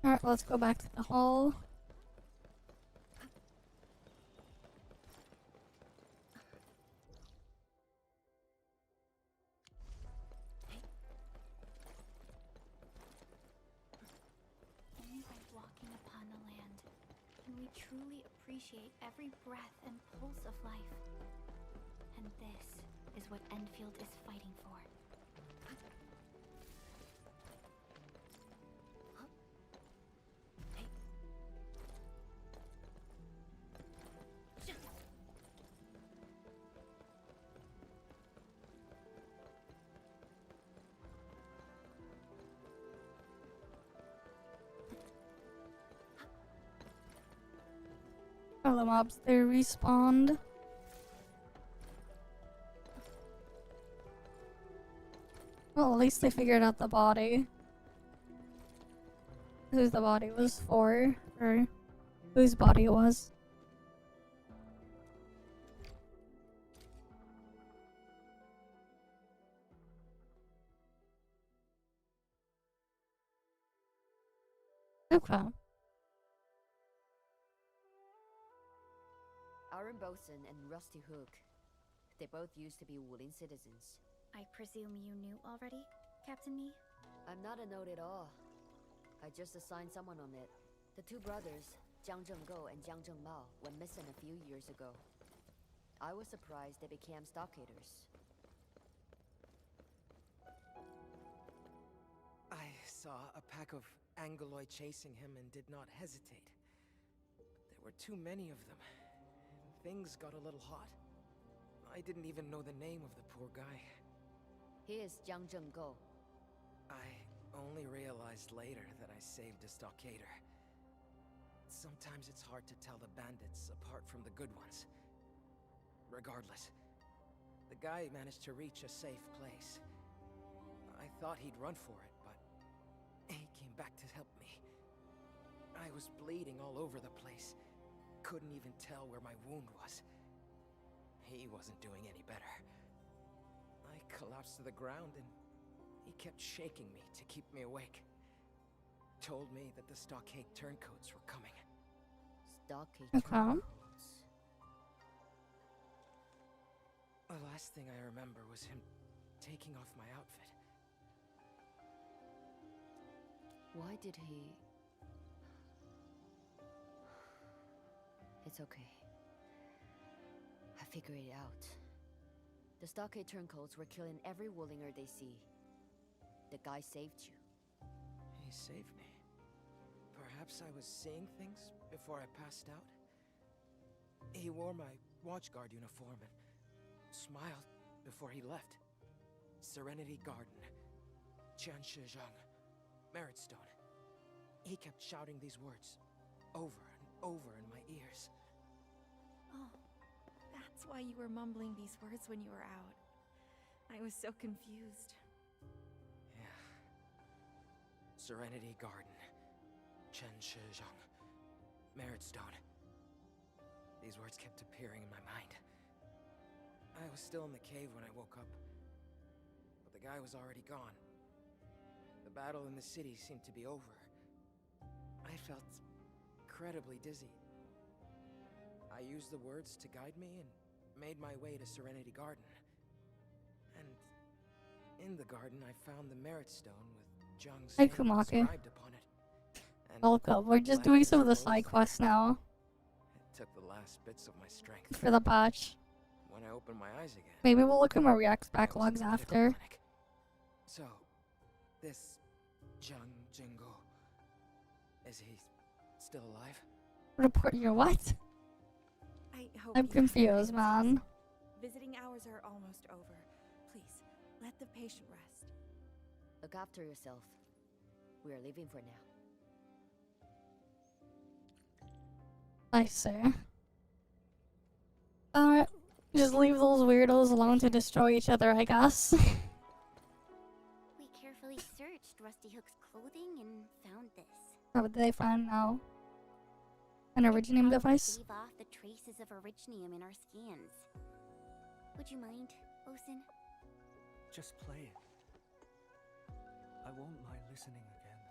Alright, let's go back to the hall. Only by walking upon the land can we truly appreciate every breath and pulse of life. And this is what Endfield is fighting for. All the mobs, they respawned. Well, at least they figured out the body. Whose the body was for, or whose body it was. Okay. Aaron Bosun and Rusty Hook. They both used to be Wulin citizens. I presume you knew already, Captain Me? I'm not a note at all. I just assigned someone on it. The two brothers, Jiang Zhenggo and Jiang Zhengmao, went missing a few years ago. I was surprised they became stockaders. I saw a pack of Angoloi chasing him and did not hesitate. There were too many of them. Things got a little hot. I didn't even know the name of the poor guy. He is Jiang Zhenggo. I only realized later that I saved a stockader. Sometimes it's hard to tell the bandits apart from the good ones. Regardless, the guy managed to reach a safe place. I thought he'd run for it, but he came back to help me. I was bleeding all over the place. Couldn't even tell where my wound was. He wasn't doing any better. I collapsed to the ground and he kept shaking me to keep me awake. Told me that the stockade turncoats were coming. Stockade turncoats? The last thing I remember was him taking off my outfit. Why did he... It's okay. I figured it out. The stockade turncoats were killing every Wulinger they see. The guy saved you. He saved me. Perhaps I was seeing things before I passed out? He wore my watchguard uniform and smiled before he left. Serenity Garden. Qianshizhang. Merit Stone. He kept shouting these words over and over in my ears. Oh, that's why you were mumbling these words when you were out. I was so confused. Yeah. Serenity Garden. Qianshizhang. Merit Stone. These words kept appearing in my mind. I was still in the cave when I woke up, but the guy was already gone. The battle in the city seemed to be over. I felt incredibly dizzy. I used the words to guide me and made my way to Serenity Garden. And in the garden, I found the Merit Stone with Zhang's Hey, name Kumake. inscribed upon it. And Welcome. We're just doing some of the side quests now it took the last bits of my strength. for the patch. When I opened my eyes again, Maybe we'll look at my Reacts backlogs after. so this Zhang Jingo, is he still alive? Report your what? I hope I'm you have confused, no man. Visiting hours are almost over. Please, let the patient rest. Look after yourself. We are leaving for now. I see. Alright, just leave those weirdos alone to destroy each other, I guess. We carefully searched Rusty Hook's clothing and found this. How did they find now? An originium device? Leave off the traces of originium in our scans. Would you mind, Osin? Just play it. I won't mind listening again.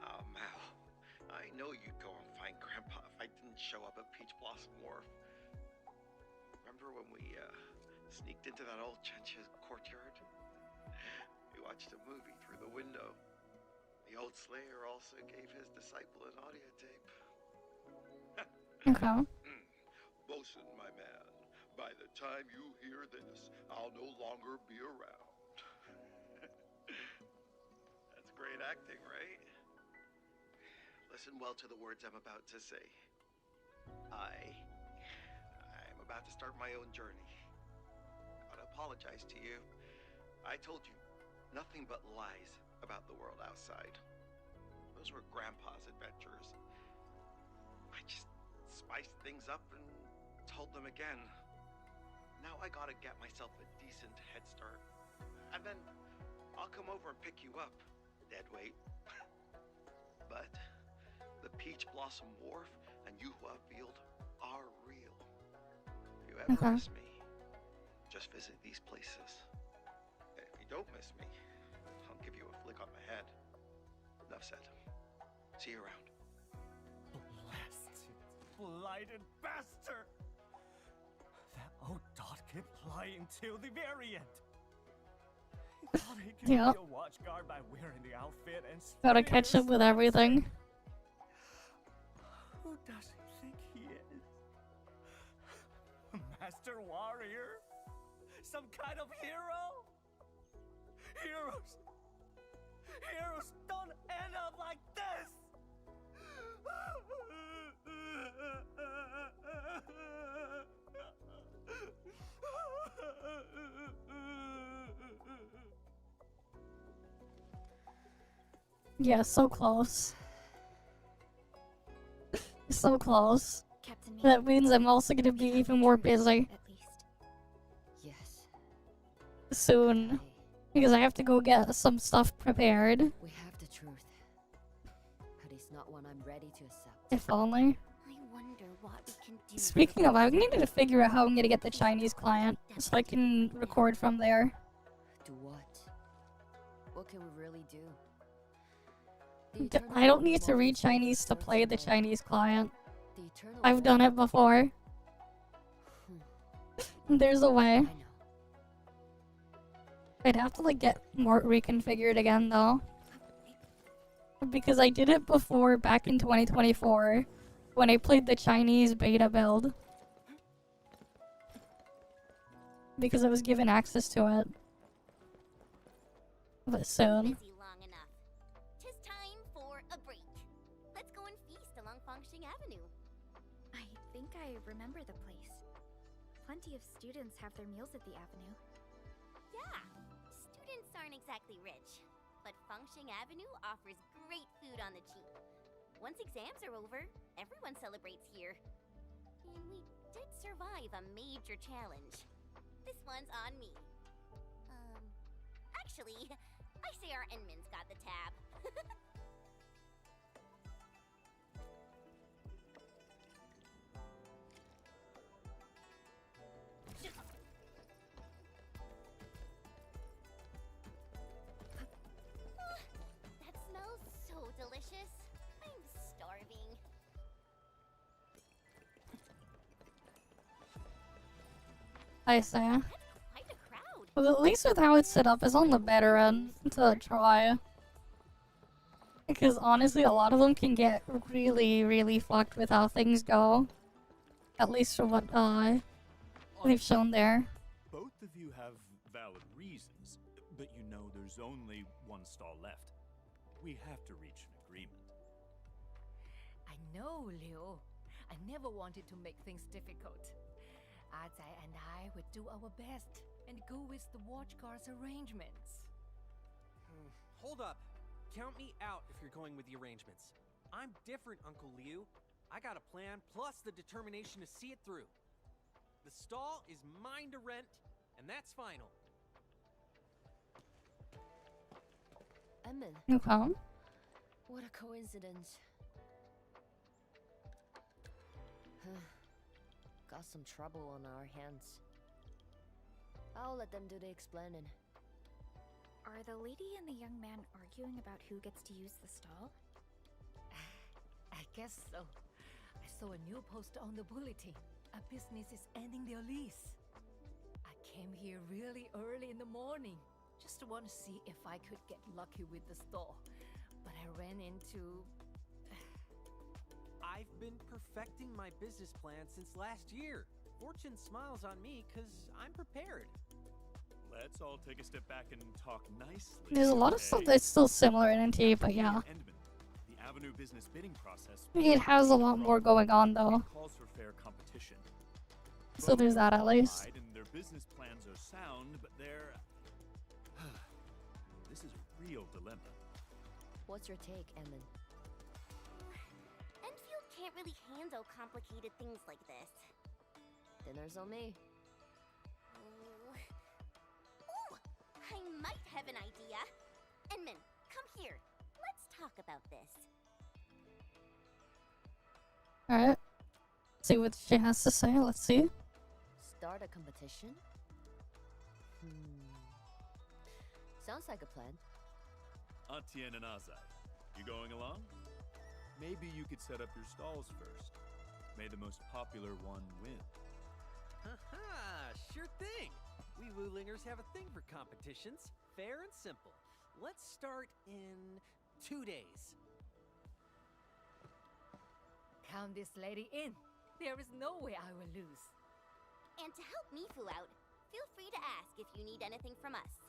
Oh, Mal. I know you'd go and find Grandpa if I didn't show up at Peach Blossom Wharf. Remember when we, sneaked into that old Chencha's courtyard? We watched a movie through the window. The old Slayer also gave his disciple an audio tape. Okay. Bosun, my man, by the time you hear this, I'll no longer be around. That's great acting, right? Listen well to the words I'm about to say. I'm about to start my own journey. I gotta apologize to you. I told you nothing but lies about the world outside. Those were Grandpa's adventures. I just spiced things up and told them again. Now I gotta get myself a decent head start. And then I'll come over and pick you up, deadweight. But the Peach Blossom Wharf and Yuhua Field are real. If you ever miss me, just visit these places. If you don't miss me, I'll give you a flick on the head. Enough said. See you around. Blasted, blighted bastard! That old dog kept lying till the very end. He thought he could be a watch guard by wearing the outfit and Gotta catch up with everything. Who does he think he is? A master warrior? Some kind of hero? Heroes don't end up like this! Yeah, so close. So close. Captain That means I'm also gonna be even more busy. Yes. Soon. Because I have to go get some stuff prepared. We have the truth. But it's not one I'm ready to accept. If only. I wonder what we can do. Speaking of, I need to figure out how I'm gonna get the Chinese client so I can record from there. Do what? What can we really do? I don't need to read Chinese to play the Chinese client. I've done it before. There's a way. I'd have to like get more reconfigured again though. Because I did it before back in 2024 when I played the Chinese beta build. Because I was given access to it. But soon. Busy long enough. 'Tis time for a break. Let's go and feast along Fangxing Avenue. I think I remember the place. Plenty of students have their meals at the Avenue. Yeah, students aren't exactly rich, but Fengsheng Avenue offers great food on the cheap. Once exams are over, everyone celebrates here. And we did survive a major challenge. This one's on me. Actually, I say our Enmin's got the tab. That smells so delicious. I'm starving. I say. Quite a crowd. Well, at least with how it's set up, it's on the better end to try. Because honestly, a lot of them can get really fucked with how things go. At least from what they've shown there. Both of you have valid reasons, but you know there's only one stall left. We have to reach an agreement. I know, Liu. I never wanted to make things difficult. Azai and I would do our best and go with the watchguard's arrangements. Hold up. Count me out if you're going with the arrangements. I'm different, Uncle Liu. I got a plan plus the determination to see it through. The stall is mine to rent, and that's final. Emmen. Okay. What a coincidence. Got some trouble on our hands. I'll let them do the explaining. Are the lady and the young man arguing about who gets to use the stall? I guess so. I saw a new poster on the bulletin. A business is ending their lease. I came here really early in the morning, just to want to see if I could get lucky with the stall. But I ran into... I've been perfecting my business plan since last year. Fortune smiles on me because I'm prepared. Let's all take a step back and talk nicely. There's a lot of stuff that's still similar in NT, but yeah. The Avenue business bidding process. It has a lot more going on though. Calls for fair competition. So there's that at least. And their business plans are sound, but they're... This is a real dilemma. What's your take, Emmen? Enfield can't really handle complicated things like this. Dinner's on me. Ooh, I might have an idea. Enmin, come here. Let's talk about this. Alright. See what she has to say, let's see. Start a competition? Sounds like a plan. Atienne and Azai, you going along? Maybe you could set up your stalls first. May the most popular one win. Haha, sure thing. We Wulingers have a thing for competitions. Fair and simple. Let's start in 2 days. Count this lady in. There is no way I will lose. And to help me Fu out, feel free to ask if you need anything from us.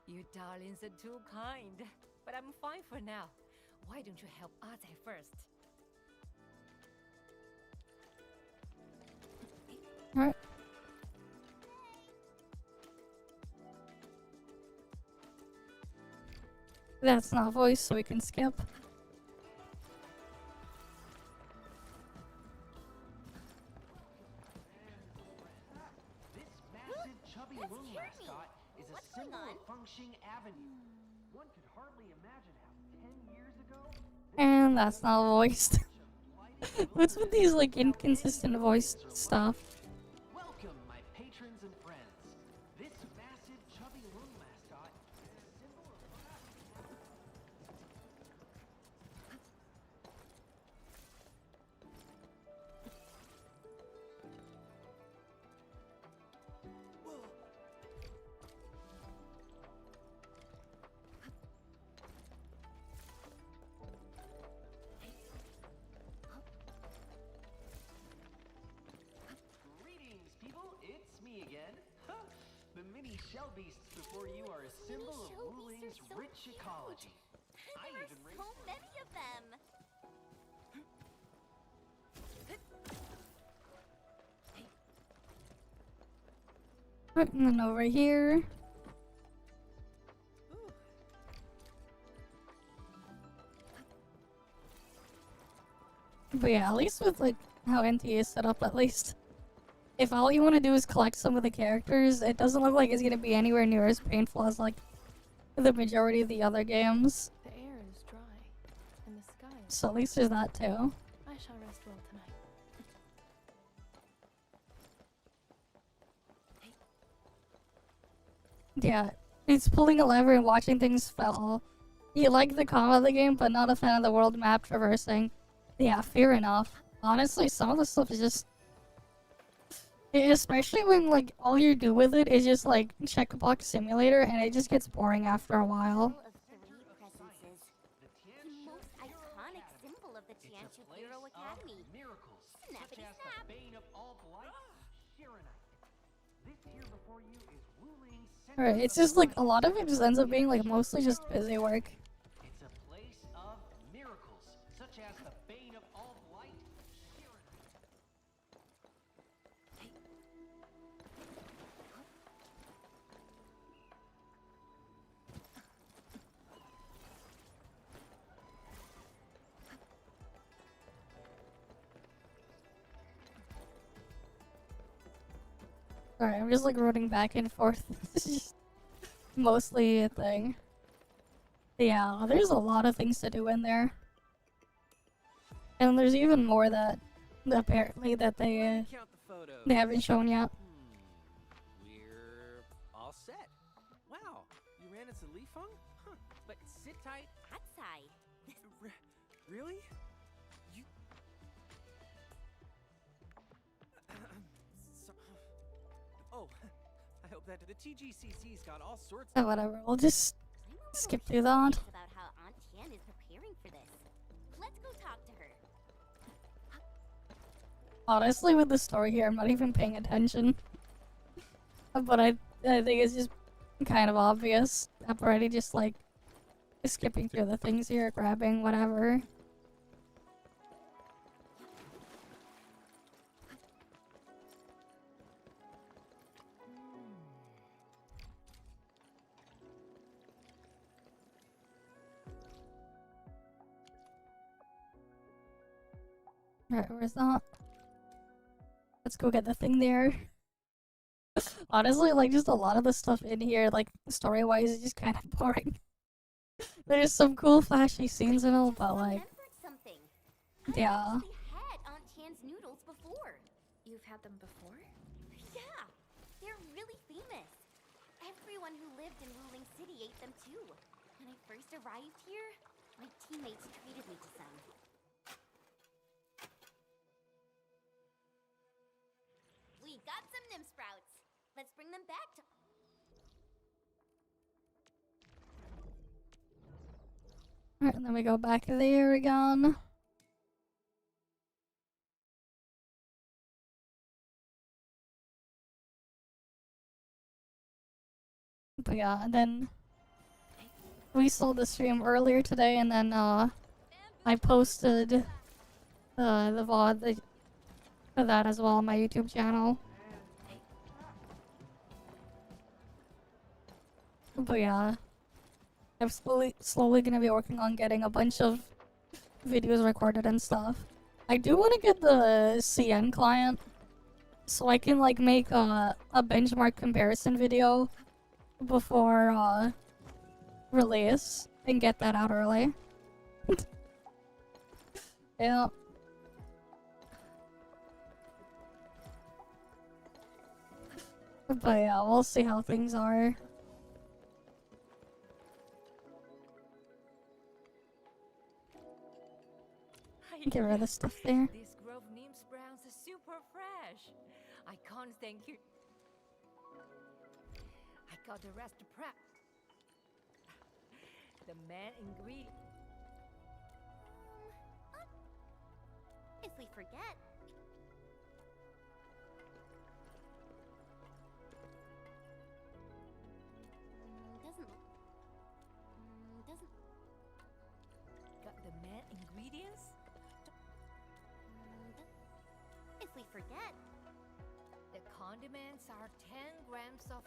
You darlings are too kind. But I'm fine for now. Why don't you help Azai first? Alright. That's not voice, so we can skip. Chubby Loon mascot is a symbol of Fengsheng Avenue. One could hardly imagine how 10 years ago... And that's not voiced. What's with these like inconsistent voice stuff? Welcome, my patrons and friends. This massive Chubby Loon mascot is a symbol of... The mini shell beasts before you are a symbol of Wuling's rich ecology. I even raised so many of them. Right, and then over here. But yeah, at least with like how NT is set up, at least. If all you want to do is collect some of the characters, it doesn't look like it's gonna be anywhere near as painful as like the majority of the other games. The air is dry, and the sky is So at least there's that too. I shall rest well tonight. Yeah, it's pulling a lever and watching things fall. You like the combat of the game, but not a fan of the world map traversing. Yeah, fair enough. Honestly, some of the stuff is just... Especially when, like, all you do with it is just, like, checkbox simulator, and it just gets boring after a while. The most iconic symbol of the Tianshu Hero Academy. Miracles, Snappity such as snap. the bane of all blight, Shirenite. This here before you is Wuling. Alright, it's just, like, a lot of it just ends up being, like, mostly just busy work. It's a place of miracles, such as the bane of all blight, Shirenite. Alright, I'm just, like, running back and forth. It's just mostly a thing. Yeah, there's a lot of things to do in there. And there's even more that apparently that they haven't shown yet. We're all set. Wow, you ran into Li Feng? Huh. But sit tight. Atsai. Really? You... Oh, I hope that the TGCC's got all sorts Oh, of... whatever, we'll just skip through that. About how Aunt Tian is preparing for this. Let's go talk to her. Honestly, with the story here, I'm not even paying attention. But I think it's just kind of obvious. I'm already just like skipping through the things here, grabbing whatever. Alright, where's that? Let's go get the thing there. Honestly, like, just a lot of the stuff in here, like, story-wise, is just kind of boring. There's some cool, flashy scenes and all, but, like, yeah. Had Aunt Tian's noodles before. You've had them before? Yeah, they're really famous. Everyone who lived in Wuling City ate them too. When I first arrived here, my teammates treated me to some. We got some nymph sprouts. Let's bring them back to... Alright, and then we go back there again. But yeah, and then we sold the stream earlier today, and then I posted the VOD for that as well on my YouTube channel. But yeah, I'm slowly gonna be working on getting a bunch of videos recorded and stuff. I do want to get the CN client so I can like make a benchmark comparison video before release and get that out early. Yeah. But yeah, we'll see how things are. Get rid of the stuff there. These Grove Neem sprouts are super fresh. I can't thank you. I got the rest to prep. The main ingredient. If we forget... Doesn't... Got the main ingredients? If we forget... The condiments are 10 grams of.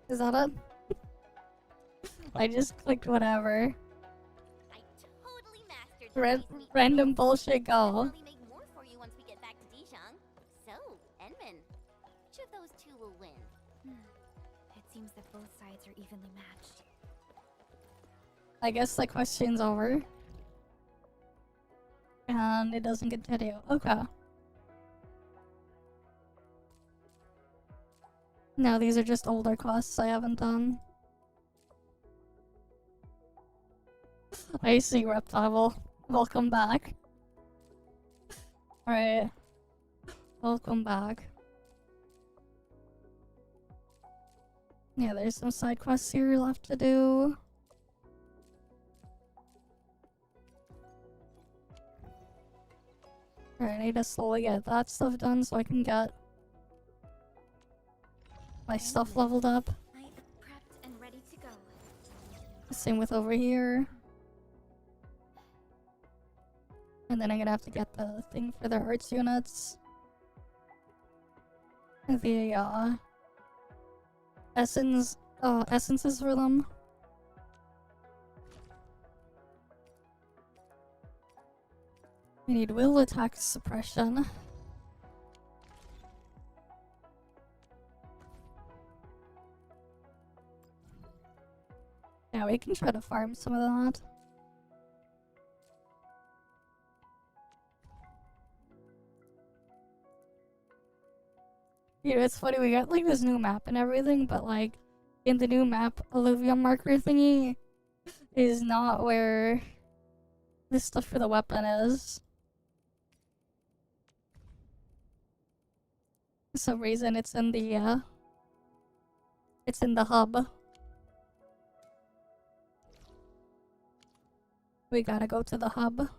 Is that it? I just clicked whatever. I totally mastered Random bullshit go. Probably make more for you once we get back to Dijon. So, Enman, which of those two will win? It seems that both sides are evenly matched. I guess the question's over. And it doesn't continue. Okay. No, these are just older quests I haven't done. I see, Reptile. Welcome back. Alright. Welcome back. Yeah, there's some side quests here left to do. Alright, I need to slowly get that stuff done so I can get my stuff leveled up. I am prepped and ready to go. Same with over here. And then I'm gonna have to get the thing for their arts units. The essences for them. We need will attack suppression. Yeah, we can try to farm some of that. You know, it's funny, we got like this new map and everything, but like in the new map, alluvium marker thingy is not where this stuff for the weapon is. For some reason it's in the hub. We gotta go to the hub.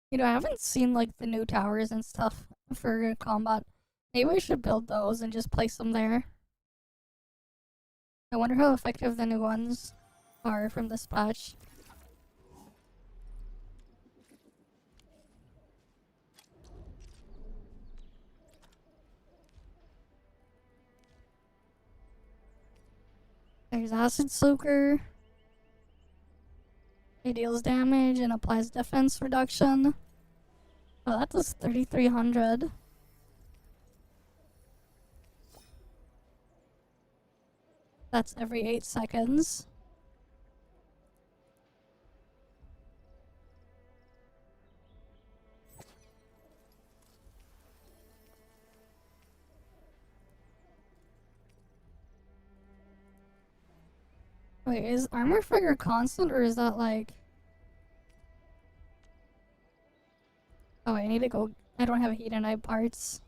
You know, I haven't seen like the new towers and stuff for combat. Maybe we should build those and just place them there. I wonder how effective the new ones are from this patch. There's Acid Soaker. It deals damage and applies defense reduction. Oh, that does 3,300. That's every 8 seconds. Wait, is armor figure constant or is that like... Oh, I need to go... I don't have Hedonite parts.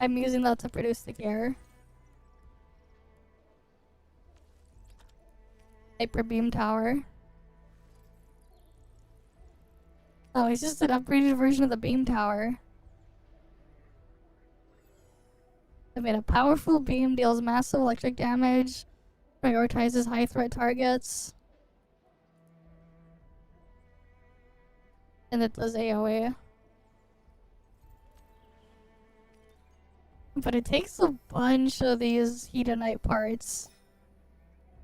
I'm using that to produce the gear. Hyper Beam Tower. Oh, it's just an upgraded version of the Beam Tower. I made a powerful beam, deals massive electric damage, prioritizes high threat targets, and it does AoE. But it takes a bunch of these Hedonite parts.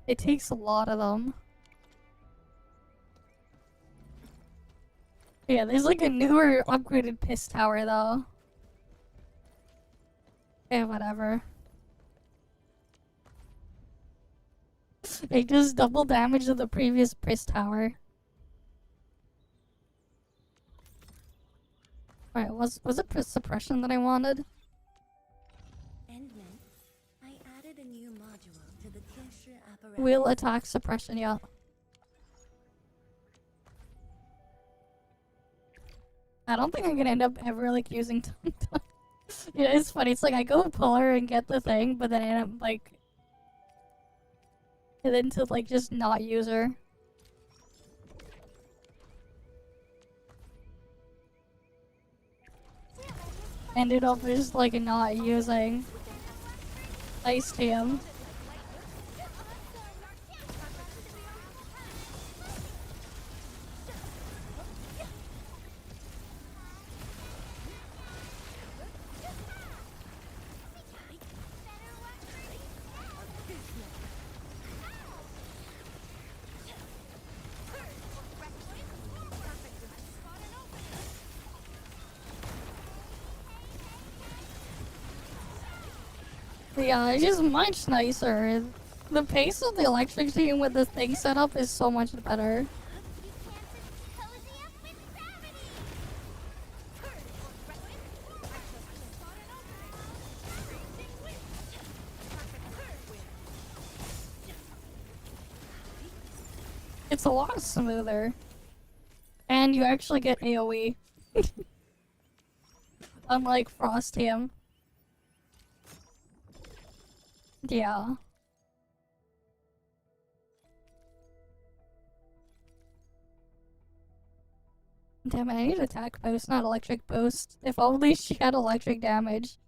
It takes a lot of them. Yeah, there's like a newer upgraded piss tower though. Yeah, whatever. It does double damage to the previous piss tower. Alright, was it suppression that I wanted? Endman, I added a new module to the Kircher apparatus. Will attack suppression, yeah. I don't think I'm gonna end up ever like using Yeah, it's funny, it's like I go pull her and get the thing, but then I end up like... And then to like just not use her. ended up just like not using Ice Jam. Yeah, it's just much nicer. The pace of the electric team with this thing set up is so much better. It's a lot smoother. And you actually get AoE. Unlike Frost Team. Yeah. Damn it, I need attack boost, not electric boost. If only she had electric damage.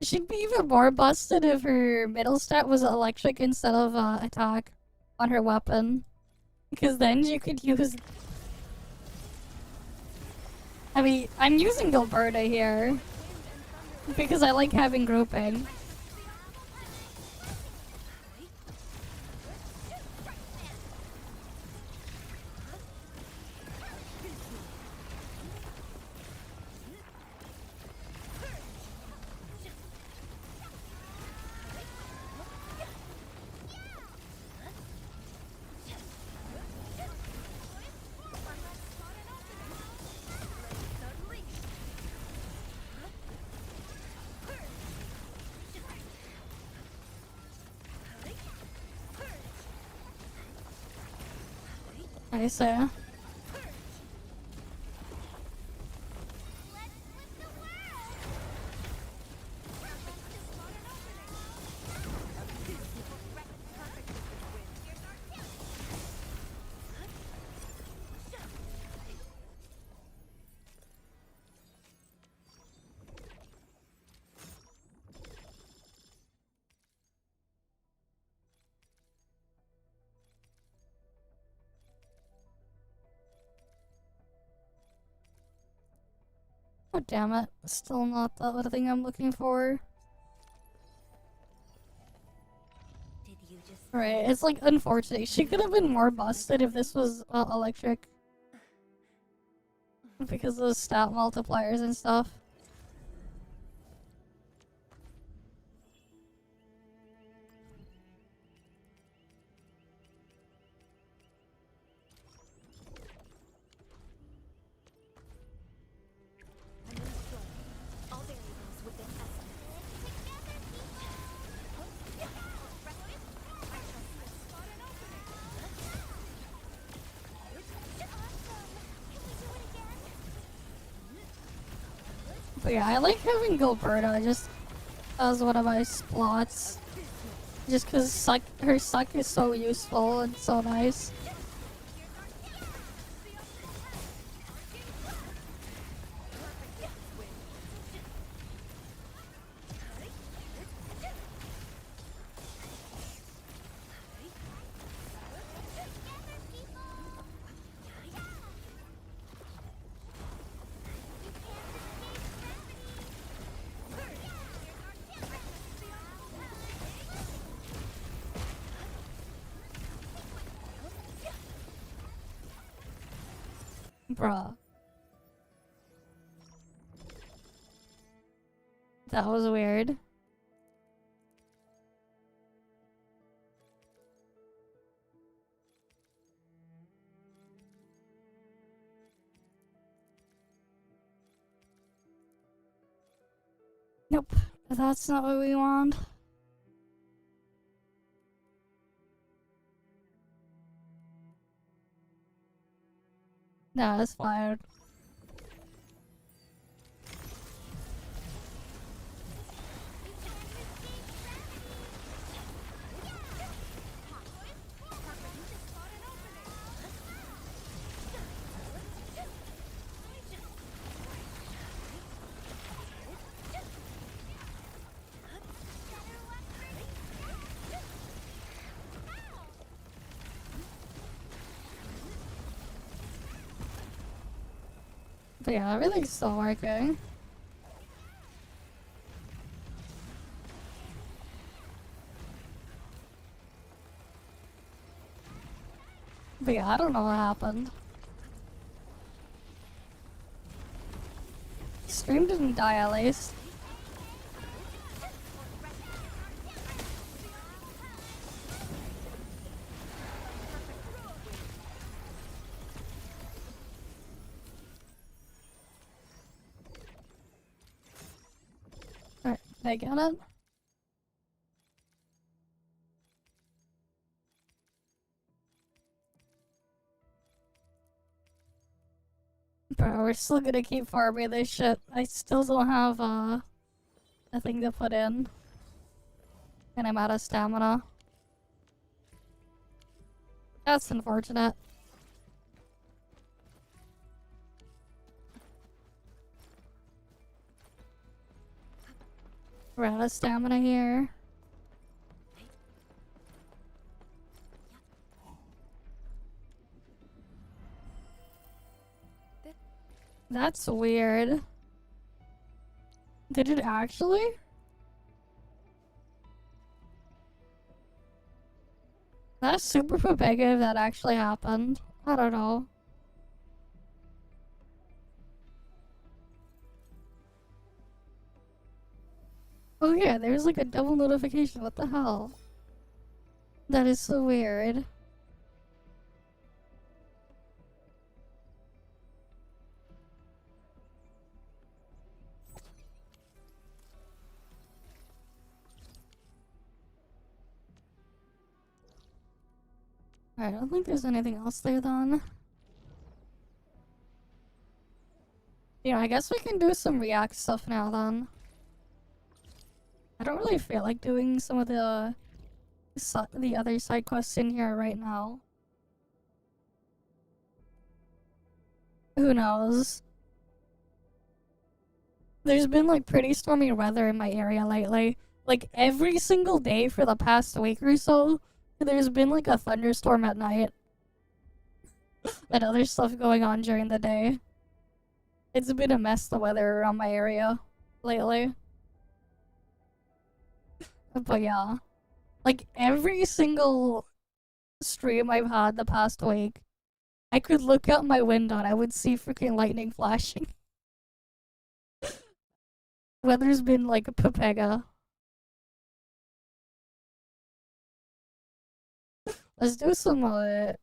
She'd be even more busted if her middle stat was electric instead of attack on her weapon. Because then you could use... I mean, I'm using Gilberta here. Because I like having grouping. I see. Oh damn it, still not the thing I'm looking for. Right, it's like unfortunate. She could have been more busted if this was electric. Because of the stat multipliers and stuff. But yeah, I like having Gilberta just as one of my splots. Just cause her suck is so useful and so nice. Bruh. That was weird. Nope, that's not what we want. Nah, it's fine. But yeah, everything's still working. But yeah, I don't know what happened. Stream didn't die at least. Alright, did I get it? Bro, we're still gonna keep farming this shit. I still don't have a thing to put in. And I'm out of stamina. That's unfortunate. We're out of stamina here. That's weird. Did it actually? That's super big if that actually happened. I don't know. Oh yeah, there's like a double notification. What the hell? That is so weird. Alright, I don't think there's anything else there then. Yeah, I guess we can do some React stuff now then. I don't really feel like doing some of the other side quests in here right now. Who knows? There's been like pretty stormy weather in my area lately. Like every single day for the past week or so, there's been like a thunderstorm at night. And other stuff going on during the day. It's been a mess, the weather around my area lately. But yeah. Like every single stream I've had the past week, I could look out my window and I would see freaking lightning flashing. Weather's been like a pepega. Let's do some,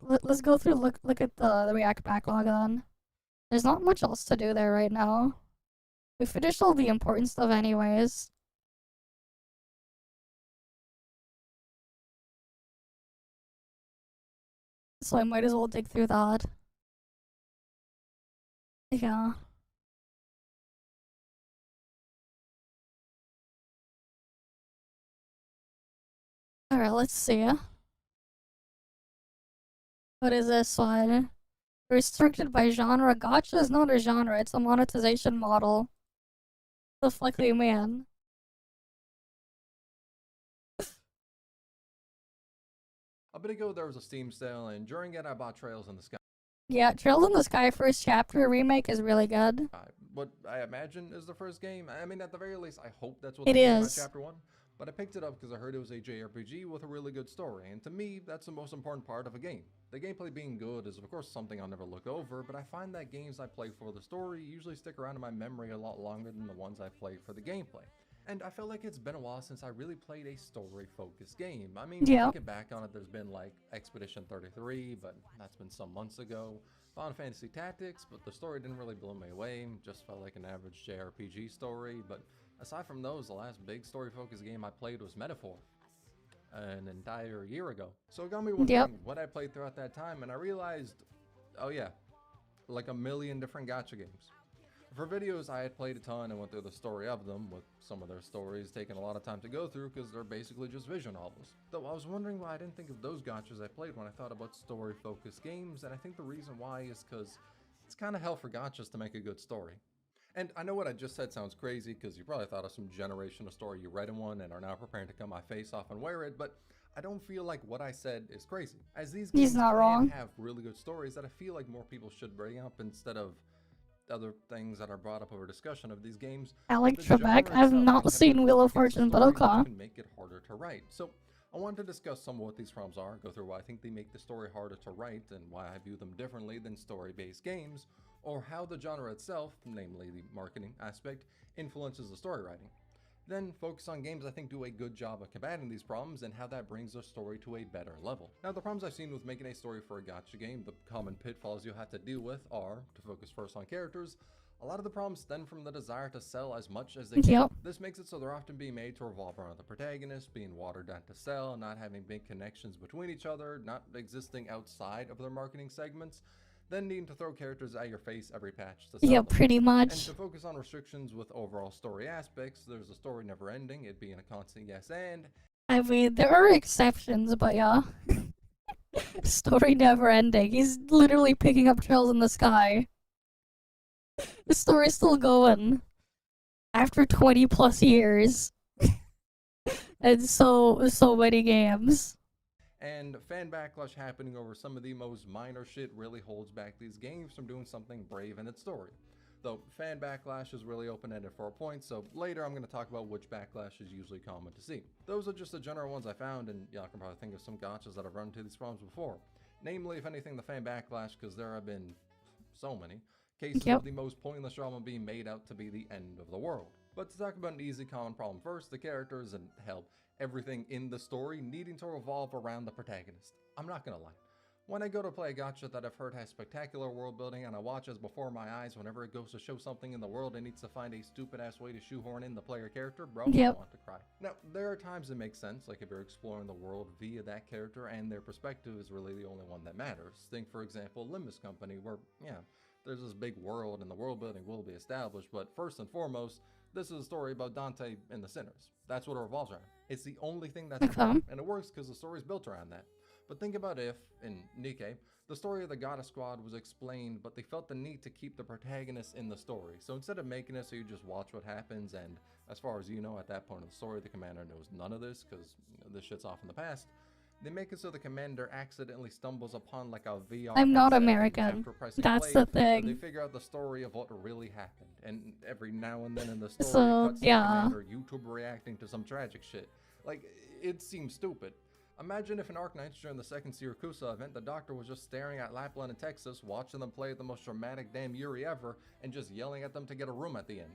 let's go through, look at the React backlog on. There's not much else to do there right now. We finished all the important stuff anyways. So I might as well dig through that. Yeah. Alright, let's see. What is this one? Restricted by genre. Gacha is not a genre, it's a monetization model. The fuck do you mean? A bit ago there was a Steam sale, and during it I bought Trails in the Sky. Yeah, Trails in the Sky first chapter remake is really good. What I imagine is the first game. I mean, at the very least, I hope that's what It they mean by is. Chapter 1. But I picked it up because I heard it was a JRPG with a really good story, and to me, that's the most important part of a game. The gameplay being good is of course something I'll never look over, but I find that games I play for the story usually stick around in my memory a lot longer than the ones I play for the gameplay. And I feel like it's been a while since I really played a story-focused game. I mean, Yeah. thinking back on it, there's been like Expedition 33, but that's been some months ago. Final Fantasy Tactics, but the story didn't really blow me away, just felt like an average JRPG story. But aside from those, the last big story-focused game I played was Metaphor, an entire year ago. So it got me wondering what I played throughout that time, and I realized, oh yeah, like a million different gacha games. For videos, I had played a ton and went through the story of them, with some of their stories taking a lot of time to go through because they're basically just visual novels. Though I was wondering why I didn't think of those gachas I played when I thought about story-focused games, and I think the reason why is because it's kind of hell for gachas to make a good story. And I know what I just said sounds crazy because you probably thought of some generation of story you read in one and are now preparing to cut my face off and wear it, but I don't feel like what I said is crazy. As these games He's not wrong. have really good stories that I feel like more people should bring up instead of other things that are brought up over discussion of these games. Alex the genre Trebek, I've itself not is seen heavily Wheel of focused Fortune, but story, which okay. can make it harder to write. So I wanted to discuss some of what these problems are, go through why I think they make the story harder to write and why I view them differently than story-based games, or how the genre itself, namely the marketing aspect, influences the story writing. Then focus on games I think do a good job of combating these problems and how that brings a story to a better level. Now, the problems I've seen with making a story for a gacha game, the common pitfalls you have to deal with are, to focus first on characters, a lot of the problems stem from the desire to sell as much as they can. Yep. This makes it so they're often being made to revolve around the protagonist, being watered down to sell, not having big connections between each other, not existing outside of their marketing segments, then needing to throw characters at your face every patch to sell Yeah, them. pretty much. And to focus on restrictions with overall story aspects, there's a story never ending, it being a constant yes and. I mean, there are exceptions, but yeah. Story never ending. He's literally picking up trails in the sky. The story's still going. After 20 plus years. And so many games. And fan backlash happening over some of the most minor shit really holds back these games from doing something brave in its story. Though fan backlash is really open-ended for a point, so later I'm going to talk about which backlash is usually common to see. Those are just the general ones I found, and y'all can probably think of some gotchas that have run into these problems before. Namely, if anything, the fan backlash, because there have been so many cases of the most pointless drama being made out to be the end of the world. But to talk about an easy common problem first, the characters and hell, everything in the story needing to revolve around the protagonist. I'm not gonna lie. When I go to play a gacha that I've heard has spectacular world building and I watch as before my eyes whenever it goes to show something in the world and needs to find a stupid ass way to shoehorn in the player character, bro, I want to cry. Now, there are times it makes sense, like if you're exploring the world via that character and their perspective is really the only one that matters. Think, for example, Limbus Company, where, yeah, there's this big world and the world building will be established, but first and foremost, this is a story about Dante and the sinners. That's what it revolves around. It's the only thing that's important, and it works because the story is built around that. But think about if, in Nikkei, the story of the Goddess Squad was explained, but they felt the need to keep the protagonist in the story. So instead of making it so you just watch what happens, and as far as you know, at that point of the story, the commander knows none of this, because this shit's off in the past, they make it so the commander accidentally stumbles upon like a VR I'm not headset, American. after pressing That's play, the thing. They figure out the story of what really happened, and every now and then in the story, So, it cuts to the yeah. commander YouTube reacting to some tragic shit. Like, it seems stupid. Imagine if in Arknights during the second Siracusa event, the doctor was just staring at Lapland and Texas, watching them play the most dramatic damn Yuri ever, and just yelling at them to get a room at the end.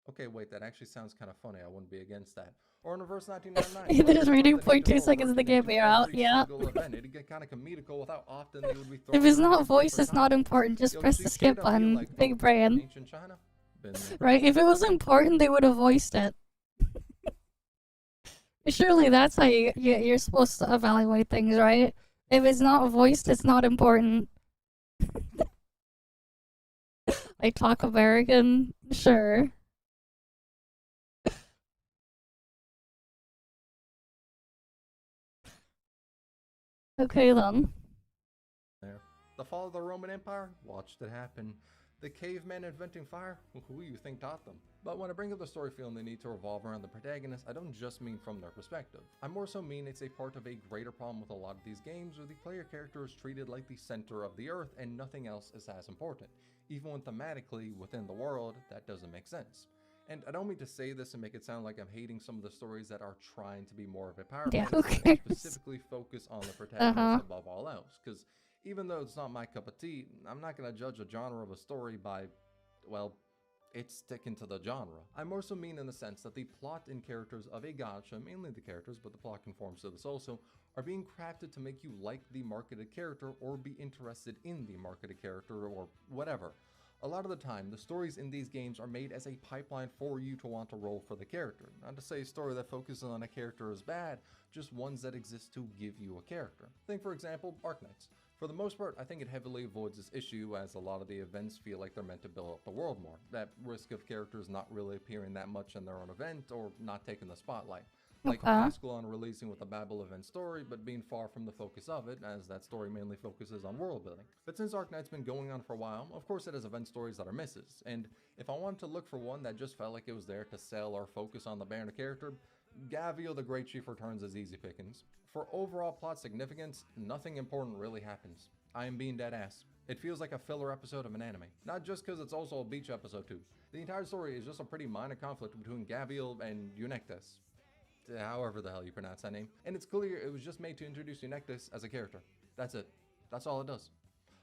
Okay, wait, that actually sounds kind of funny. I wouldn't be against that. Or in reverse 1999. There's reading 0.2 seconds of the game are out, yeah. It'd get kind of comical with how often they would be If it's not voiced, it's not important. Just press the skip button. Big brain. Ancient China? Right? If it was important, they would have voiced it. Surely that's how you're supposed to evaluate things, right? If it's not voiced, it's not important. I talk American? Sure. Okay then. There. The fall of the Roman Empire? Watched it happen. The cavemen inventing fire? Who you think taught them? But when I bring up the story feeling they need to revolve around the protagonist, I don't just mean from their perspective. I more so mean it's a part of a greater problem with a lot of these games where the player character is treated like the center of the earth and nothing else is as important. Even when thematically, within the world, that doesn't make sense. And I don't mean to say this and make it sound like I'm hating some of the stories that are trying to be more of a power fantasy and specifically focus on the protagonist above all else. Because even though it's not my cup of tea, I'm not going to judge a genre of a story by, well, it's sticking to the genre. I more so mean in the sense that the plot and characters of a gacha, mainly the characters, but the plot conforms to this also, are being crafted to make you like the marketed character or be interested in the marketed character or whatever. A lot of the time, the stories in these games are made as a pipeline for you to want to roll for the character. Not to say a story that focuses on a character is bad, just ones that exist to give you a character. Think, for example, Arknights. For the most part, I think it heavily avoids this issue as a lot of the events feel like they're meant to build up the world more. That risk of characters not really appearing that much in their own event or not taking the spotlight. Like Ascalon releasing with a Babel event story, but being far from the focus of it, as that story mainly focuses on world building. But since Arknight's been going on for a while, of course it has event stories that are misses, and if I wanted to look for one that just felt like it was there to sell or focus on the banner character, Gavio the Great Chief Returns is easy pickings. For overall plot significance, nothing important really happens. I am being dead ass. It feels like a filler episode of an anime. Not just because it's also a beach episode too. The entire story is just a pretty minor conflict between Gabriel and Eunectus. However the hell you pronounce that name. And it's clear it was just made to introduce Eunectus as a character. That's it. That's all it does.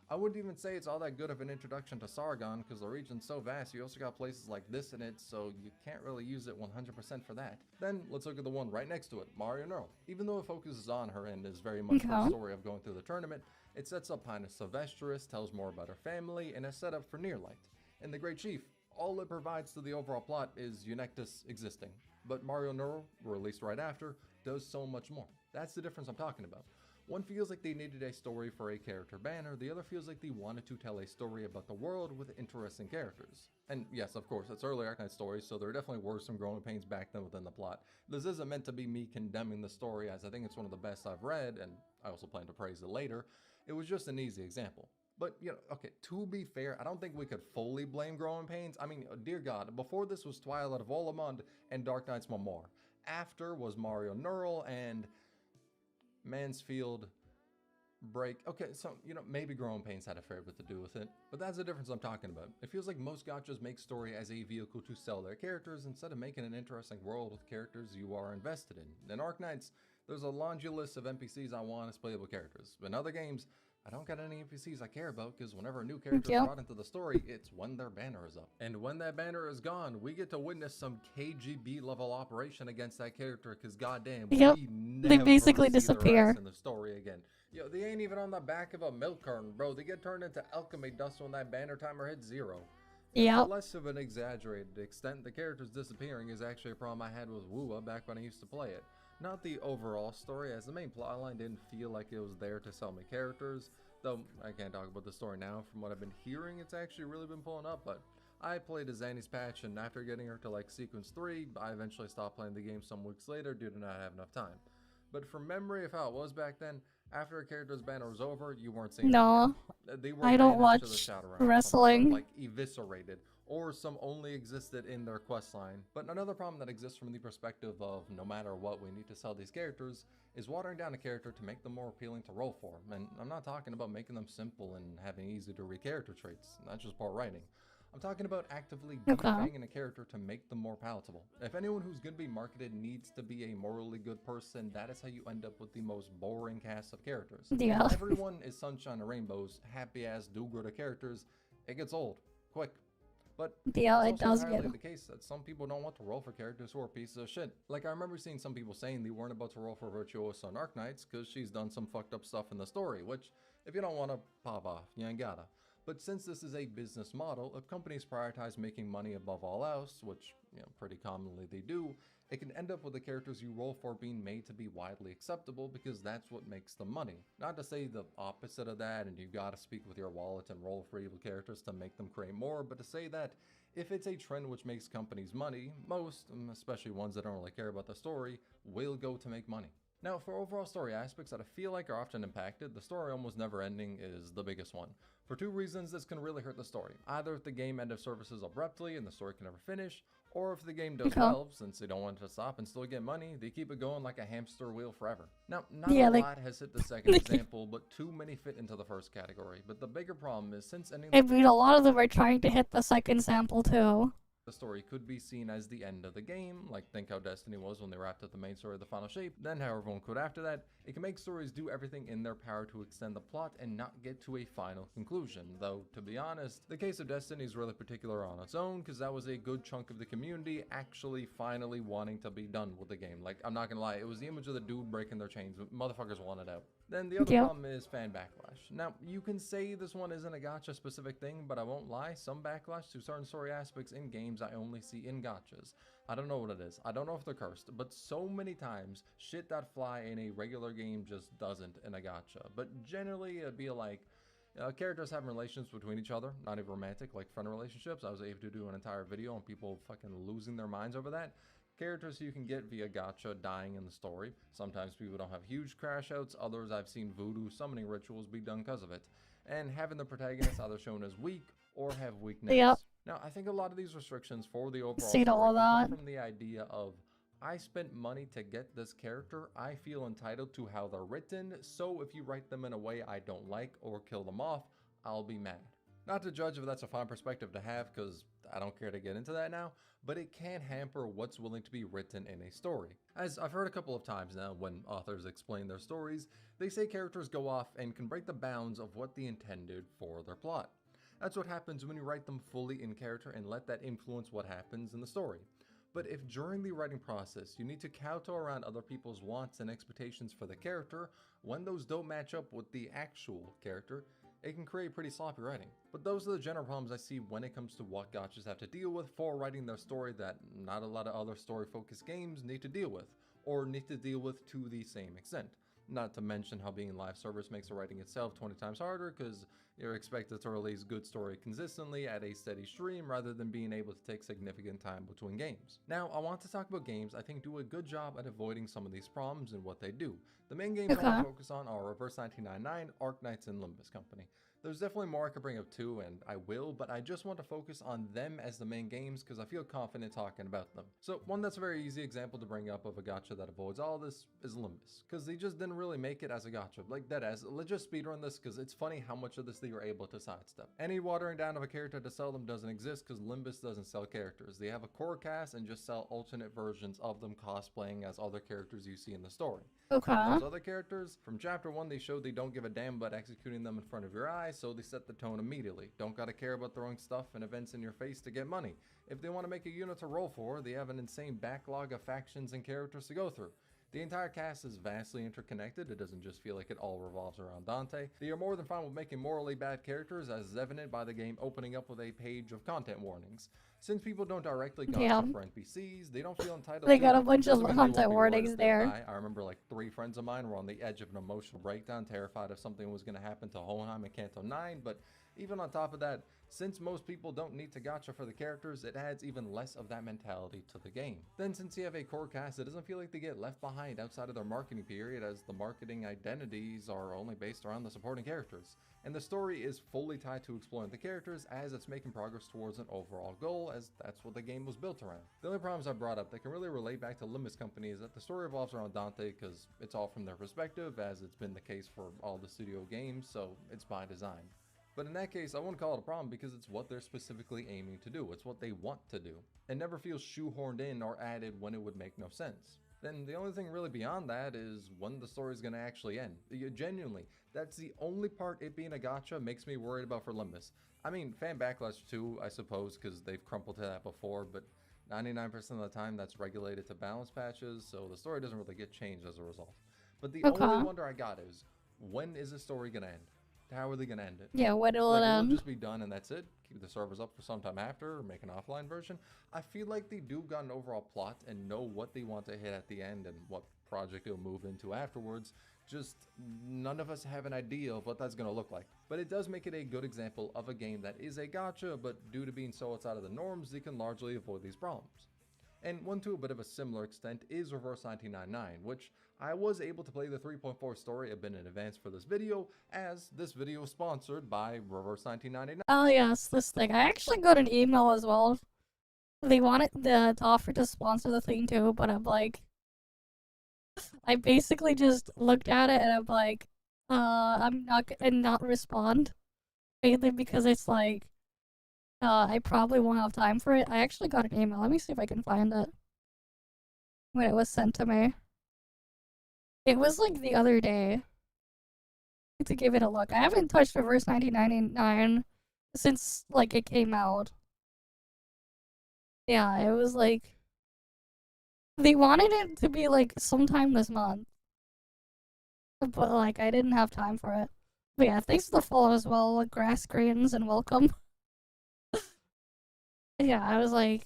I wouldn't even say it's all that good of an introduction to Sargon because the region's so vast, you also got places like this in it, so you can't really use it 100% for that. Then let's look at the one right next to it, Mario Neural. Even though it focuses on her and is very much her story of going through the tournament, it sets up Highness Sylvestris, tells more about her family, and is set up for Nearlight. And the Great Chief, all it provides to the overall plot is Eunectus existing. But Mario Neural, released right after, does so much more. That's the difference I'm talking about. One feels like they needed a story for a character banner, the other feels like they wanted to tell a story about the world with interesting characters. And yes, of course, it's early Arknights stories, so there definitely were some growing pains back then within the plot. This isn't meant to be me condemning the story, as I think it's one of the best I've read, and I also plan to praise it later. It was just an easy example. But, you know, okay, to be fair, I don't think we could fully blame growing pains. I mean, dear God, before this was Twilight of Olamund and Dark Knight's Memoir. After was Mario Neural and Mansfield Break. Okay, so, you know, maybe Growing Pains had a fair bit to do with it, but that's the difference I'm talking about. It feels like most gachas make story as a vehicle to sell their characters instead of making an interesting world with characters you are invested in. In Arknights, there's a laundry list of NPCs I want as playable characters. In other games, I don't got any NPCs I care about because whenever a new character is brought into the story, it's when their banner is up. And when that banner is gone, we get to witness some KGB level operation against that character because goddamn, we never they basically see disappear their ass in the story again. Yo, they ain't even on the back of a milk carton, bro. They get turned into alchemy dust when that banner timer hits 0. Yeah. Less of an exaggerated extent, the characters disappearing is actually a problem I had with Wua back when I used to play it. Not the overall story, as the main plotline didn't feel like it was there to sell me characters, though I can't talk about the story now. From what I've been hearing, it's actually really been pulling up, but I played a Zanny's patch, and after getting her to like sequence 3, I eventually stopped playing the game some weeks later due to not have enough time. But from memory of how it was back then, after a character's banner was over, you weren't seeing No, they were I don't watch to the Shadow Realm, wrestling. like eviscerated, or some only existed in their quest line. But another problem that exists from the perspective of no matter what we need to sell these characters is watering down a character to make them more appealing to roll for. And I'm not talking about making them simple and having easy to read character traits, that's just poor writing. I'm talking about actively defanging a character to make them more palatable. If anyone who's going to be marketed needs to be a morally good person, that is how you end up with the most boring cast of characters. Yeah. If everyone is sunshine and rainbows, happy-ass do-gooder characters, it gets old, quick. But yeah, it's it also does entirely get the case that some people don't want to roll for characters who are pieces of shit. Like, I remember seeing some people saying they weren't about to roll for Virtuosa on Arknights because she's done some fucked up stuff in the story, which, if you don't want to pop off, you ain't gotta. But since this is a business model, if companies prioritize making money above all else, which, you know, pretty commonly they do, it can end up with the characters you roll for being made to be widely acceptable because that's what makes them money. Not to say the opposite of that and you gotta speak with your wallet and roll for evil characters to make them create more, but to say that if it's a trend which makes companies money, most, especially ones that don't really care about the story, will go to make money. Now, for overall story aspects that I feel like are often impacted, the story almost never ending is the biggest one. For 2 reasons, this can really hurt the story. Either if the game end of services abruptly and the story can never finish, or if the game does well, since they don't want it to stop and still get money, they keep it going like a hamster wheel forever. Now, not a lot has hit the second example, but too many fit into the first category. But the bigger problem is since ending I mean, a lot of them are trying to hit the second sample too. the story could be seen as the end of the game, like think how Destiny was when they wrapped up the main story of the final shape, then how everyone could after that. It can make stories do everything in their power to extend the plot and not get to a final conclusion, though to be honest, the case of Destiny is really particular on its own, because that was a good chunk of the community actually finally wanting to be done with the game. Like, I'm not gonna lie, it was the image of the dude breaking their chains, motherfuckers wanted out. Then the other problem is fan backlash. Now, you can say this one isn't a gacha specific thing, but I won't lie, some backlash to certain story aspects in games I only see in gachas. I don't know what it is. I don't know if they're cursed, but so many times, shit that fly in a regular game just doesn't in a gacha. But generally, it'd be like, characters having relations between each other, not even romantic, like friend relationships. I was able to do an entire video on people fucking losing their minds over that. Characters you can get via gacha dying in the story. Sometimes people don't have huge crash outs, others I've seen voodoo summoning rituals be done because of it. And having the protagonist either shown as weak or have weakness. Now, I think a lot of these restrictions for the overall story come from the idea of, I spent money to get this character, I feel entitled to how they're written, so if you write them in a way I don't like or kill them off, I'll be mad. Not to judge if that's a fine perspective to have, because I don't care to get into that now, but it can hamper what's willing to be written in a story. As I've heard a couple of times now, when authors explain their stories, they say characters go off and can break the bounds of what they intended for their plot. That's what happens when you write them fully in character and let that influence what happens in the story. But if during the writing process you need to kowtow around other people's wants and expectations for the character, when those don't match up with the actual character, it can create pretty sloppy writing. But those are the general problems I see when it comes to what gachas have to deal with for writing their story that not a lot of other story-focused games need to deal with, or need to deal with to the same extent. Not to mention how being in live service makes the writing itself 20 times harder, because you're expected to release good story consistently at a steady stream rather than being able to take significant time between games. Now, I want to talk about games I think do a good job at avoiding some of these problems and what they do. The main games I want to focus on are Reverse 1999, Arknights, and Limbus Company. There's definitely more I could bring up too, and I will, but I just want to focus on them as the main games because I feel confident talking about them. So one that's a very easy example to bring up of a gacha that avoids all this is Limbus, because they just didn't really make it as a gacha. Like deadass, let's just speedrun this because it's funny how much of this they were able to sidestep. Any watering down of a character to sell them doesn't exist because Limbus doesn't sell characters. They have a core cast and just sell alternate versions of them cosplaying as other characters you see in the story. Okay. Those other characters, from chapter 1 they showed they don't give a damn about executing them in front of your eyes, so they set the tone immediately. Don't gotta care about throwing stuff and events in your face to get money. If they want to make a unit to roll for, they have an insane backlog of factions and characters to go through. The entire cast is vastly interconnected. It doesn't just feel like it all revolves around Dante. They are more than fine with making morally bad characters, as is evident by the game opening up with a page of content warnings. Since people don't directly gacha for NPCs, they don't feel entitled they to got a them. bunch of Doesn't mean they won't content be warnings worried if there. they'll die. I remember like 3 friends of mine were on the edge of an emotional breakdown, terrified if something was going to happen to Hohenheim and Canto 9, but even on top of that, since most people don't need to gacha for the characters, it adds even less of that mentality to the game. Then since you have a core cast, it doesn't feel like they get left behind outside of their marketing period, as the marketing identities are only based around the supporting characters. And the story is fully tied to exploring the characters as it's making progress towards an overall goal, as that's what the game was built around. The only problems I brought up that can really relate back to Limbus Company is that the story revolves around Dante because it's all from their perspective, as it's been the case for all the studio games, so it's by design. But in that case, I wouldn't call it a problem because it's what they're specifically aiming to do. It's what they want to do. It never feels shoehorned in or added when it would make no sense. Then the only thing really beyond that is when the story's gonna actually end. Genuinely, that's the only part it being a gacha makes me worried about for Limbus. I mean, fan backlash too, I suppose, because they've crumpled to that before, but 99% of the time that's regulated to balance patches, so the story doesn't really get changed as a result. But the only wonder I got is, when is the story gonna end? How are they going to end it? Yeah, when will it end? Will it just be done and that's it? Keep the servers up for some time after, or make an offline version? I feel like they do got an overall plot and know what they want to hit at the end and what project they'll move into afterwards. Just none of us have an idea of what that's going to look like. But it does make it a good example of a game that is a gacha, but due to being so outside of the norms, they can largely avoid these problems. And one to a bit of a similar extent is Reverse 1999, which I was able to play the 3.4 story a bit in advance for this video, as this video is sponsored by Reverse 1999. Oh yes, this thing. I actually got an email as well. They wanted to offer to sponsor the thing too, but I'm like, I basically just looked at it and I'm like, I'm not gonna not respond, mainly because it's like, I probably won't have time for it. I actually got an email. Let me see if I can find it. When it was sent to me. It was like the other day. To give it a look. I haven't touched Reverse 1999 since like it came out. Yeah, it was like they wanted it to be like sometime this month. But like I didn't have time for it. But yeah, thanks for the follow as well, like, grass greens, and welcome. Yeah, I was like,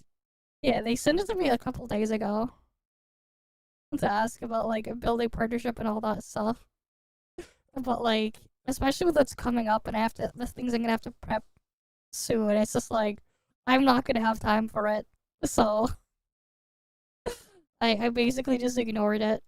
yeah, they sent it to me a couple days ago to ask about like a building partnership and all that stuff. But like, especially with what's coming up and the things I'm gonna have to prep soon, it's just like, I'm not gonna have time for it. So I basically just ignored it.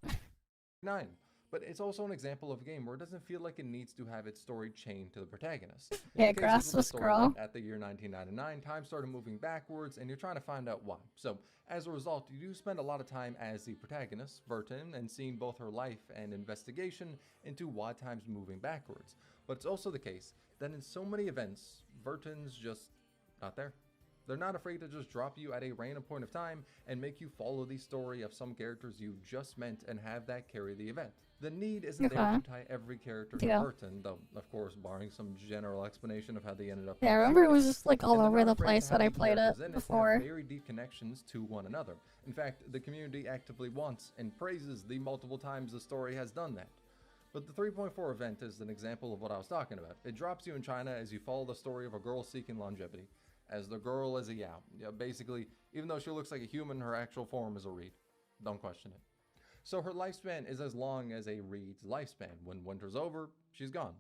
9. But it's also an example of a game where it doesn't feel like it needs to have its story chained to the protagonist. Yeah, In the grass cases with was the story grow. that at the year 1999, time started moving backwards, and you're trying to find out why. So, as a result, you do spend a lot of time as the protagonist, Vertin, and seeing both her life and investigation into why time's moving backwards. But it's also the case that in so many events, Vertin's just not there. They're not afraid to just drop you at a random point of time and make you follow the story of some characters you just met and have that carry the event. The need isn't there to tie every character to Vertin, though, of course, barring some general explanation of how they ended up. Yeah, I remember it was just like all over the place when I played it before. Very deep connections to one another. In fact, the community actively wants and praises the multiple times the story has done that. But the 3.4 event is an example of what I was talking about. It drops you in China as you follow the story of a girl seeking longevity, as the girl is a Yao. Yeah, basically, even though she looks like a human, her actual form is a reed. Don't question it. So her lifespan is as long as a reed's lifespan. When winter's over, she's gone.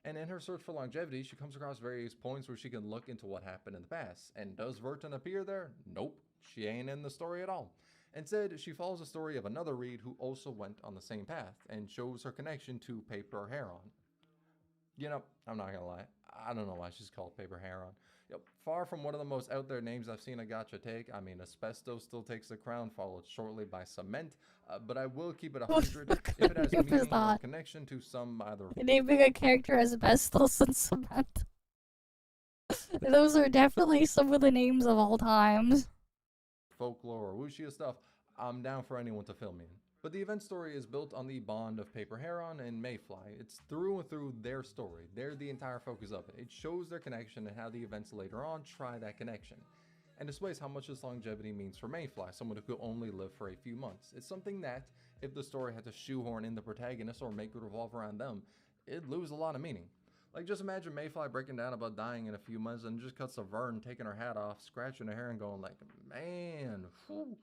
And in her search for longevity, she comes across various points where she can look into what happened in the past. And does Vertin appear there? Nope. She ain't in the story at all. Instead, she follows the story of another reed who also went on the same path and shows her connection to Paper Heron. You know, I'm not gonna lie, I don't know why she's called Paper Heron. Yep, far from one of the most out there names I've seen a gacha take. I mean, Asbestos still takes the crown, followed shortly by Cement, but I will keep it 100 if it has meaning or connection to some either. Naming a character as Asbestos and Cement. Those are definitely some of the names of all times. Folklore or wuxia stuff, I'm down for anyone to fill me in. But the event story is built on the bond of Paper Heron and Mayfly. It's through and through their story. They're the entire focus of it. It shows their connection and how the events later on try that connection. And displays how much this longevity means for Mayfly, someone who could only live for a few months. It's something that, if the story had to shoehorn in the protagonist or make it revolve around them, it'd lose a lot of meaning. Like, just imagine Mayfly breaking down about dying in a few months and just cuts to Vern taking her hat off, scratching her hair and going like, man, whew.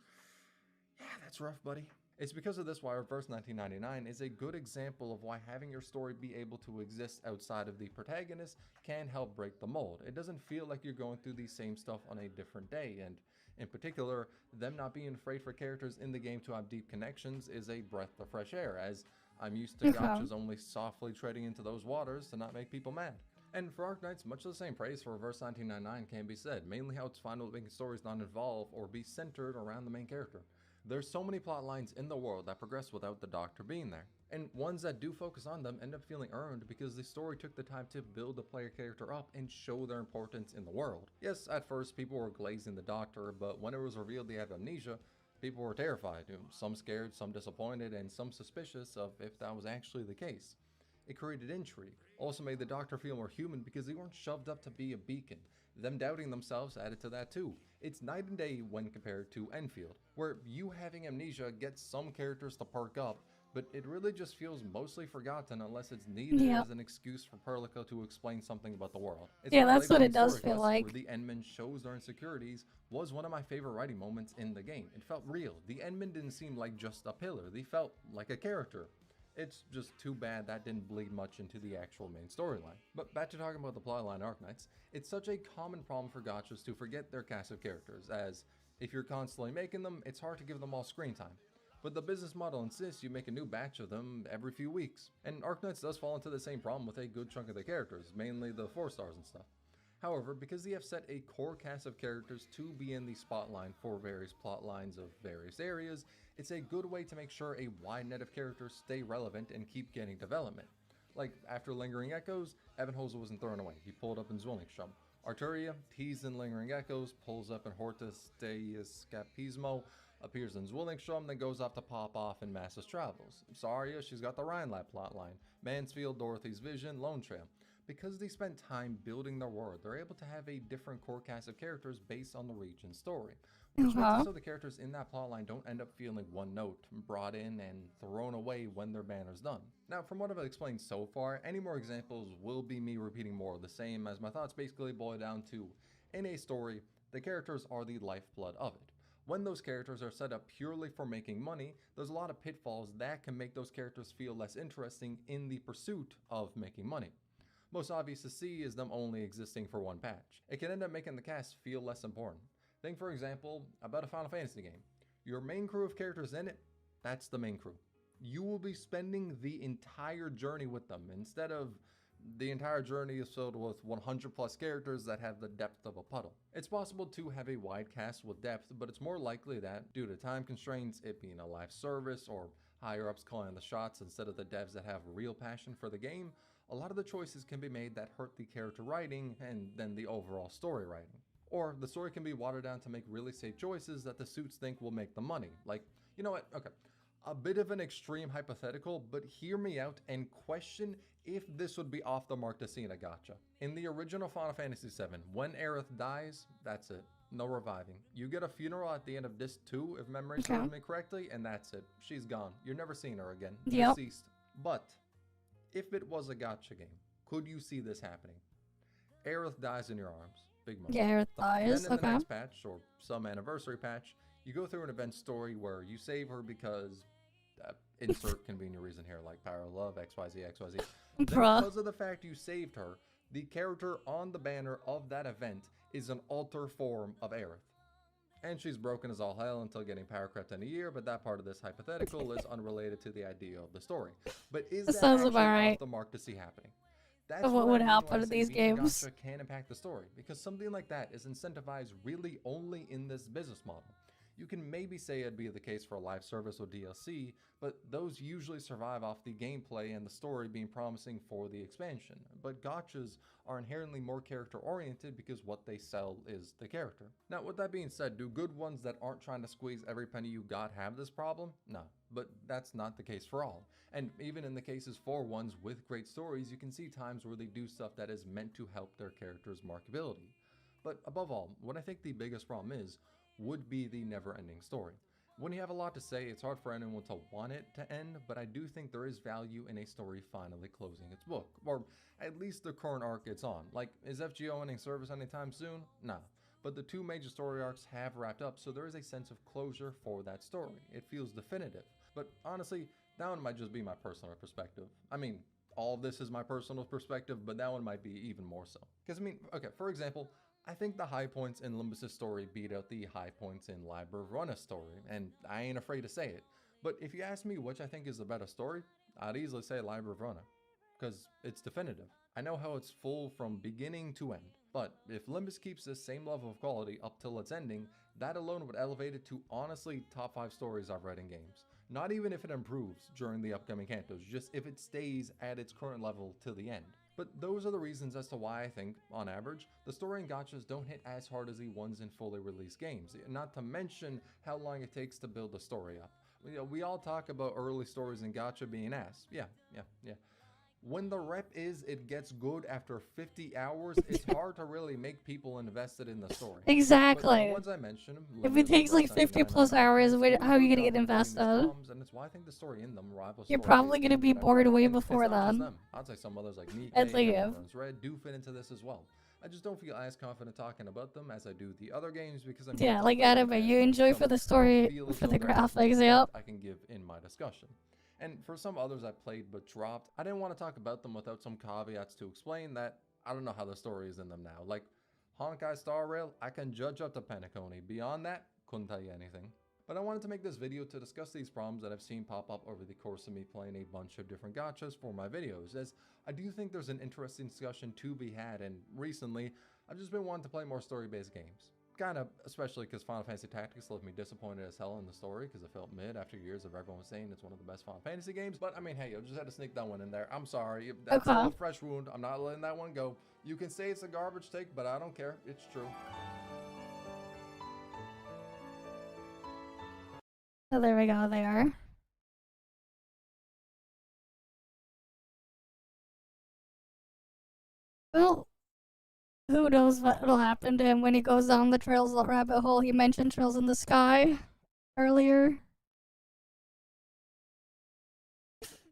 Yeah, that's rough, buddy. It's because of this why Reverse 1999 is a good example of why having your story be able to exist outside of the protagonist can help break the mold. It doesn't feel like you're going through the same stuff on a different day, and in particular, them not being afraid for characters in the game to have deep connections is a breath of fresh air, as I'm used to gachas only softly treading into those waters to not make people mad. And for Arknights, much of the same praise for Reverse 1999 can be said, mainly how it's fine with making stories not involve or be centered around the main character. There's so many plot lines in the world that progress without the Doctor being there, and ones that do focus on them end up feeling earned because the story took the time to build the player character up and show their importance in the world. Yes, at first people were glazing the Doctor, but when it was revealed they have amnesia, people were terrified, some scared, some disappointed, and some suspicious of if that was actually the case. It created intrigue, also made the Doctor feel more human because they weren't shoved up to be a beacon. Them doubting themselves added to that too. It's night and day when compared to Endfield, where you having amnesia gets some characters to perk up, but it really just feels mostly forgotten unless it's needed as an excuse for Perlica to explain something about the world. It's that's what it does feel like. Where the Endman shows their insecurities was one of my favorite writing moments in the game. It felt real. The Endman didn't seem like just a pillar, they felt like a character. It's just too bad that didn't bleed much into the actual main storyline. But back to talking about the plotline Arknights, it's such a common problem for gachas to forget their cast of characters, as if you're constantly making them, it's hard to give them all screen time. But the business model insists you make a new batch of them every few weeks. And Arknights does fall into the same problem with a good chunk of the characters, mainly the 4 stars and stuff. However, because they have set a core cast of characters to be in the spotlight for various plot lines of various areas, it's a good way to make sure a wide net of characters stay relevant and keep getting development. Like, after Lingering Echoes, Evanhosa wasn't thrown away, he pulled up in Zwillingstrom. Arturia, teased in Lingering Echoes, pulls up in Hortus de Escapismo, appears in Zwillingstrom, then goes off to pop off in Massa's Travels. Saria, she's got the Rhinelab plotline, Mansfield, Dorothy's Vision, Lone Trail. Because they spent time building their world, they're able to have a different core cast of characters based on the region's story. Which makes it so the characters in that plotline don't end up feeling one note, brought in and thrown away when their banner's done. Now, from what I've explained so far, any more examples will be me repeating more of the same, as my thoughts basically boil down to, in a story, the characters are the lifeblood of it. When those characters are set up purely for making money, there's a lot of pitfalls that can make those characters feel less interesting in the pursuit of making money. Most obvious to see is them only existing for one patch. It can end up making the cast feel less important. Think, for example, about a Final Fantasy game. Your main crew of characters in it, that's the main crew. you will be spending the entire journey with them instead of the entire journey is filled with 100 plus characters that have the depth of a puddle. It's possible to have a wide cast with depth, but it's more likely that, due to time constraints, it being a live service or higher ups calling the shots instead of the devs that have real passion for the game, a lot of the choices can be made that hurt the character writing and then the overall story writing. Or the story can be watered down to make really safe choices that the suits think will make them money. Like, you know what, okay, a bit of an extreme hypothetical, but hear me out and question if this would be off the mark to see in a gacha. In the original Final Fantasy VII, when Aerith dies, that's it. No reviving. You get a funeral at the end of Disc 2, if memory serves me correctly, and that's it. She's gone. You're never seeing her again. Deceased. But if it was a gacha game, could you see this happening? Aerith dies in your arms. Big moment. Yeah, Aerith dies. Then in the next patch, or some anniversary patch, you go through an event story where you save her because insert convenient reason here, like power of love, XYZ, XYZ. Then because of the fact you saved her, the character on the banner of that event is an alter form of Aerith. And she's broken as all hell until getting power crept in a year, but that part of this hypothetical is unrelated to the idea of the story. But is that actually off the mark to see happening? That's what would happen in these games. Gacha can impact the story, because something like that is incentivized really only in this business model. You can maybe say it'd be the case for a live service or DLC, but those usually survive off the gameplay and the story being promising for the expansion. But gachas are inherently more character oriented because what they sell is the character. Now, with that being said, do good ones that aren't trying to squeeze every penny you got have this problem? No, but that's not the case for all. And even in the cases for ones with great stories, you can see times where they do stuff that is meant to help their character's markability. But above all, what I think the biggest problem is, would be the never-ending story. When you have a lot to say, it's hard for anyone to want it to end, but I do think there is value in a story finally closing its book, or at least the current arc it's on. Like, is FGO ending service anytime soon? Nah. But the two major story arcs have wrapped up, so there is a sense of closure for that story. It feels definitive. But honestly, that one might just be my personal perspective. I mean, all of this is my personal perspective, but that one might be even more so. Because, I mean, okay, for example, I think the high points in Limbus' story beat out the high points in Library of Runa's story, and I ain't afraid to say it. But if you ask me which I think is the better story, I'd easily say Library of Runa, because it's definitive. I know how it's full from beginning to end, but if Limbus keeps this same level of quality up till its ending, that alone would elevate it to honestly top 5 stories I've read in games. Not even if it improves during the upcoming cantos, just if it stays at its current level till the end. But those are the reasons as to why I think, on average, the story in gachas don't hit as hard as the ones in fully released games, not to mention how long it takes to build a story up. You know, we all talk about early stories in gacha being ass. Yeah. When the rep is it gets good after 50 hours, it's hard to really make people invested in the story. Exactly. But the ones I mentioned, if it takes like 50 plus hours, how are you going to get invested? And it's why I think the story in them rivals. You're probably going to be bored way before then. I'd say some others like me and Red do fit into this as well. I just don't feel as confident talking about them as I do the other games because I'm like anime. You enjoy for the story, for the graphics, yep. I can give in my discussion. And for some others I played but dropped, I didn't want to talk about them without some caveats to explain that I don't know how the story is in them now. Like, Honkai Star Rail, I can judge up to Penacony. Beyond that, couldn't tell you anything. But I wanted to make this video to discuss these problems that I've seen pop up over the course of me playing a bunch of different gachas for my videos, as I do think there's an interesting discussion to be had, and recently, I've just been wanting to play more story-based games. Kind of, especially because Final Fantasy Tactics left me disappointed as hell in the story because it felt mid after years of everyone saying it's one of the best Final Fantasy games. But I mean, hey, I just had to sneak that one in there. I'm sorry. That's a fresh wound. I'm not letting that one go. You can say it's a garbage take, but I don't care. It's true. So there we go, they are. Well, who knows what will happen to him when he goes down the Trails of the Rabbit Hole. He mentioned Trails in the Sky earlier.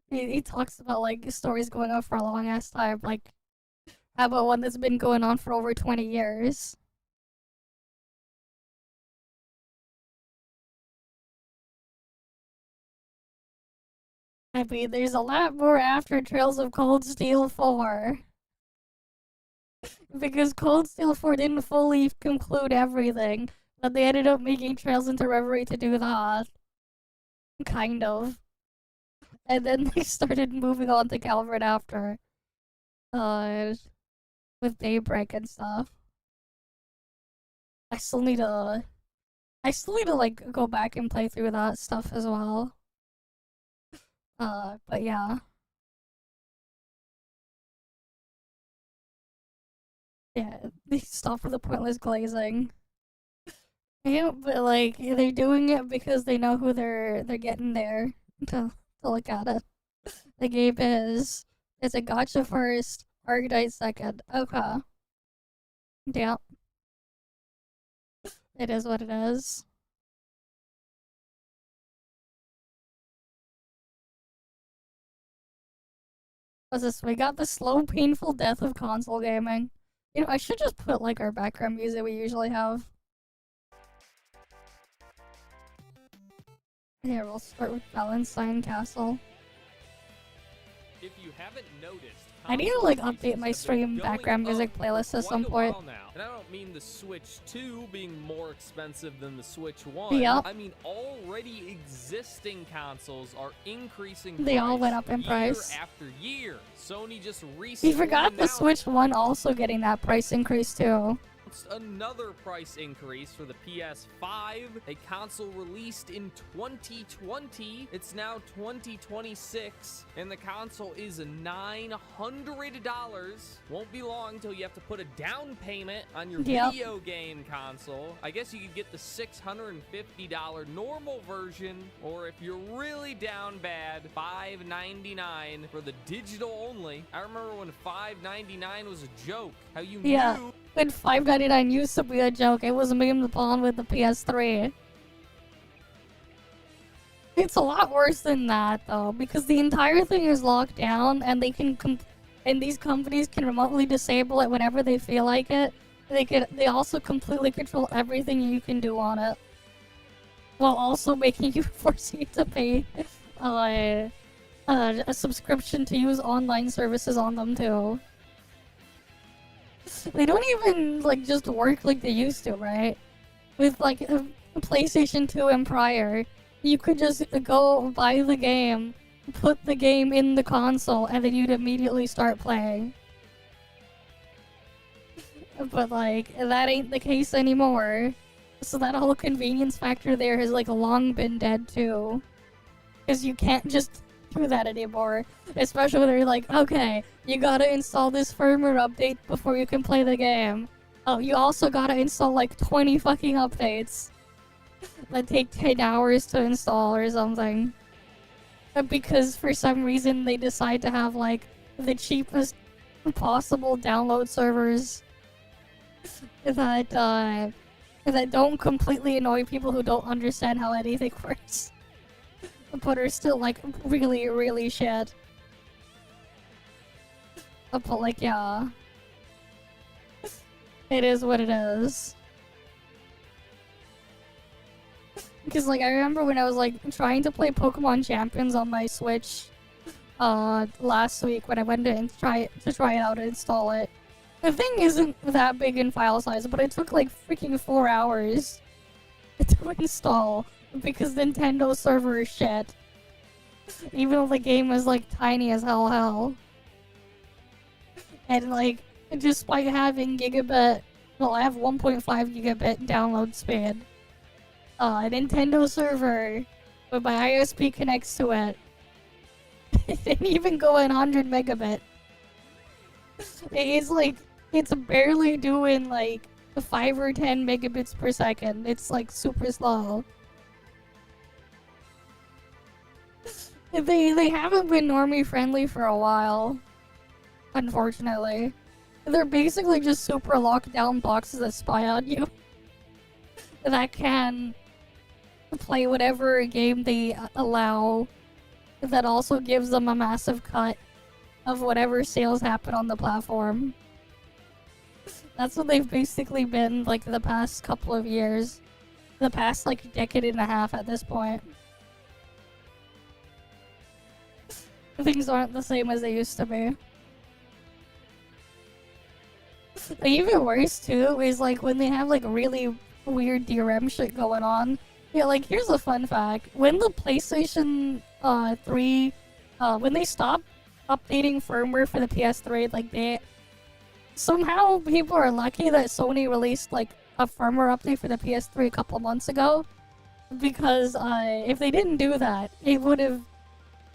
He talks about, like, stories going on for a long ass time. Like, how about one that's been going on for over 20 years? I mean, there's a lot more after Trails of Cold Steel 4. Because Cold Steel 4 didn't fully conclude everything, but they ended up making Trails into Reverie to do that. Kind of. And then they started moving on to Calvert after. With Daybreak and stuff. I still need to like go back and play through that stuff as well. But yeah. Yeah, they stop with the pointless glazing. Yeah, but like they're doing it because they know who they're getting there to look at it. The game is it's a gotcha first, Arknights second. Okay. Yeah. It is what it is. What's this? We got the slow, painful death of console gaming. You know, I should just put like our background music we usually have. Here, we'll start with Valentine Castle. If you haven't noticed, I need to like update my stream background music playlist at some point. And I don't mean the Switch 2 being more expensive than the Switch 1. Yep. I mean already existing consoles are increasing They all went up in year price. after year. Sony just recently You forgot the announced Switch 1 also getting that price increase too. another price increase for the PS5, a console released in 2020. It's now 2026, and the console is $900. Won't be long till you have to put a down payment on your Yep. video game console. I guess you could get the $650 normal version, or if you're really down bad, $599 for the digital only. I remember when $599 was a joke. How you Yeah. knew When $5.99 used to be a joke, it was memed upon with the PS3. It's a lot worse than that though, because the entire thing is locked down, and they can and these companies can remotely disable it whenever they feel like it. They also completely control everything you can do on it, while also making you forcing you to pay a subscription to use online services on them too. They don't even like just work like they used to, right? With like a PlayStation 2 and prior, you could just go buy the game, put the game in the console, and then you'd immediately start playing. But like, that ain't the case anymore. So that whole convenience factor there has like long been dead too. Because you can't just do that anymore. Especially when they're like, okay, you gotta install this firmware update before you can play the game. Oh, you also gotta install like 20 fucking updates that take 10 hours to install or something. Because for some reason they decide to have like the cheapest possible download servers that don't completely annoy people who don't understand how anything works. But are still like really, really shit. But like, yeah. It is what it is. Because like, I remember when I was like trying to play Pokemon Champions on my Switch last week when I went to try it out and install it. The thing isn't that big in file size, but it took like freaking 4 hours to install because Nintendo's server is shit. Even though the game is like tiny as hell. And like, despite having gigabit, well, I have 1.5 gigabit download speed. A Nintendo server, when my ISP connects to it, it didn't even go in 100 megabit. It's like, it's barely doing like 5 or 10 megabits per second. It's like super slow. They haven't been normie friendly for a while, unfortunately. They're basically just super locked down boxes that spy on you. That can play whatever game they allow. That also gives them a massive cut of whatever sales happen on the platform. That's what they've basically been like the past couple of years. The past like decade and a half at this point. Things aren't the same as they used to be. Even worse too is like when they have like really weird DRM shit going on. Yeah, like here's a fun fact. When the PlayStation 3 when they stopped updating firmware for the PS3, like somehow people are lucky that Sony released like a firmware update for the PS3 a couple months ago, because if they didn't do that, it would have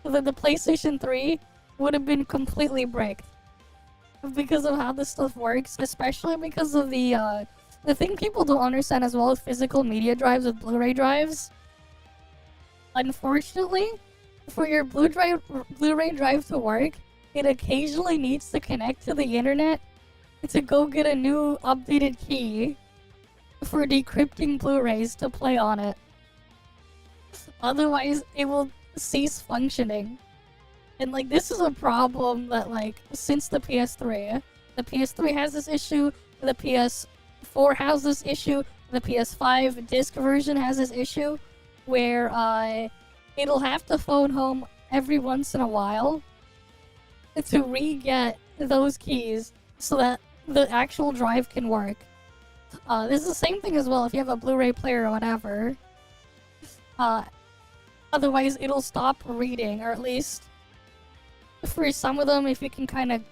the PlayStation 3 would have been completely bricked because of how this stuff works, especially because of the thing people don't understand as well as physical media drives with Blu-ray drives. Unfortunately, for your Blu-ray drive to work, it occasionally needs to connect to the internet to go get a new updated key for decrypting Blu-rays to play on it. Otherwise, it will cease functioning. And like, this is a problem that like, since the PS3 has this issue, the PS4 has this issue, the PS5 disc version has this issue, where it'll have to phone home every once in a while to re-get those keys so that the actual drive can work. This is the same thing as well if you have a Blu-ray player or whatever. Otherwise, it'll stop reading, or at least for some of them, if you can kind of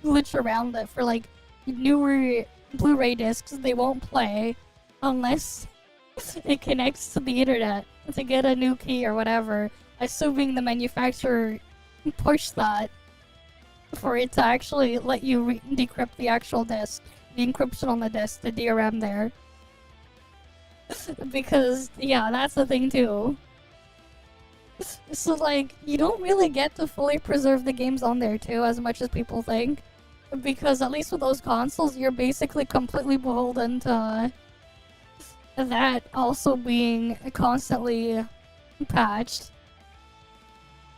glitch around it. For like newer Blu-ray discs, they won't play unless it connects to the internet to get a new key or whatever, assuming the manufacturer pushed that for it to actually let you decrypt the actual disc, the encryption on the disc, the DRM there. Because, yeah, that's the thing too. So, like, you don't really get to fully preserve the games on there too, as much as people think. Because at least with those consoles, you're basically completely beholden to that also being constantly patched.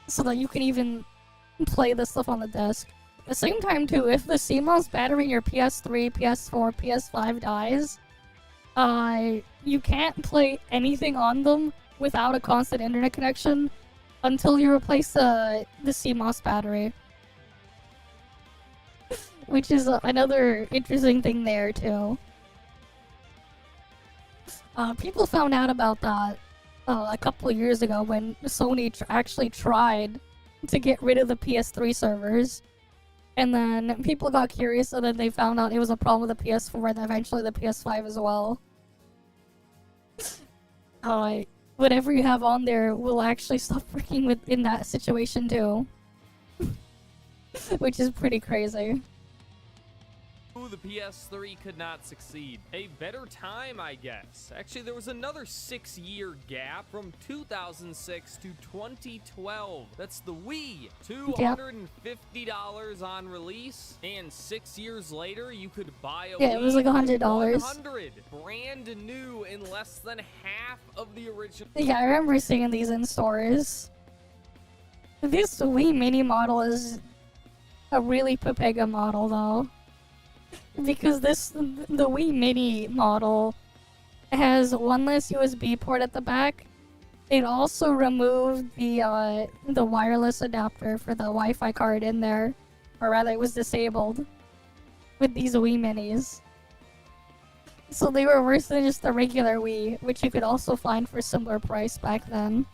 So that you can even play this stuff on the disc. At the same time too, if the CMOS battery in your PS3, PS4, PS5 dies, you can't play anything on them without a constant internet connection until you replace the CMOS battery. Which is another interesting thing there too. People found out about that a couple of years ago when Sony actually tried to get rid of the PS3 servers. And then people got curious, and then they found out it was a problem with the PS4 and eventually the PS5 as well. Whatever you have on there will actually stop working in that situation too. Which is pretty crazy. The PS3 could not succeed. A better time, I guess. Actually, there was another 6-year gap from 2006 to 2012. That's the Wii. $250 on release, and 6 years later, you could buy a Wii. Yeah, it was like $100. $100. Brand new in less than half of the original. Yeah, I remember seeing these in stores. This Wii Mini model is a really Pepega model, though. Because the Wii Mini model has one less USB port at the back. It also removed the wireless adapter for the Wi-Fi card in there, or rather, it was disabled with these Wii Minis. So they were worse than just the regular Wii, which you could also find for a similar price back then.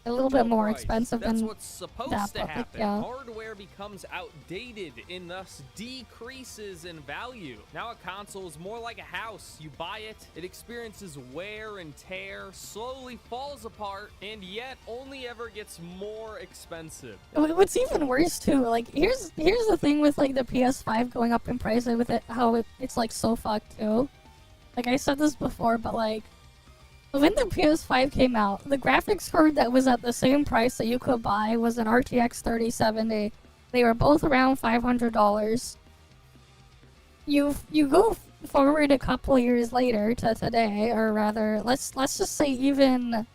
A little bit more expensive That's than what's supposed that, to but happen. yeah. Hardware becomes outdated and thus decreases in value. Now a console is more like a house. You buy it, it experiences wear and tear, slowly falls apart, and yet only ever gets more expensive. What's even worse too, like here's the thing with like the PS5 going up in price with it, how it's like so fucked too. Like I said this before, but like when the PS5 came out, the graphics card that was at the same price that you could buy was an RTX 3070. They were both around $500. You go forward a couple years later to today, or rather, let's just say even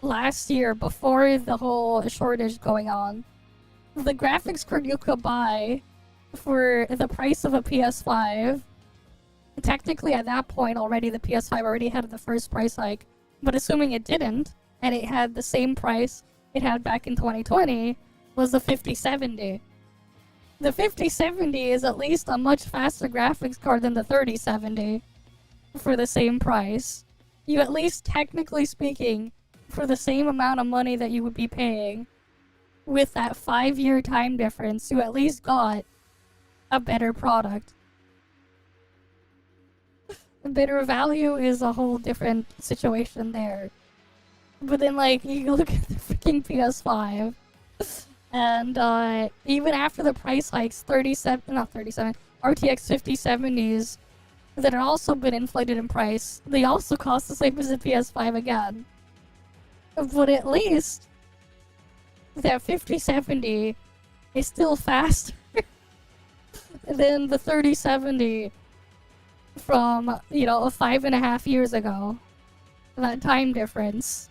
last year before the whole shortage going on, the graphics card you could buy for the price of a PS5. Technically, at that point already, the PS5 already had the first price hike. But assuming it didn't, and it had the same price it had back in 2020, was the 5070. The 5070 is at least a much faster graphics card than the 3070 for the same price. You at least, technically speaking, for the same amount of money that you would be paying, with that 5-year time difference, you at least got a better product. Better value is a whole different situation there. But then, like, you look at the freaking PS5, and even after the price hikes, RTX 5070s that have also been inflated in price, they also cost the same as the PS5 again. But at least that 5070 is still faster than the 3070 from, 5.5 years ago. That time difference.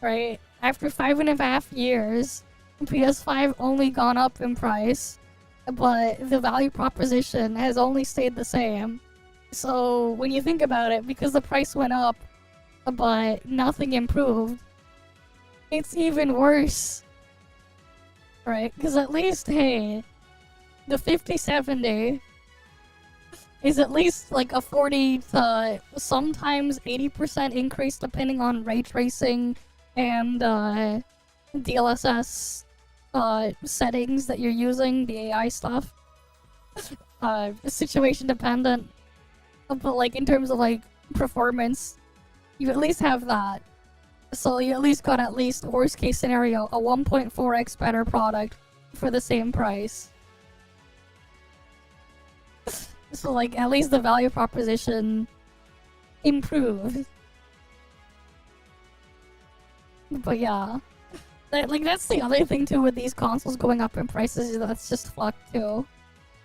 Right? After 5.5 years, PS5 only gone up in price, but the value proposition has only stayed the same. So when you think about it, because the price went up, but nothing improved, it's even worse. Right? Because at least, hey, the 5070 is at least like a 40 to sometimes 80% increase depending on ray tracing and DLSS settings that you're using, the AI stuff. Situation dependent. But like in terms of like performance, you at least have that. So you at least got at least, worst case scenario, a 1.4x better product for the same price. So like at least the value proposition improved. But yeah. That's the other thing too with these consoles going up in prices, is that's just fucked too.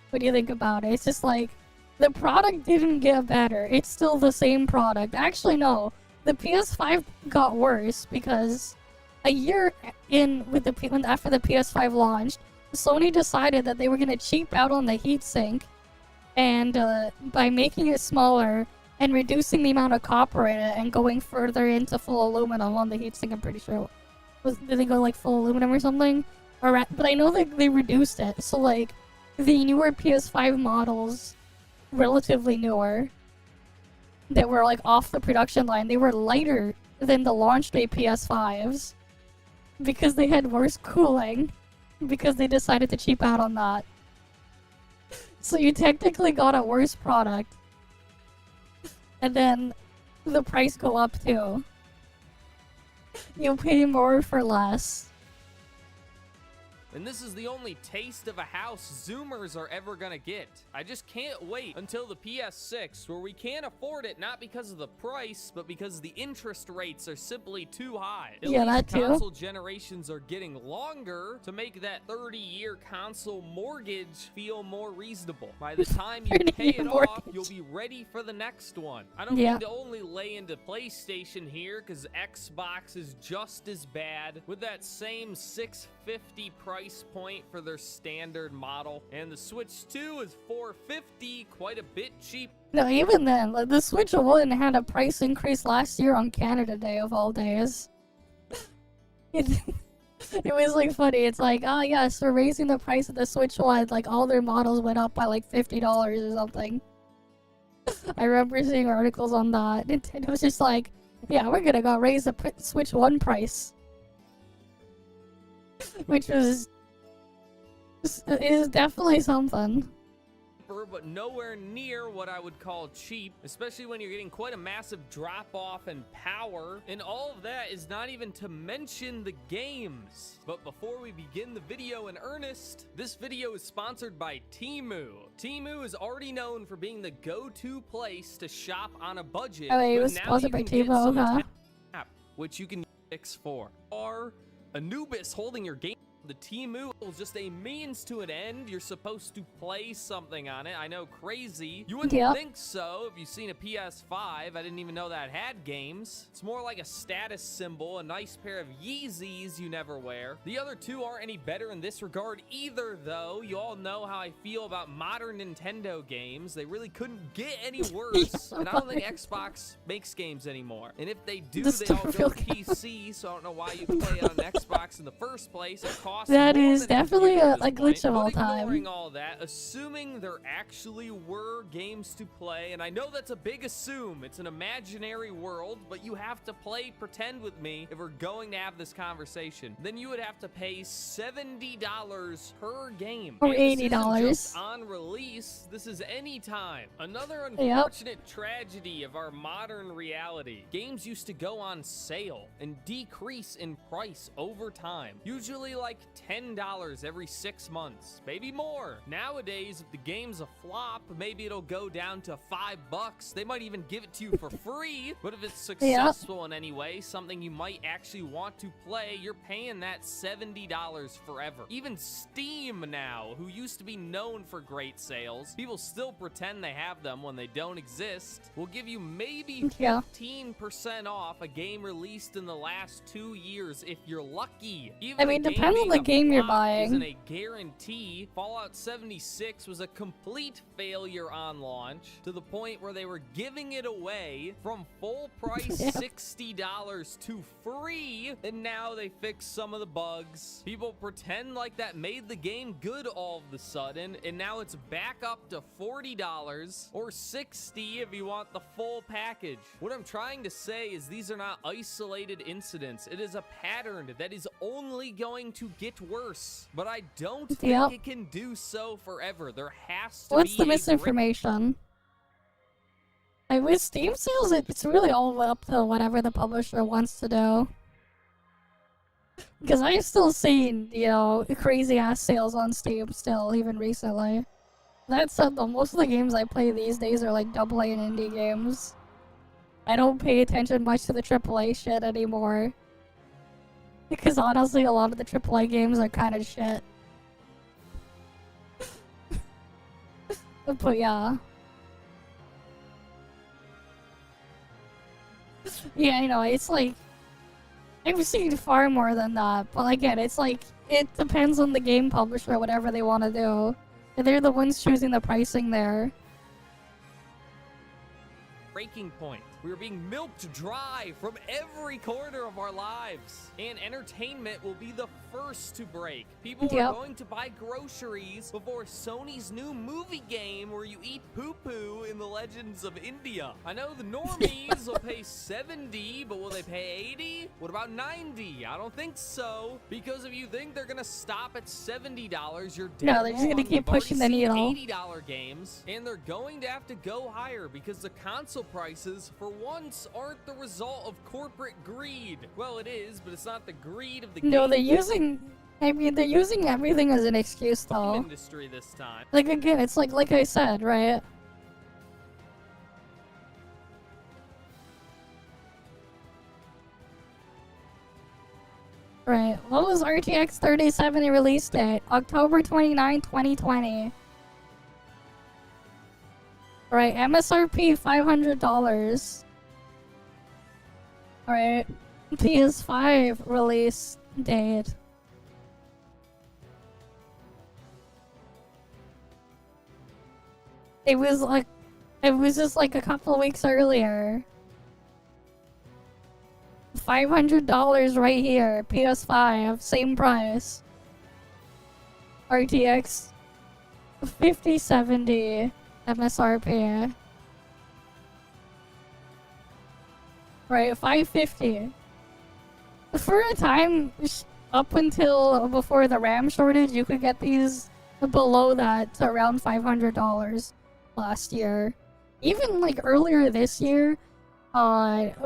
What do you think about it? It's just like, the product didn't get better. It's still the same product. Actually, no. The PS5 got worse because a year in with after the PS5 launched, Sony decided that they were gonna cheap out on the heatsink, and by making it smaller and reducing the amount of copper in it and going further into full aluminum on the heatsink, I'm pretty sure. Did they go like full aluminum or something? But I know that they reduced it. So like the newer PS5 models, relatively newer, that were like off the production line, they were lighter than the launch day PS5s because they had worse cooling, because they decided to cheap out on that. So you technically got a worse product, and then the price go up too. You pay more for less. And this is the only taste of a house Zoomers are ever gonna get. I just can't wait until the PS6, where we can't afford it not because of the price, but because the interest rates are simply too high. At least that too. console generations are getting longer to make that 30-year console mortgage feel more reasonable. By the time you pay it off, you'll be ready for the next one. I don't mean to only lay into PlayStation here, because Xbox is just as bad, with that same $650 price point for their standard model, and the Switch 2 is $450, quite a bit cheap. No, even then, like, the Switch 1 had a price increase last year on Canada Day of all days. It was like funny. It's like, oh yes, we're raising the price of the Switch 1. Like all their models went up by like $50 or something. I remember seeing articles on that. It was just like, yeah, we're gonna go raise the Switch 1 price. Which is definitely something. But nowhere near what I would call cheap, especially when you're getting quite a massive drop-off in power, and all of that is not even to mention the games. But before we begin the video in earnest, this video is sponsored by Temu. Temu is already known for being the go-to place to shop on a budget. Oh, it was sponsored by Temu, okay. Which you can fix for. Or Anubis holding your game. The Temu is just a means to an end. You're supposed to play something on it. I know, crazy. You wouldn't think so if you've seen a PS5. I didn't even know that had games. It's more like a status symbol, a nice pair of Yeezys you never wear. The other two aren't any better in this regard either, though. You all know how I feel about modern Nintendo games. They really couldn't get any worse. And I don't think Xbox makes games anymore. And if they do, they all go PC, so I don't know why you play it on Xbox in the first place. It costs cost That more is than definitely computer a at this glitch point, of all but ignoring time. all that, assuming there actually were games to play, and I know that's a big assume. It's an imaginary world, but you have to pretend with me if we're going to have this conversation. Then you would have to pay $70 per game. Or And this isn't $80. just on release. This is anytime. Another Yep. unfortunate tragedy of our modern reality. Games used to go on sale and decrease in price over time. Usually like $10 every 6 months, maybe more. Nowadays, if the game's a flop, maybe it'll go down to $5. They might even give it to you for free. But if it's successful in any way, something you might actually want to play, you're paying that $70 forever. Even Steam now, who used to be known for great sales, people still pretend they have them when they don't exist, will give you maybe 15% off a game released in the last 2 years if you're lucky. Even I mean, a game depends on being the a game you're flop isn't buying. a guarantee. Fallout 76 was a complete failure on launch to the point where they were giving it away from full price Yeah. $60 to free, and now they fixed some of the bugs. People pretend like that made the game good all of a sudden, and now it's back up to $40 or $60 if you want the full package. What I'm trying to say is these are not isolated incidents. It is a pattern that is only going to get worse, but I don't think Yep. it can do so forever. There has to What's be the a grip. misinformation? Like with Steam sales, it's really all up to whatever the publisher wants to do. Because I've still seen, you know, crazy ass sales on Steam still, even recently. That said though, most of the games I play these days are like AA and indie games. I don't pay attention much to the AAA shit anymore. Because honestly, a lot of the AAA games are kind of shit. But yeah. Yeah, I know, it's like, I've seen far more than that, but again, it's like, it depends on the game publisher, whatever they want to do. And they're the ones choosing the pricing there. Breaking point. We are being milked dry from every corner of our lives. And entertainment will be the first to break. People are going to buy groceries before Sony's new movie game where you eat poo-poo in the Legends of India. I know the normies will pay $70, but will they pay $80? What about $90? I don't think so. Because if you think they're gonna stop at $70, you're dead No, they're just gonna wrong. keep We've already pushing the seen needle. $80 games, and they're going to have to go higher because the console prices, for once, aren't the result of corporate greed. Well, it is, but it's not the greed of the No, they're game using, I mean, they're using everything as an excuse though. industry this time. Like again, it's like I said, right? Right, what was RTX 3070 release date? October 29, 2020. Right, MSRP $500. Alright, PS5 release date. It was just like a couple weeks earlier. $500 right here, PS5, same price. RTX 5070 MSRP. Right, $550. For a time, up until before the RAM shortage, you could get these below that to around $500 last year. Even like earlier this year,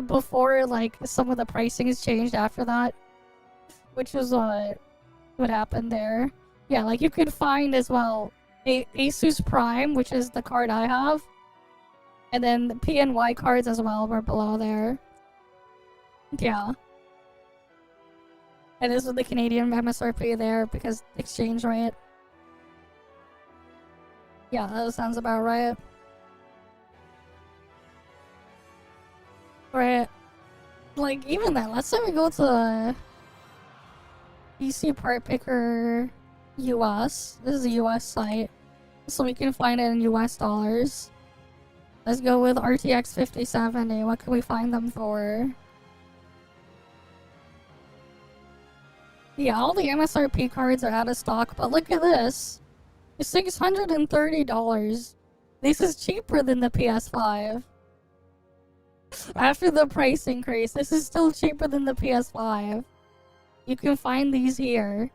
before like some of the pricing has changed after that, which was what happened there. Yeah, like you could find as well Asus Prime, which is the card I have, and then the PNY cards as well were below there. Yeah. And this was the Canadian MSRP there because exchange rate. Yeah, that sounds about right. Right. Like, even then, let's say we go to PC Part Picker US. This is a US site, so we can find it in US dollars. Let's go with RTX 5070. What can we find them for? Yeah, all the MSRP cards are out of stock, but look at this. It's $630. This is cheaper than the PS5. After the price increase, this is still cheaper than the PS5. You can find these here.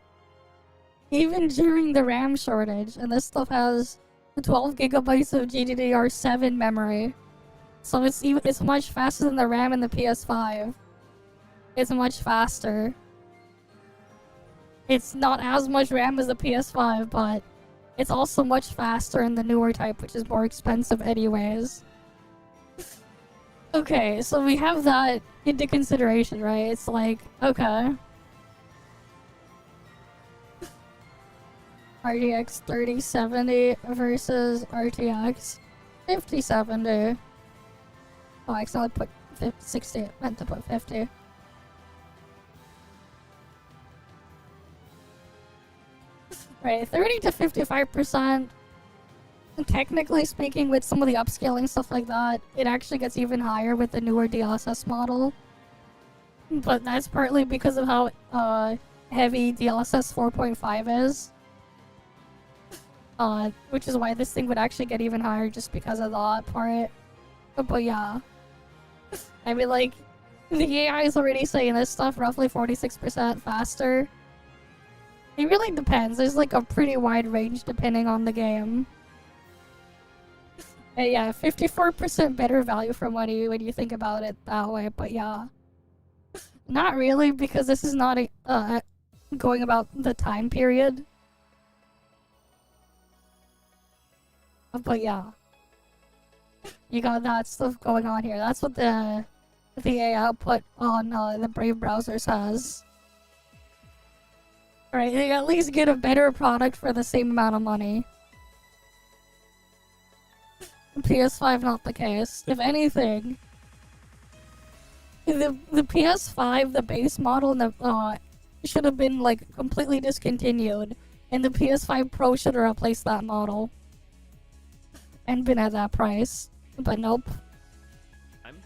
Even during the RAM shortage, and this stuff has 12 gigabytes of GDDR7 memory. So it's much faster than the RAM in the PS5. It's much faster. It's not as much RAM as the PS5, but it's also much faster in the newer type, which is more expensive anyways. Okay, so we have that into consideration, right? It's like, okay. RTX 3070 versus RTX 5070. Oh, I accidentally put 60. I meant to put 50. Right, 30 to 55%. Technically speaking, with some of the upscaling stuff like that, it actually gets even higher with the newer DLSS model. But that's partly because of how heavy DLSS 4.5 is. Which is why this thing would actually get even higher just because of that part. But yeah. I mean, like, the AI is already saying this stuff roughly 46% faster. It really depends. There's like a pretty wide range depending on the game. Yeah, 54% better value for money when you think about it that way, but yeah. Not really, because this is not going about the time period. But yeah. You got that stuff going on here. That's what the AI output on the Brave browser says. Right, they at least get a better product for the same amount of money. PS5 not the case. If anything, the PS5, the base model, should have been like completely discontinued, and the PS5 Pro should have replaced that model and been at that price. But nope.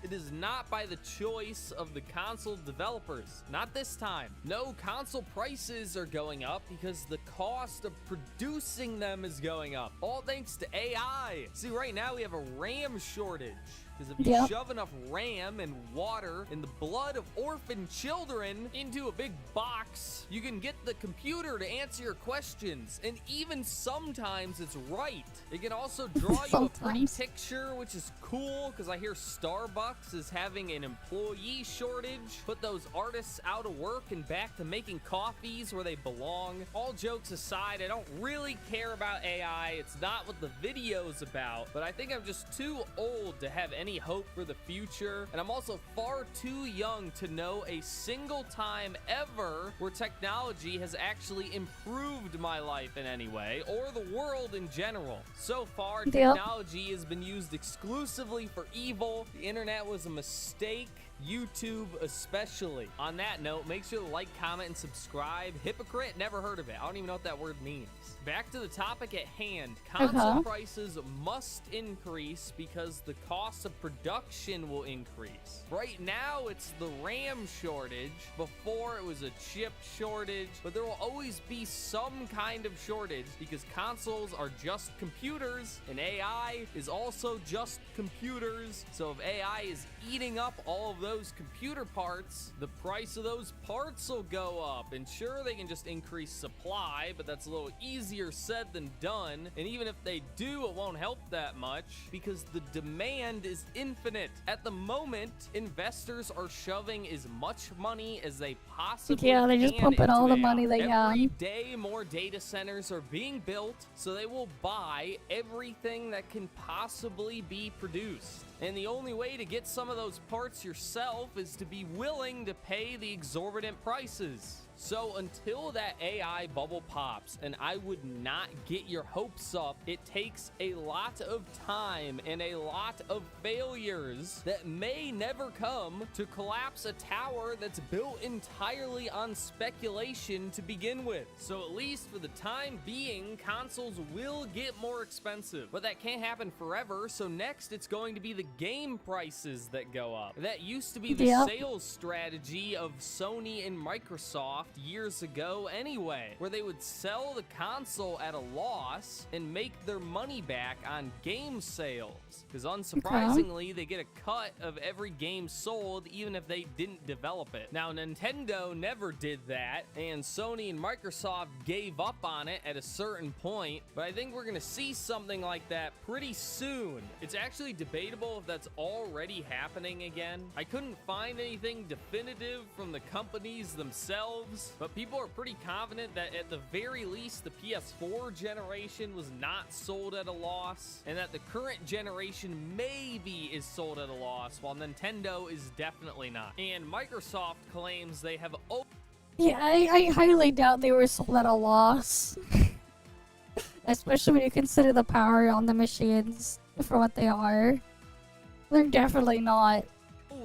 It is not by the choice of the console developers. Not this time. No, console prices are going up because the cost of producing them is going up. All thanks to AI. See, right now we have a RAM shortage. Because if you shove enough RAM and water and the blood of orphan children into a big box, you can get the computer to answer your questions. And even sometimes it's right. It can also draw you a pretty picture, which is cool, because I hear Starbucks is having an employee shortage. Put those artists out of work and back to making coffees where they belong. All jokes aside, I don't really care about AI. It's not what the video's about. But I think I'm just too old to have any hope for the future, and I'm also far too young to know a single time ever where technology has actually improved my life in any way, or the world in general. So far, technology has been used exclusively for evil. The internet was a mistake. YouTube especially. On that note, make sure to like, comment, and subscribe. Hypocrite? Never heard of it. I don't even know what that word means. Back to the topic at hand. Console prices must increase because the cost of production will increase. Right now, it's the RAM shortage. Before, it was a chip shortage. But there will always be some kind of shortage because consoles are just computers and AI is also just computers. So if AI is eating up all of those computer parts, the price of those parts will go up. And sure, they can just increase supply, but that's a little easier said than done. And even if they do, it won't help that much because the demand is infinite. At the moment, investors are shoving as much money as they possibly can. They're just pumping all the money they can. Every day, more data centers are being built, so they will buy everything that can possibly be produced. And the only way to get some of those parts yourself is to be willing to pay the exorbitant prices. So until that AI bubble pops, and I would not get your hopes up, it takes a lot of time and a lot of failures that may never come to collapse a tower that's built entirely on speculation to begin with. So at least for the time being, consoles will get more expensive, but that can't happen forever. So next it's going to be the game prices that go up. That used to be the sales strategy of Sony and Microsoft years ago anyway, where they would sell the console at a loss and make their money back on game sales. Because unsurprisingly, they get a cut of every game sold, even if they didn't develop it. Now, Nintendo never did that, and Sony and Microsoft gave up on it at a certain point, but I think we're gonna see something like that pretty soon. It's actually debatable if that's already happening again. I couldn't find anything definitive from the companies themselves, but people are pretty confident that at the very least the PS4 generation was not sold at a loss, and that the current generation maybe is sold at a loss, while Nintendo is definitely not. And Microsoft claims they have Yeah, I highly doubt they were sold at a loss. Especially when you consider the power on the machines for what they are. They're definitely not.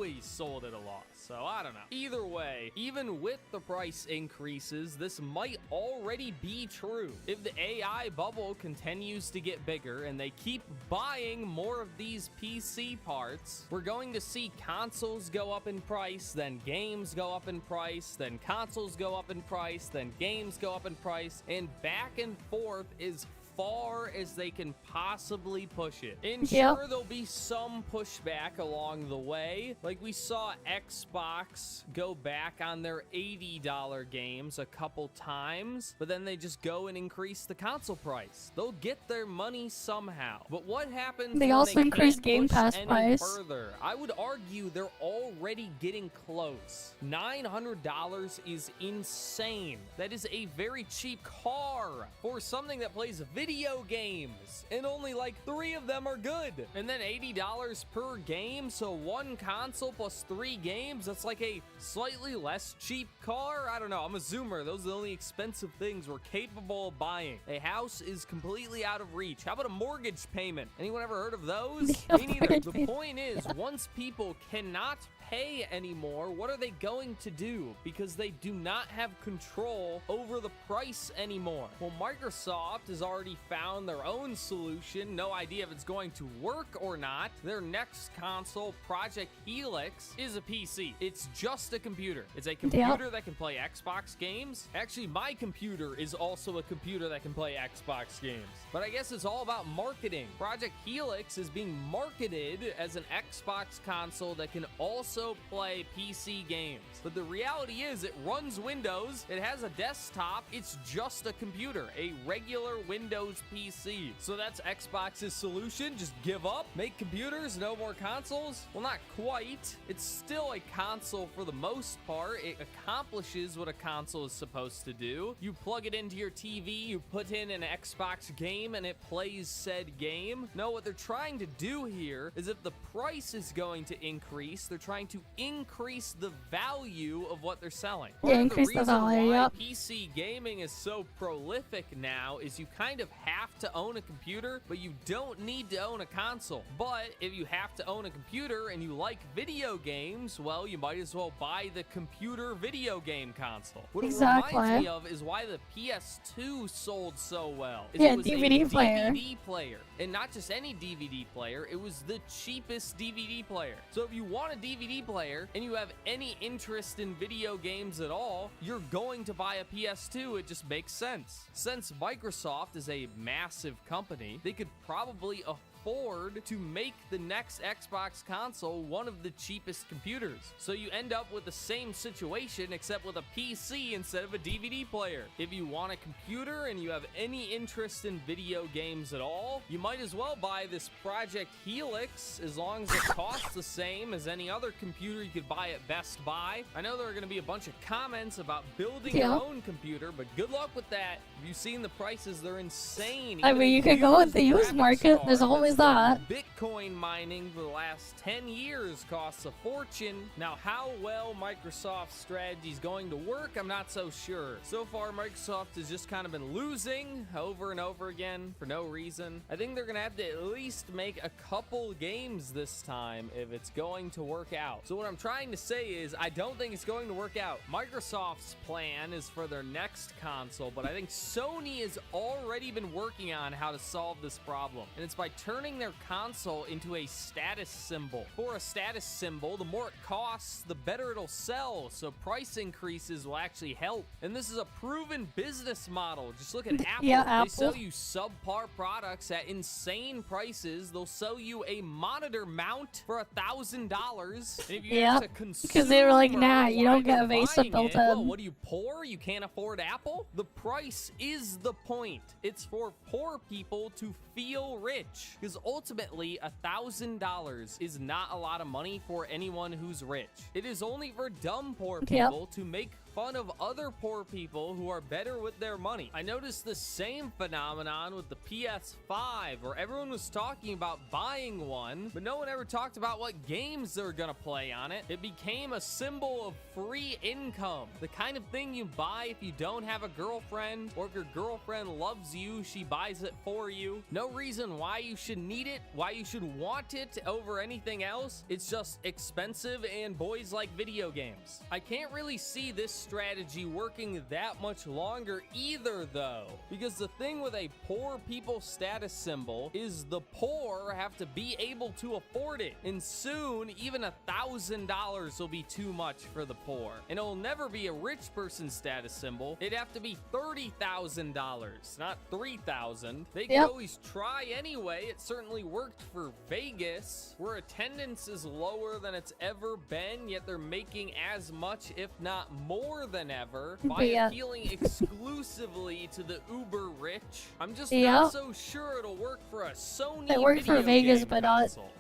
always sold at a loss, so I don't know. Either way, even with the price increases, this might already be true. If the AI bubble continues to get bigger and they keep buying more of these PC parts, we're going to see consoles go up in price, then games go up in price, then consoles go up in price, then games go up in price, and back and forth as far as they can possibly push it. And sure, there'll be some pushback along the way. Like we saw Xbox go back on their $80 games a couple times, but then they just go and increase the console price. They'll get their money somehow. But what happens They when also they increased can't Game push Pass any price. further? I would argue they're already getting close. $900 is insane. That is a very cheap car for something that plays video games, and only like 3 of them are good. And then $80 per game, so 1 console plus 3 games, that's like a slightly less cheap car. I don't know, I'm a zoomer. Those are the only expensive things we're capable of buying. A house is completely out of reach. How about a mortgage payment? Anyone ever heard of those? Me neither. The point is, once people cannot pay anymore, what are they going to do? Because they do not have control over the price anymore. Well, Microsoft has already found their own solution. No idea if it's going to work or not. Their next console, Project Helix, is a PC. It's just a computer. It's a computer that can play Xbox games. Actually, my computer is also a computer that can play Xbox games. But I guess it's all about marketing. Project Helix is being marketed as an Xbox console that can also play PC games. But the reality is it runs Windows, it has a desktop, it's just a computer, a regular Windows PC. So that's Xbox's solution, just give up, make computers, no more consoles? Well, not quite. It's still a console for the most part. It accomplishes what a console is supposed to do. You plug it into your TV, you put in an Xbox game, and it plays said game. No, what they're trying to do here is if the price is going to increase, they're trying to increase the value of what they're selling. Yeah, increase the value, why yep. PC gaming is so prolific now is you kind of have to own a computer, but you don't need to own a console. But if you have to own a computer and you like video games, well, you might as well buy the computer video game console. What it reminds me of is why the PS2 sold so well. Yeah, it was DVD a player. DVD player. And not just any DVD player, it was the cheapest DVD player. So if you want a DVD player and you have any interest in video games at all, you're going to buy a PS2. It just makes sense. Since Microsoft is a massive company, they could probably afford to make the next Xbox console one of the cheapest computers. So you end up with the same situation except with a PC instead of a DVD player. If you want a computer and you have any interest in video games at all, you might as well buy this Project Helix as long as it costs the same as any other computer you could buy at Best Buy. I know there are going to be a bunch of comments about building your own computer, but good luck with that. Have you seen the prices? They're insane. I mean, you could go with the used market. There's always that. Bitcoin mining for the last 10 years costs a fortune. Now, how well Microsoft's strategy is going to work, I'm not so sure. So far, Microsoft has just kind of been losing over and over again for no reason. I think they're going to have to at least make a couple games this time if it's going to work out. So what I'm trying to say is I don't think it's going to work out. Microsoft's plan is for their next console, but I think Sony has already been working on how to solve this problem. And it's by turning turning their console into a status symbol. For a status symbol, the more it costs, the better it'll sell, so price increases will actually help. And this is a proven business model. Just look at Apple. Yeah, They Apple. sell you subpar products at insane prices. They'll sell you a monitor mount for $1,000. And if you ask a because they were like, nah, you don't why get a they're Vesa buying built it, well, in. what are you, poor? You can't afford Apple? The price is the point. It's for poor people to feel rich. Because ultimately, $1,000 is not a lot of money for anyone who's rich. It is only for dumb poor people to make fun of other poor people who are better with their money. I noticed the same phenomenon with the PS5, where everyone was talking about buying one, but no one ever talked about what games they were gonna play on it. It became a symbol of free income, the kind of thing you buy if you don't have a girlfriend, or if your girlfriend loves you, she buys it for you. No reason why you should need it, why you should want it over anything else. It's just expensive, and boys like video games. I can't really see this strategy working that much longer either, though, because the thing with a poor people status symbol is the poor have to be able to afford it, and soon even $1,000 will be too much for the poor, and it'll never be a rich person status symbol. It'd have to be $30,000, not $3,000. They could always try anyway. It certainly worked for Vegas, where attendance is lower than it's ever been, yet they're making as much, if not more than ever, by appealing exclusively to the uber rich. I'm just not so sure it'll work for a Sony. It worked for Vegas, but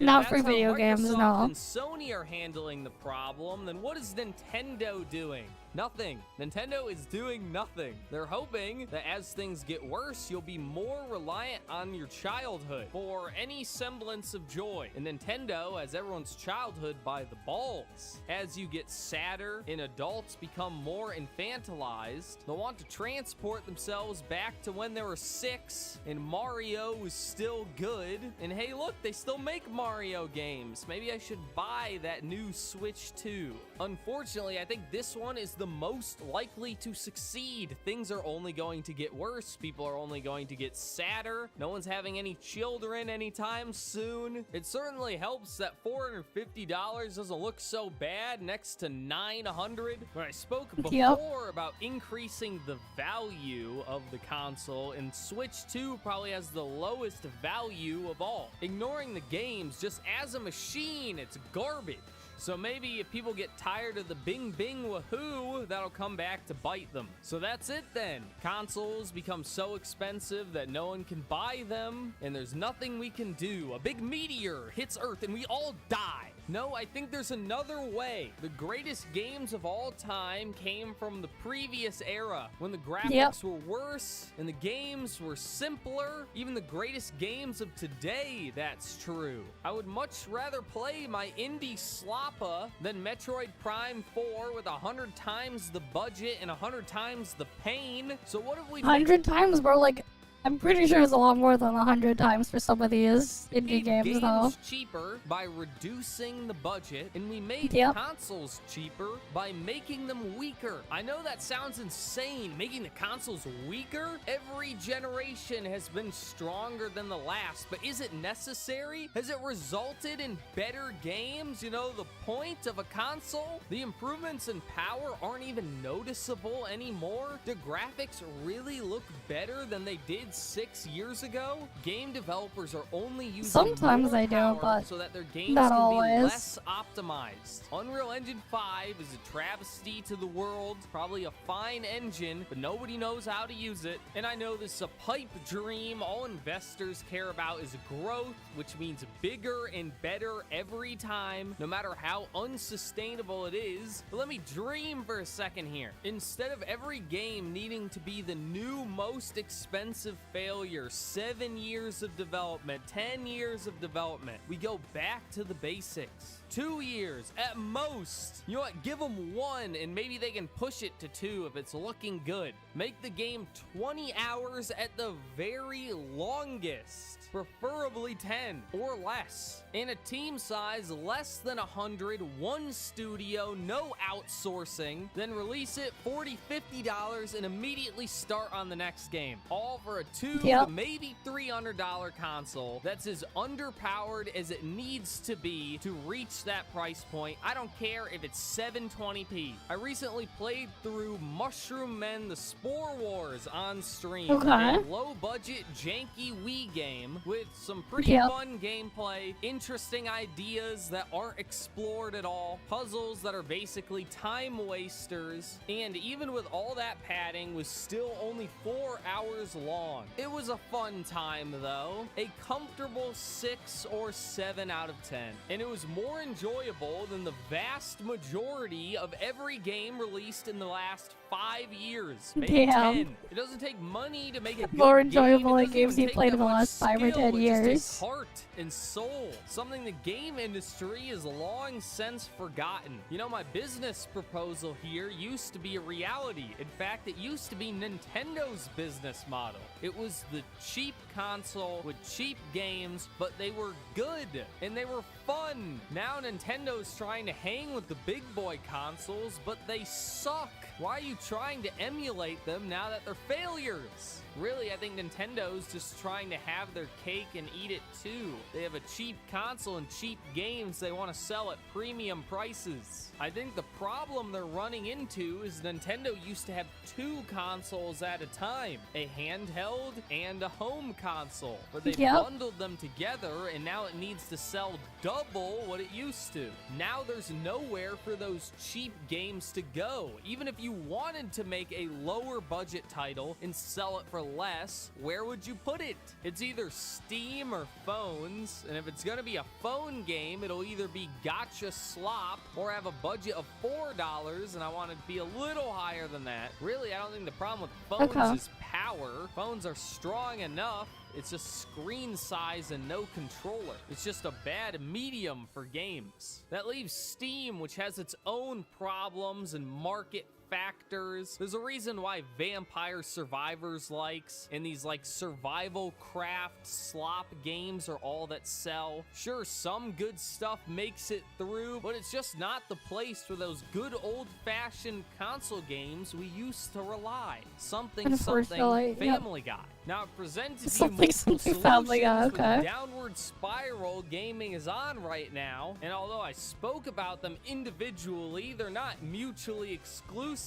not for video games, no. And Sony are handling the problem, then what is Nintendo doing? Nothing. Nintendo is doing nothing. They're hoping that as things get worse, you'll be more reliant on your childhood for any semblance of joy. And Nintendo has everyone's childhood by the balls. As you get sadder and adults become more infantilized, they'll want to transport themselves back to when they were 6 and Mario was still good. And hey, look, they still make Mario games. Maybe I should buy that new Switch 2. Unfortunately, I think this one is the most likely to succeed. Things are only going to get worse. People are only going to get sadder. No one's having any children anytime soon. It certainly helps that $450 doesn't look so bad next to $900. When I spoke before about increasing the value of the console, and Switch 2 probably has the lowest value of all. Ignoring the games, just as a machine, it's garbage. So maybe if people get tired of the bing bing wahoo, that'll come back to bite them. So that's it then. Consoles become so expensive that no one can buy them, and there's nothing we can do. A big meteor hits Earth and we all die. No, I think there's another way. The greatest games of all time came from the previous era, when the graphics were worse and the games were simpler. Even the greatest games of today, that's true. I would much rather play my indie sloppa than Metroid Prime 4 with 100 times the budget and 100 times the pain. So what if we 100 times, bro? Like, I'm pretty sure it's a lot more than 100 times for some of these indie games, though. Cheaper by reducing the budget, and we made consoles cheaper by making them weaker. I know that sounds insane, making the consoles weaker. Every generation has been stronger than the last, but is it necessary? Has it resulted in better games? You know, the point of a console? The improvements in power aren't even noticeable anymore. Do graphics really look better than they did 6 years ago? Game developers are only using sometimes more I do, power but so that their games not can always. be less optimized. Unreal Engine 5 is a travesty to the world. Probably a fine engine, but nobody knows how to use it. And I know this is a pipe dream. All investors care about is growth, which means bigger and better every time, no matter how unsustainable it is. But let me dream for a second here. Instead of every game needing to be the new most expensive failure, 7 years of development, 10 years of development, we go back to the basics. 2 years at most. You know what? Give them 1 and maybe they can push it to 2 if it's looking good. Make the game 20 hours at the very longest. Preferably 10 or less. And a team size less than 100 $100, one studio, no outsourcing, then release it $40, $50 and immediately start on the next game. All for a $200 to maybe $300 console that's as underpowered as it needs to be to reach that price point. I don't care if it's 720p. I recently played through Mushroom Men The Spore Wars on stream. A low-budget, janky Wii game with some pretty fun gameplay, interesting ideas that aren't explored at all, puzzles that are basically time wasters, and even with all that padding, was still only 4 hours long. It was a fun time though, a comfortable 6 or 7 out of 10, and it was more enjoyable than the vast majority of every game released in the last 5 years, maybe 10. It doesn't take money to make it more enjoyable than games you played in the last 5 or 10 years. Heart and soul, something the game industry has long since forgotten. You know, my business proposal here used to be a reality. In fact, it used to be Nintendo's business model. It was the cheap console with cheap games, but they were good and they were fun. Now Nintendo's trying to hang with the big boy consoles, but they suck. Why are you trying to emulate them now that they're failures? Really, I think Nintendo's just trying to have their cake and eat it too. They have a cheap console and cheap games they want to sell at premium prices. I think the problem they're running into is Nintendo used to have 2 consoles at a time, a handheld and a home console, but they bundled them together and now it needs to sell double what it used to. Now there's nowhere for those cheap games to go. Even if you wanted to make a lower budget title and sell it for less, where would you put it? It's either Steam or phones, and if it's gonna be a phone game, it'll either be gotcha slop or have a budget of $4, and I want it to be a little higher than that. Really, I don't think the problem with phones is power. Phones are strong enough. It's just screen size and no controller. It's just a bad medium for games. That leaves Steam, which has its own problems and market factors. There's a reason why Vampire Survivors likes and these like survival craft slop games are all that sell. Sure, some good stuff makes it through, but it's just not the place for those good old-fashioned console games we used to rely. Something Family Guy. Now it presents you multiple solutions with the downward spiral gaming is on right now, and although I spoke about them individually, they're not mutually exclusive.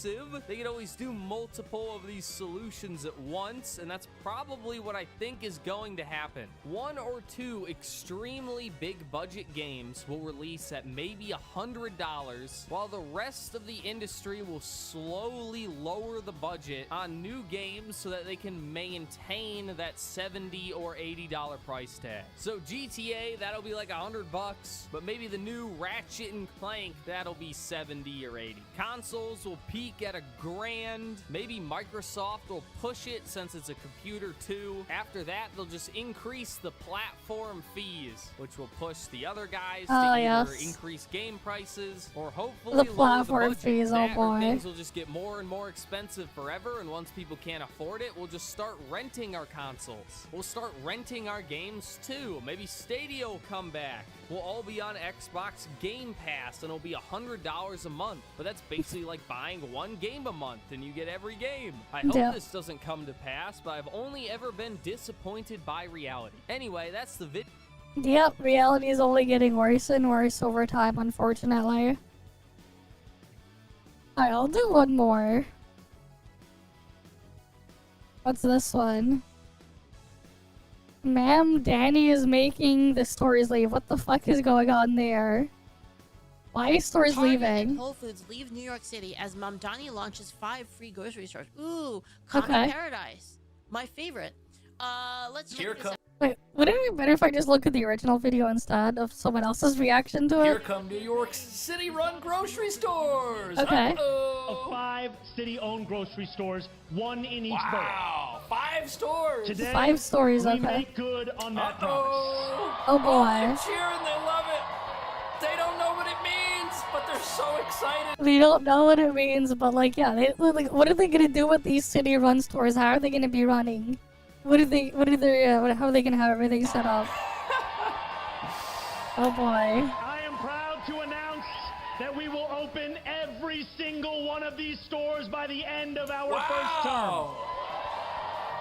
They could always do multiple of these solutions at once, and that's probably what I think is going to happen. 1 or 2 extremely big budget games will release at maybe $100, while the rest of the industry will slowly lower the budget on new games so that they can maintain that $70 or $80 price tag. So GTA, that'll be like $100, but maybe the new Ratchet and Clank, that'll be 70 or 80. Consoles will peak at $1,000. Maybe Microsoft will push it since it's a computer too. After that, they'll just increase the platform fees, which will push the other guys to either increase game prices or hopefully the platform fees. Oh boy. Things will just get more and more expensive forever, and once people can't afford it, we'll just start renting our consoles. We'll start renting our games too. Maybe Stadia will come back. We'll all be on Xbox Game Pass and it'll be $100 a month, but that's basically like buying 1 game a month and you get every game. I hope this doesn't come to pass, but I've only ever been disappointed by reality. Anyway, that's the vid. Yep, reality is only getting worse and worse over time, unfortunately. Alright, I'll do one more. What's this one? Ma'am, Danny is making the stores leave. What the fuck is going on there? Why is stores Target leaving? And Whole Foods leave New York City as Mom Donnie launches 5 free grocery stores. Ooh, Common Paradise. My favorite. Let's check this out. Wait, would it be better if I just look at the original video instead of someone else's reaction to it? Here come New York City-run grocery stores! Okay. Of 5 city-owned grocery stores, 1 in each borough. Wow! 5 stores! Today, 5 stores, we make good on that promise. Oh boy. They're cheering, they love it! They don't know what it means, but they're so excited! We don't know what it means, but like, yeah, like, what are they gonna do with these city-run stores? How are they gonna be running? How are they gonna have everything set up? Oh boy. I am proud to announce stores by the end of our first term.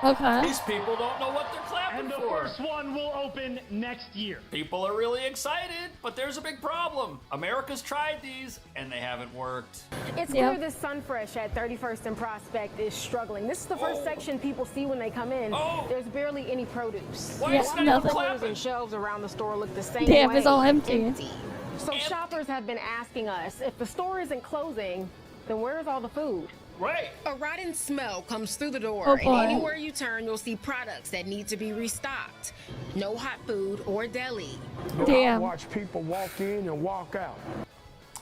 Okay. These people don't know what they're clapping And the for. first one will open next year. People are really excited, but there's a big problem. America's tried these, and they haven't worked. It's clear this Sunfresh at 31st and Prospect is struggling. This is the first section people see when they come in. There's barely any produce. Why is that the clapping? clothes and shelves around the store look the same Damn, way. it's all empty. So shoppers have been asking us, if the store isn't closing, then where's all the food? Right. A rotten smell comes through the door, Oh, and boy. anywhere you turn, you'll see products that need to be restocked. No hot food or deli. Damn. Watch people walk in and walk out.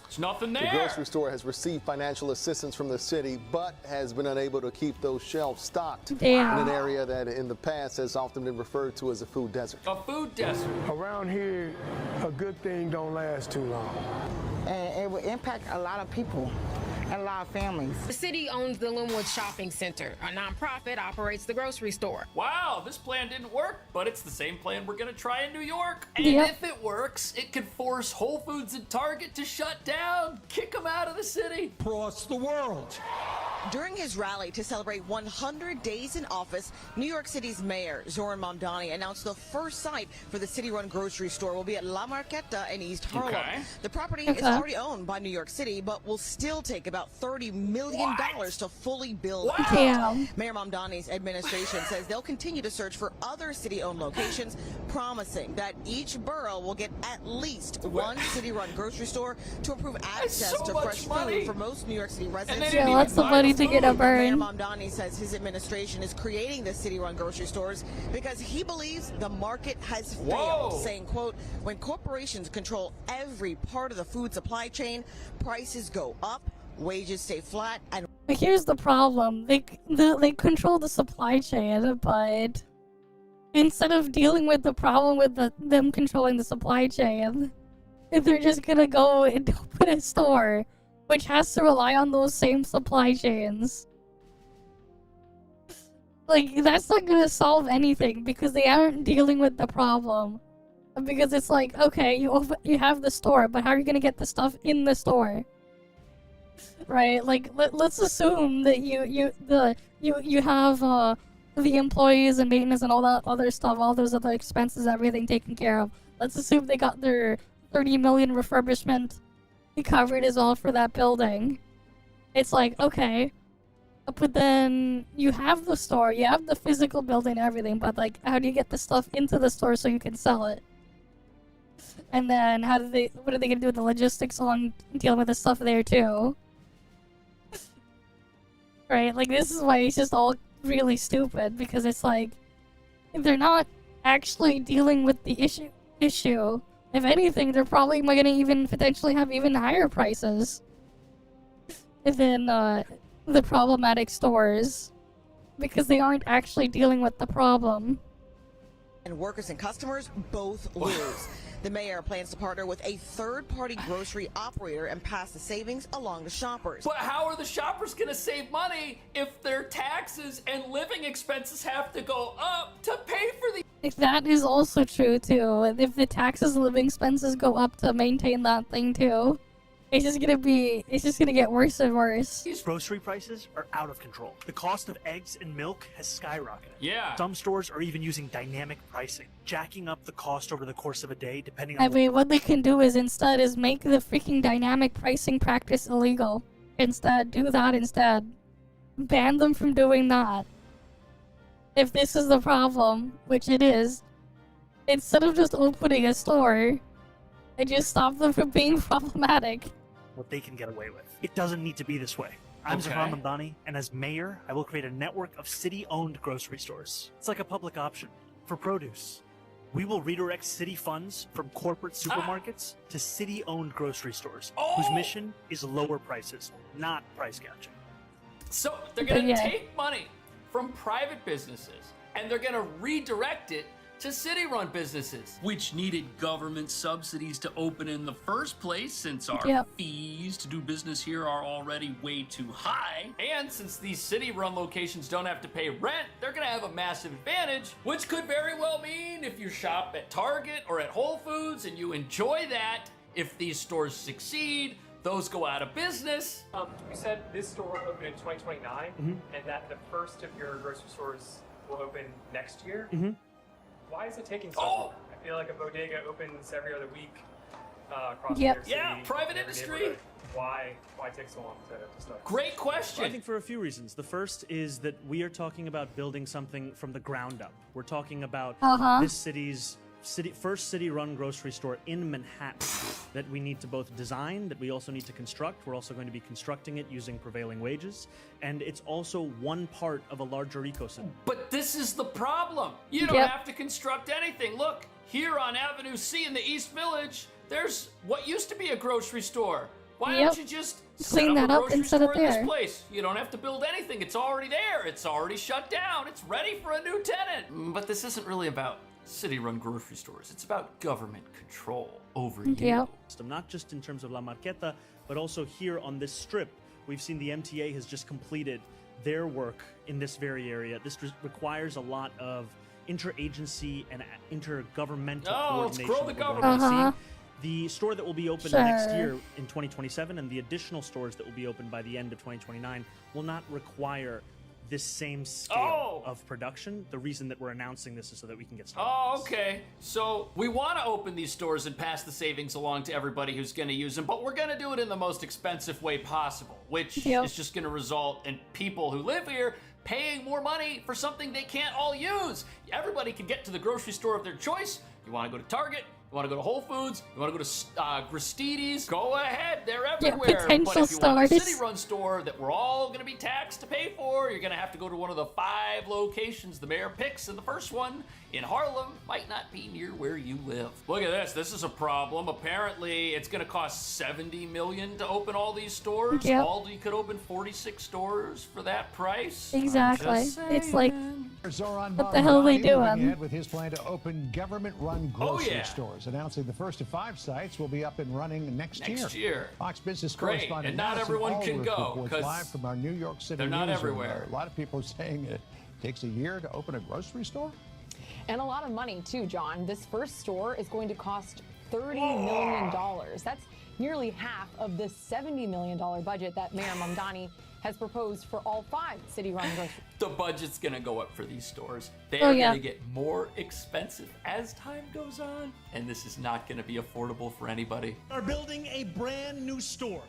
There's nothing The there. grocery store has received financial assistance from the city, but has been unable to keep those shelves stocked Damn. in an area that in the past has often been referred to as a food desert. A food desert. Around here, a good thing don't last too long. And it will impact a lot of people and a lot of families. The city owns the Linwood Shopping Center. A nonprofit operates the grocery store. Wow, this plan didn't work, but it's the same plan we're gonna try in New York. And Yep. if it works, it could force Whole Foods and Target to shut down, kick them out of the city. Across the world. During his rally to celebrate 100 days in office, New York City's mayor, Zoran Mamdani, announced the first site for the city-run grocery store will be at La Marqueta in East Harlem. Okay. The property is already owned by New York City, but will still take about $30 million to fully build out. Damn. Mayor Mamdani's administration says they'll continue to search for other city-owned locations, promising that each borough will get at least one city-run grocery store to improve access so to much fresh money. food for most New York City residents. Yeah, lots of money to get a Mayor burn. Mamdani says his administration is creating the city-run grocery stores because he believes the market has failed, saying, quote, when corporations control every part of the food supply chain, prices go up, wages stay flat, and But here's the problem. They control the supply chain, but instead of dealing with the problem with them controlling the supply chain, they're just gonna go and open a store which has to rely on those same supply chains. Like, that's not gonna solve anything because they aren't dealing with the problem. Because it's like, okay, you have the store, but how are you gonna get the stuff in the store? Right? Like, let's assume that you have the employees and maintenance and all that other stuff, all those other expenses, everything taken care of. Let's assume they got their 30 million refurbishment covered is all for that building. It's like, okay, but then you have the store, you have the physical building and everything, but like, how do you get the stuff into the store so you can sell it? And then what are they gonna do with the logistics along dealing with the stuff there too? Right, like this is why it's just all really stupid, because it's like, they're not actually dealing with the issue. If anything, they're probably gonna even potentially have even higher prices than the problematic stores, because they aren't actually dealing with the problem. and workers and customers both lose. The mayor plans to partner with a third-party grocery operator and pass the savings along to shoppers. But how are the shoppers gonna save money if their taxes and living expenses have to go up to pay for the— If that is also true too, if the taxes and living expenses go up to maintain that thing too, it's just gonna get worse and worse. These grocery prices are out of control. The cost of eggs and milk has skyrocketed. Yeah. Some stores are even using dynamic pricing, jacking up the cost over the course of a day depending on I mean, what they can do is instead make the freaking dynamic pricing practice illegal. Do that instead. Ban them from doing that. If this is the problem, which it is, instead of just opening a store, they just stop them from being problematic. what they can get away with. It doesn't need to be this way. I'm Okay. Zoran Mamdani, and as mayor, I will create a network of city-owned grocery stores. It's like a public option for produce. We will redirect city funds from corporate supermarkets to city-owned grocery stores, whose mission is lower prices, not price gouging. So they're gonna take money from private businesses and they're gonna redirect it to city-run businesses, which needed government subsidies to open in the first place, since our fees to do business here are already way too high. And since these city-run locations don't have to pay rent, they're gonna have a massive advantage, which could very well mean if you shop at Target or at Whole Foods and you enjoy that, if these stores succeed, those go out of business. You said this store will open in 2029, and that the first of your grocery stores will open next year. Why is it taking so long? I feel like a bodega opens every other week across New York City. Yeah, private every industry. neighborhood. Why take so long to start? Great question. I think for a few reasons. The first is that we are talking about building something from the ground up. We're talking about this city's first city-run grocery store in Manhattan that we need to both design, that we also need to construct. We're also going to be constructing it using prevailing wages, and it's also one part of a larger ecosystem. But this is the problem. You don't have to construct anything. Look, here on Avenue C in the East Village, there's what used to be a grocery store. Why don't you just clean that up and set it in this there? place? You don't have to build anything. It's already there. It's already shut down. It's ready for a new tenant. But this isn't really about city-run grocery stores. It's about government control over you. Not just in terms of La Marqueta, but also here on this strip. We've seen the MTA has just completed their work in this very area. This requires a lot of interagency and intergovernmental coordination. Let's grow the government. The store that will be open next year in 2027 and the additional stores that will be open by the end of 2029 will not require this same scale of production. The reason that we're announcing this is so that we can get started. Oh, okay. So we want to open these stores and pass the savings along to everybody who's going to use them, but we're going to do it in the most expensive way possible, which is just going to result in people who live here paying more money for something they can't all use. Everybody can get to the grocery store of their choice. You want to go to Target, you want to go to Whole Foods, you want to go to Gristedes, go ahead, they're everywhere. But if you want a city-run store that we're all going to be taxed to pay for, you're going to have to go to one of the 5 locations the mayor picks, and the first one in Harlem might not be near where you live. Look at this. This is a problem. Apparently, it's going to cost $70 million to open all these stores. Aldi could open 46 stores for that price. Exactly. It's like, what the hell are they doing? With his plan to open government-run grocery stores, announcing the first of 5 sites will be up and running next year. Fox Business correspondent. And not everyone can go because live from our New York City they're not newsroom. everywhere. A lot of people are saying it takes a year to open a grocery store. And a lot of money, too, John. This first store is going to cost $30 million. That's nearly half of the $70 million budget that Mayor Mamdani has proposed for all 5 city-run grocery. The budget's going to go up for these stores. They are going to get more expensive as time goes on, and this is not going to be affordable for anybody. Are building a brand new store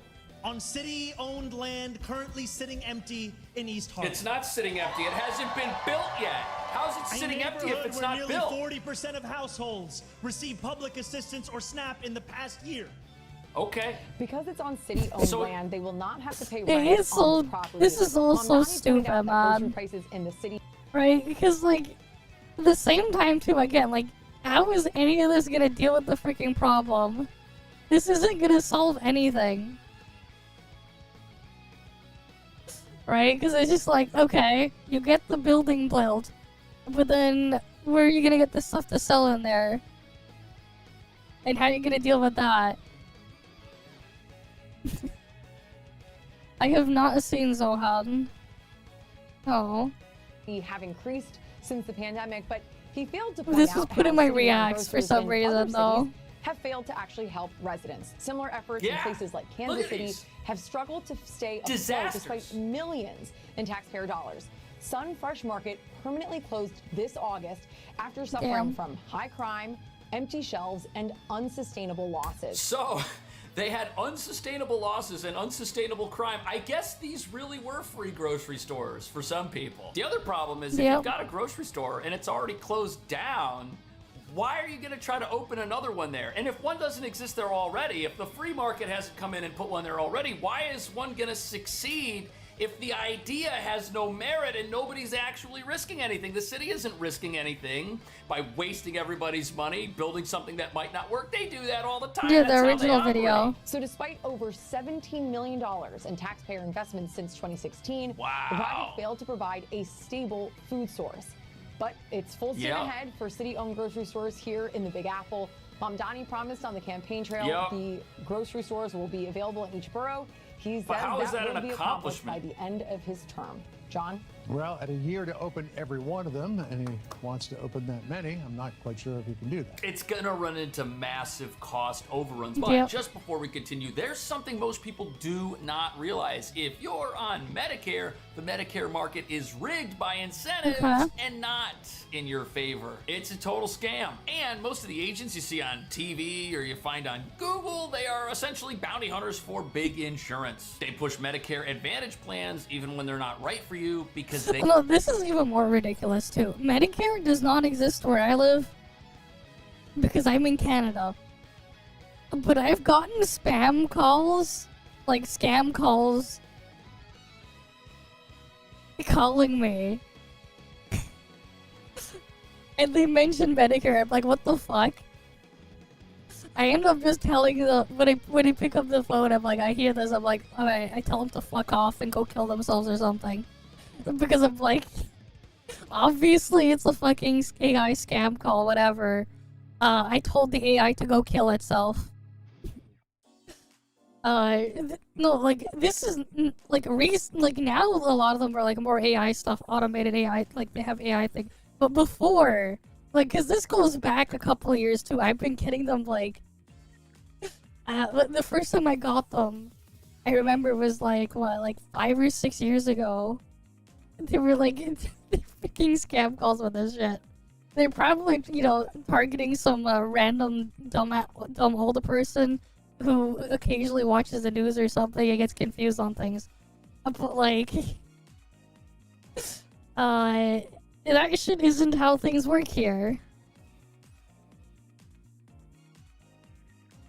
on city-owned land currently sitting empty in East Harlem. It's not sitting empty. It hasn't been built yet. How's it sitting empty if it's not built? Nearly 40% of households receive public assistance or SNAP in the past year. Okay. Because it's on city-owned land, they will not have to pay It rent is on the property. this is all so stupid, man. Prices in the city. Right? Because, like, at the same time, too, again, like, how is any of this gonna deal with the freaking problem? This isn't gonna solve anything. Right? Because it's just like, okay, you get the building built, but then where are you gonna get the stuff to sell in there? And how are you gonna deal with that? I have not seen Zohan. Oh. He have increased since the pandemic, but he failed to point This out was put in how my city-run reacts for grocers some in reason, other though. cities have failed to actually help residents. Similar efforts in Yeah. places like Look Kansas at City these. have struggled to stay afloat Disasters. despite millions in taxpayer dollars. Sun Fresh Market permanently closed this August after suffering from high crime, empty shelves, and unsustainable losses. So, they had unsustainable losses and unsustainable crime. I guess these really were free grocery stores for some people. The other problem is if you've got a grocery store and it's already closed down, why are you going to try to open another one there? And if one doesn't exist there already, if the free market hasn't come in and put one there already, why is one going to succeed if the idea has no merit and nobody's actually risking anything? The city isn't risking anything by wasting everybody's money building something that might not work. They do that all the time. Yeah, That's the how they original video. operate. So despite over $17 million in taxpayer investments since 2016, Wow. the project failed to provide a stable food source. But it's full steam ahead for city-owned grocery stores here in the Big Apple. Mamdani promised on the campaign trail the grocery stores will be available in each borough. He says But how is that will an be accomplished by accomplishment? the end of his term. John? Well, at a year to open every one of them, and he wants to open that many, I'm not quite sure if he can do that. It's gonna run into massive cost overruns. But just before we continue, there's something most people do not realize. If you're on Medicare, the Medicare market is rigged by incentives and not in your favor. It's a total scam. And most of the agents you see on TV or you find on Google, they are essentially bounty hunters for big insurance. They push Medicare Advantage plans even when they're not right for you because they... No, this is even more ridiculous too. Medicare does not exist where I live because I'm in Canada. But I've gotten spam calls, like scam calls, calling me. And they mentioned Medicare. I'm like, what the fuck? I end up just telling the when I pick up the phone, I'm like, I hear this, I'm like, alright, I tell them to fuck off and go kill themselves or something. Because I'm like, obviously it's a fucking AI scam call, whatever. I told the AI to go kill itself. No, like, this is, like, like, now a lot of them are, like, more AI stuff, automated AI, like, they have AI thing. But before, like, cause this goes back a couple of years too, I've been getting them, like, the first time I got them, I remember was, like, what, like, 5 or 6 years ago. They were, like, freaking scam calls with this shit. They're probably, you know, targeting some, random dumb older person who occasionally watches the news or something and gets confused on things. But, like, that shit isn't how things work here.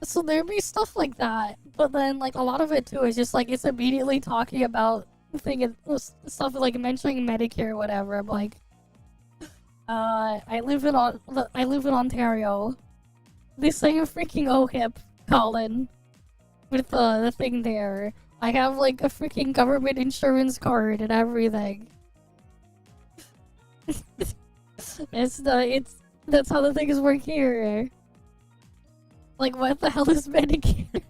So there'd be stuff like that, but then, like, a lot of it too is just, like, it's immediately talking about stuff like mentioning Medicare or whatever. I'm like, I live in Ontario. They sang a freaking OHIP call-in with the thing there. I have, like, a freaking government insurance card and everything. That's how the things work here. Like, what the hell is Medicare?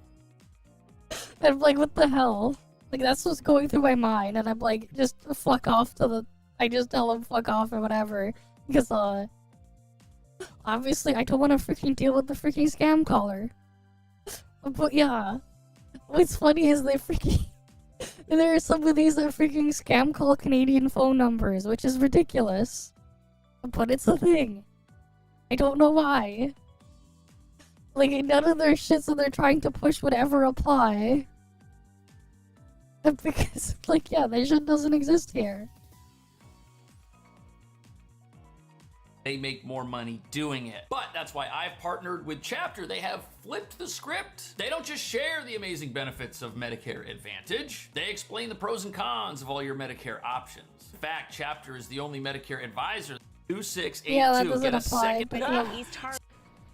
I'm like, what the hell? Like, that's what's going through my mind, and I'm like, just fuck off to the... I just tell them fuck off or whatever. Because, obviously I don't want to freaking deal with the freaking scam caller. But yeah, what's funny is they freaking... there are some of these that freaking scam call Canadian phone numbers, which is ridiculous. But it's a thing. I don't know why. Like, none of their shit that they're trying to push would ever apply. Because, like, yeah, that shit doesn't exist here. They make more money doing it. But that's why I've partnered with Chapter. They have flipped the script. They don't just share the amazing benefits of Medicare Advantage. They explain the pros and cons of all your Medicare options. In fact, Chapter is the only Medicare advisor. 2682 that doesn't get a apply, second but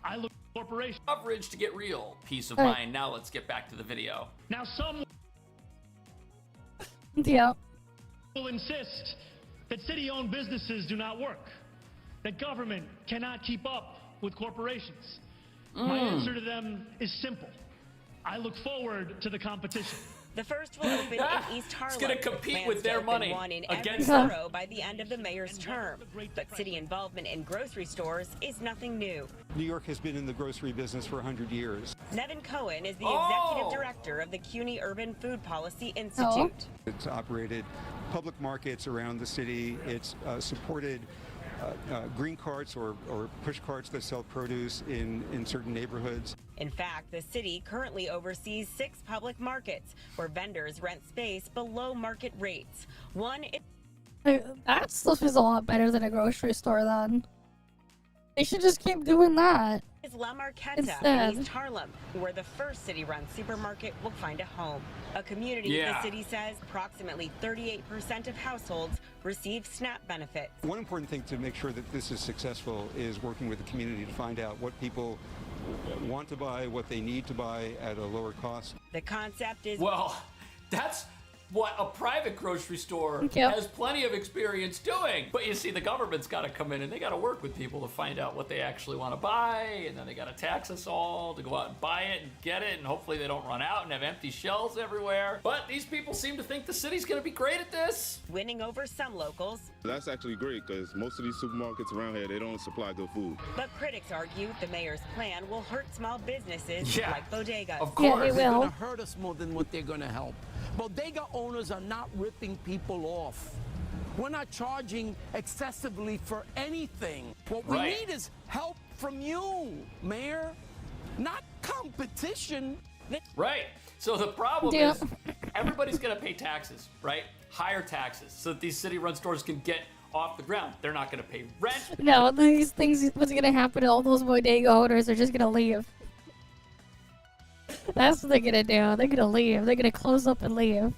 I look corporation coverage to get real. Peace of mind. Now let's get back to the video. Now some will insist that city-owned businesses do not work, that government cannot keep up with corporations. My answer to them is simple. I look forward to the competition. The first will open in East Harlem. It's going to compete with their money one in against every borough by the end of the mayor's term. But city involvement in grocery stores is nothing new. New York has been in the grocery business for 100 years. Nevin Cohen is the executive director of the CUNY Urban Food Policy Institute. It's operated public markets around the city. It's supported green carts or push carts that sell produce in certain neighborhoods. In fact, the city currently oversees 6 public markets where vendors rent space below market rates. That stuff is a lot better than a grocery store then. They should just keep doing that. Is La Marqueta in East Harlem, where the first city-run supermarket will find a home. A community the city says approximately 38% of households receive SNAP benefits. One important thing to make sure that this is successful is working with the community to find out what people want to buy, what they need to buy at a lower cost. The concept is... Well, that's what a private grocery store has plenty of experience doing. But you see, the government's got to come in and they got to work with people to find out what they actually want to buy, and then they got to tax us all to go out and buy it and get it, and hopefully they don't run out and have empty shelves everywhere. But these people seem to think the city's going to be great at this. Winning over some locals. That's actually great because most of these supermarkets around here, they don't supply good food. But critics argue the mayor's plan will hurt small businesses like bodegas. Of course. They're going to hurt us more than what they're going to help. Bodega owners are not ripping people off. We're not charging excessively for anything. What we need is help from you, Mayor, not competition. Right. So the problem is everybody's going to pay taxes, right? Higher taxes so that these city-run stores can get off the ground. They're not going to pay rent. No, these things, what's going to happen to all those bodega owners are just going to leave. That's what they're going to do. They're going to leave. They're going to close up and leave.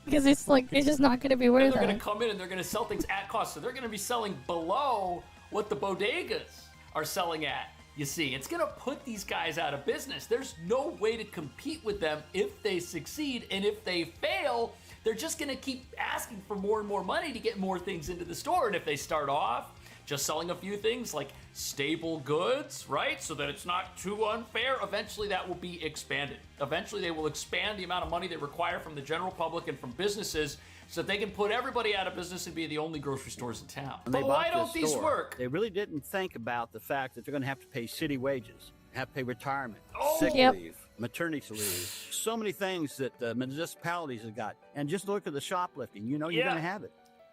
Because it's like, it's just not going to be worth it. They're going to come in and they're going to sell things at cost. So they're going to be selling below what the bodegas are selling at. You see, it's going to put these guys out of business. There's no way to compete with them if they succeed. And if they fail, they're just going to keep asking for more and more money to get more things into the store. And if they start off just selling a few things like staple goods, right? So that it's not too unfair. Eventually that will be expanded. Eventually they will expand the amount of money they require from the general public and from businesses so that they can put everybody out of business and be the only grocery stores in town. When But they why bought don't this these store, work? They really didn't think about the fact that they're going to have to pay city wages, have to pay retirement, Oh. sick Yep. leave, maternity leave, so many things that the municipalities have got. And just look at the shoplifting. You know you're Yeah. going to have it.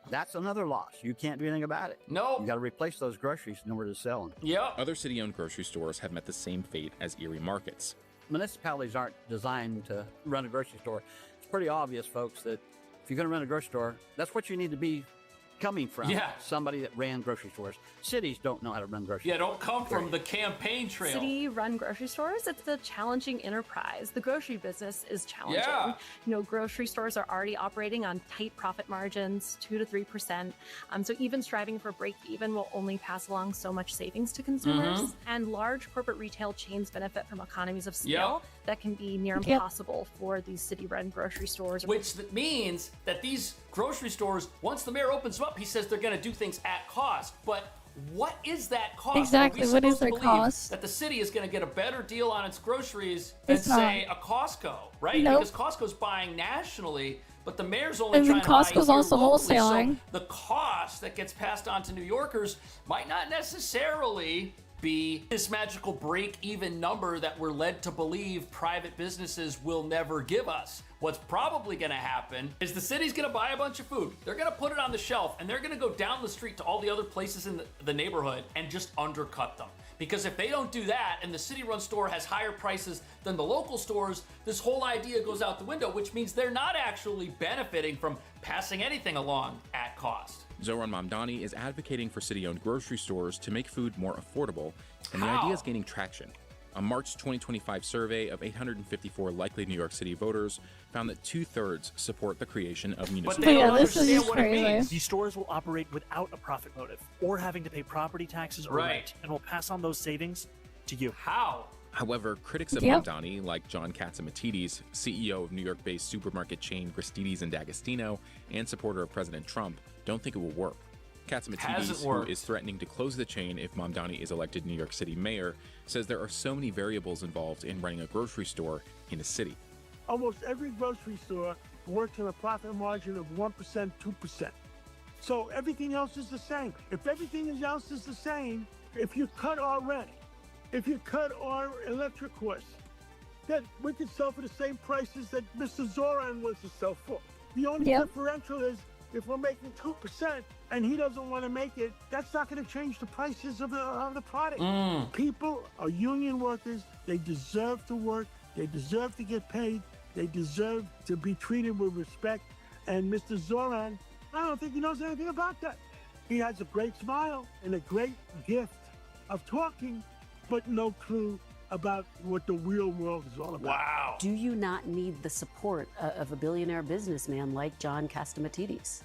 That's another loss. You can't do anything about it. No. You got to replace those groceries in order to sell them. Yeah. Other city-owned grocery stores have met the same fate as Erie markets. Municipalities aren't designed to run a grocery store. It's pretty obvious, folks, that if you're going to run a grocery store, that's what you need to be coming from. Yeah. Somebody that ran grocery stores. Cities don't know how to run grocery Yeah, stores. don't come from the campaign trail. City-run grocery stores, it's a challenging enterprise. The grocery business is challenging. Yeah. You know, grocery stores are already operating on tight profit margins, 2 to 3%. So even striving for break-even will only pass along so much savings to consumers. Mhm. And large corporate retail chains benefit from economies of scale that can be near Yep. impossible for these city-run grocery stores. Which means that these grocery stores, once the mayor opens them up, he says they're going to do things at cost. But what is that cost? Exactly, Are we what is supposed to their believe cost? That the city is going to get a better deal on its groceries than, It's not. say, a Costco, right? Nope. Because Costco's buying nationally, but the mayor's only And then trying to buy Costco's here also locally. wholesaling. So the cost that gets passed on to New Yorkers might not necessarily be this magical break-even number that we're led to believe private businesses will never give us. What's probably going to happen is the city's going to buy a bunch of food. They're going to put it on the shelf, and they're going to go down the street to all the other places in the neighborhood and just undercut them. Because if they don't do that, and the city-run store has higher prices than the local stores, this whole idea goes out the window, which means they're not actually benefiting from passing anything along at cost. Zoran Mamdani is advocating for city-owned grocery stores to make food more affordable, and the How? idea is gaining traction. A March 2025 survey of 854 likely New York City voters found that 2/3 support the creation of municipal stores. These stores will operate without a profit motive or having to pay property taxes or Right. rent, and will pass on those savings to you. How? However, critics of Yep. Mamdani, like John Catsimatidis, CEO of New York-based supermarket chain Gristedes and D'Agostino, and supporter of President Trump, don't think it will work. Hasn't Catsimatidis, who worked. is threatening to close the chain if Mamdani is elected New York City mayor, says there are so many variables involved in running a grocery store in a city. Almost every grocery store works on a profit margin of 1%, 2%. So everything else is the same. If everything else is the same, if you cut our rent, if you cut our electric costs, then we could sell for the same prices that Mr. Zoran wants to sell for. The only differential is if we're making 2% and he doesn't want to make it, that's not going to change the prices of the product. People are union workers. They deserve to work. They deserve to get paid. They deserve to be treated with respect. And Mr. Zoran, I don't think he knows anything about that. He has a great smile and a great gift of talking, but no clue about what the real world is all about. Wow. Do you not need the support of a billionaire businessman like John Catsimatidis?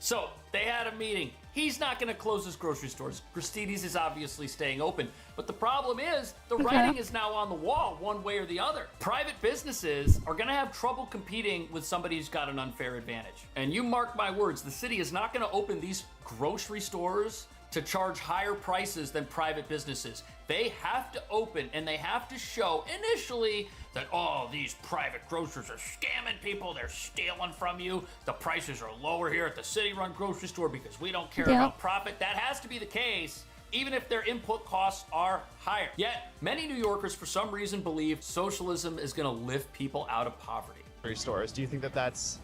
So they had a meeting. He's not going to close his grocery stores. Gristedes is obviously staying open. But the problem is, the writing is now on the wall one way or the other. Private businesses are going to have trouble competing with somebody who's got an unfair advantage. And you mark my words, the city is not going to open these grocery stores to charge higher prices than private businesses. They have to open and they have to show initially that, oh, these private grocers are scamming people, they're stealing from you, the prices are lower here at the city-run grocery store because we don't care about profit. That has to be the case, even if their input costs are higher. Yet, many New Yorkers, for some reason, believe socialism is gonna lift people out of poverty. Stores. Do you think that that's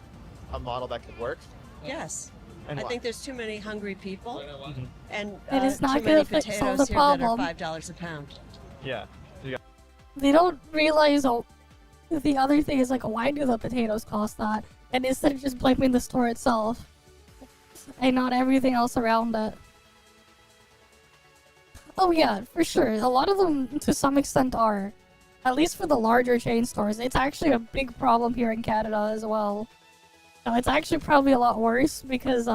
a model that could work? Yes. And I why? think there's too many hungry people, and It is not too many gonna solve potatoes the here that are problem. $5 a pound. Yeah. They don't realize the other thing is like, why do the potatoes cost that? And instead of just blaming the store itself and not everything else around it. Oh yeah, for sure. A lot of them to some extent are. At least for the larger chain stores. It's actually a big problem here in Canada as well. It's actually probably a lot worse because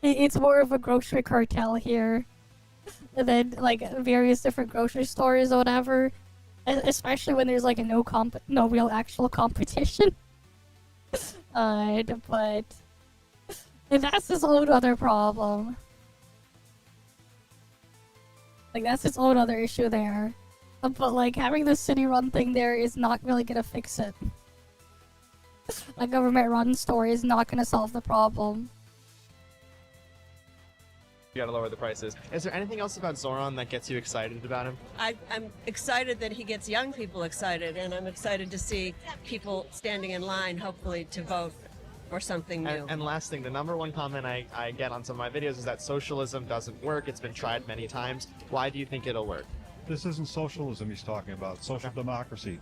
it's more of a grocery cartel here than like various different grocery stores or whatever. Especially when there's like no real actual competition. But that's its own other problem. Like that's its own other issue there. But like having the city-run thing there is not really gonna fix it. A government-run store is not gonna solve the problem. You gotta lower the prices. Is there anything else about Zoran that gets you excited about him? I'm excited that he gets young people excited, and I'm excited to see people standing in line, hopefully, to vote for something new. And last thing, the number one comment I get on some of my videos is that socialism doesn't work. It's been tried many times. Why do you think it'll work? This isn't socialism he's talking about. Social democracy.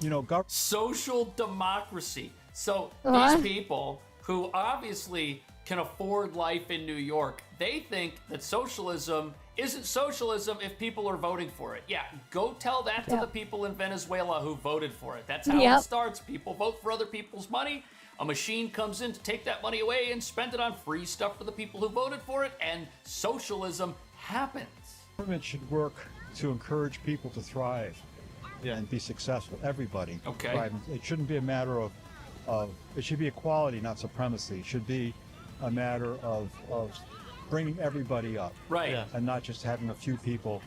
You know, social democracy. So these people who obviously can afford life in New York, they think that socialism isn't socialism if people are voting for it. Yeah, go tell that to the people in Venezuela who voted for it. That's how it starts. People vote for other people's money. A machine comes in to take that money away and spend it on free stuff for the people who voted for it, and socialism happens. Government should work to encourage people to thrive and be successful. Everybody. Okay. Thrive. It shouldn't be a matter of it should be equality, not supremacy. It should be a matter of bringing everybody up. Right. Yeah. And not just having a few people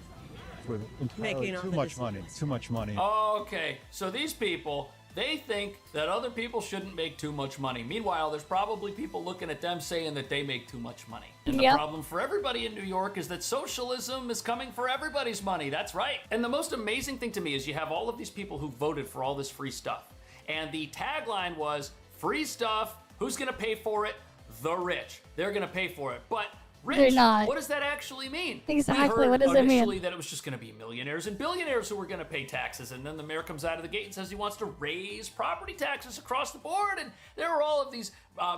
with entirely too much money. Too much money. Okay, so these people, they think that other people shouldn't make too much money. Meanwhile, there's probably people looking at them saying that they make too much money. And the problem for everybody in New York is that socialism is coming for everybody's money. That's right. And the most amazing thing to me is you have all of these people who voted for all this free stuff. And the tagline was, free stuff, who's gonna pay for it? The rich. They're gonna pay for it. But rich, they're not. What does that actually mean? Exactly, We what heard does it mean? initially that it was just going to be millionaires and billionaires who were going to pay taxes, and then the mayor comes out of the gate and says he wants to raise property taxes across the board, and there were all of these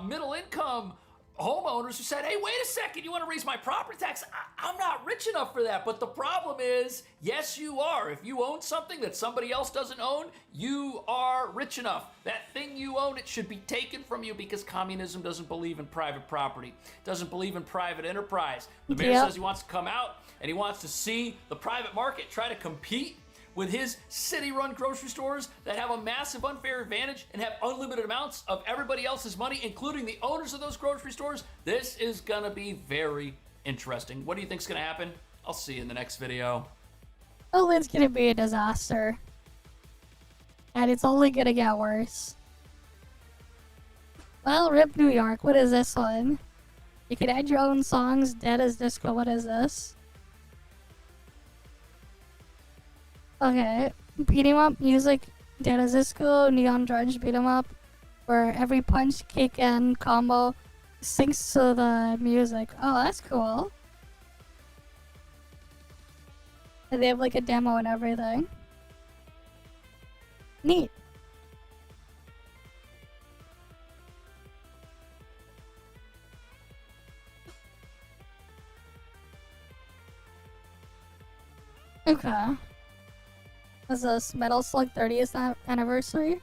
middle-income homeowners who said, hey, wait a second, you want to raise my property tax? I'm not rich enough for that. But the problem is, yes, you are. If you own something that somebody else doesn't own, you are rich enough. That thing you own, it should be taken from you because communism doesn't believe in private property, doesn't believe in private enterprise. The mayor says he wants to come out and he wants to see the private market try to compete with his city-run grocery stores that have a massive unfair advantage and have unlimited amounts of everybody else's money, including the owners of those grocery stores. This is gonna be very interesting. What do you think's gonna happen? I'll see you in the next video. Oh, it's gonna be a disaster. And it's only gonna get worse. Well, RIP New York. What is this one? You can add your own songs. Dead as Disco. What is this? Okay, beat 'em up music, Dead as Disco, Neon Drudge beat 'em up, where every punch, kick, and combo syncs to the music. Oh, that's cool. And they have like a demo and everything. Neat. Okay. Is this Metal Slug 30th anniversary?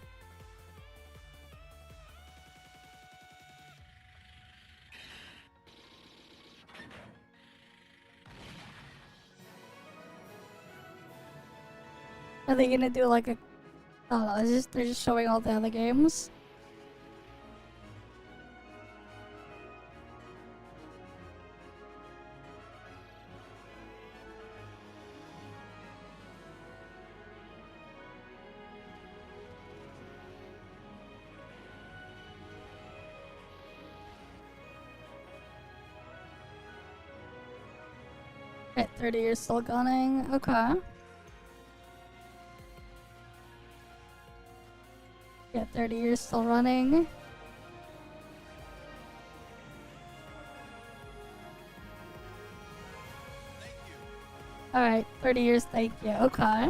Are they gonna do like a? Oh, they're just showing all the other games. Right, 30 years still gunning. Okay. Yeah, 30 years still running. Alright, 30 years, thank you. Okay.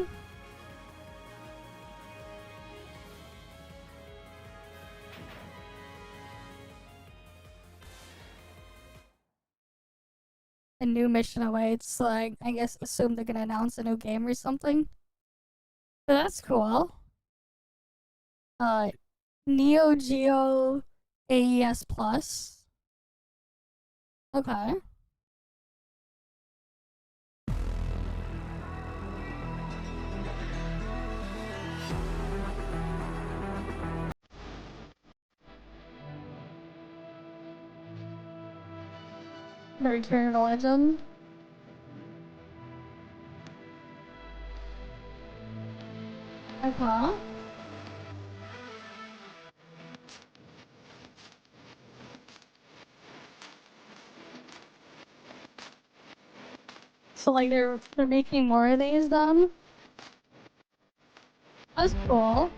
A new mission awaits, like, I guess assume they're gonna announce a new game or something. But that's cool. Neo Geo AES Plus. Okay. The Return of the Legend. Okay. So like they're making more of these then? That's cool.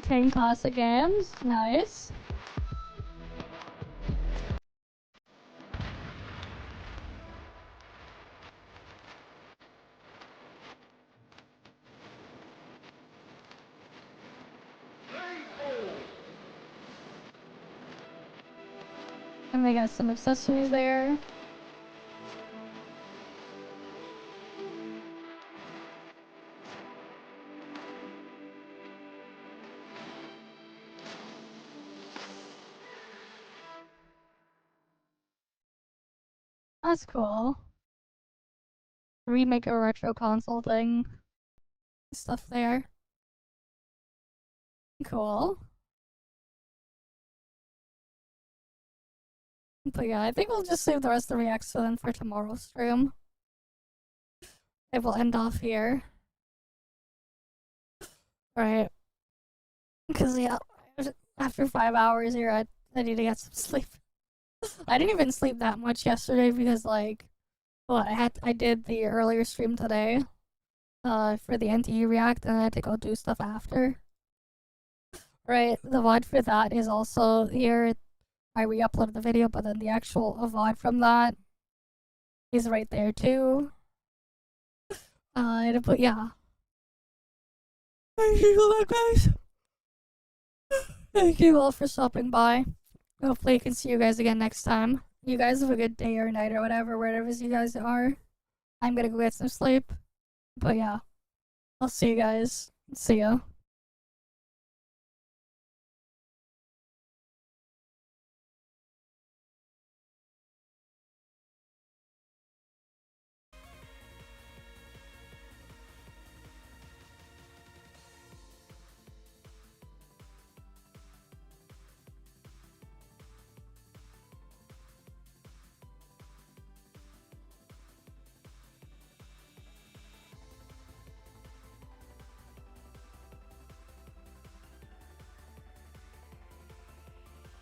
10 classic games, nice. And they got some accessories there. That's cool. Remake a retro console thing. Stuff there. Cool. But yeah, I think we'll just save the rest of the reacts for tomorrow's stream. It will end off here. Right. Because, yeah, after 5 hours here, I need to get some sleep. I didn't even sleep that much yesterday because, like, well, I did the earlier stream today for the NTE react, and I had to go do stuff after. Right, the VOD for that is also here. I re-uploaded the video, but then the actual VOD from that is right there too. But yeah. Thank you, guys. Thank you all for stopping by. Hopefully I can see you guys again next time. You guys have a good day or night or whatever, wherever you guys are. I'm gonna go get some sleep. But yeah, I'll see you guys. See ya.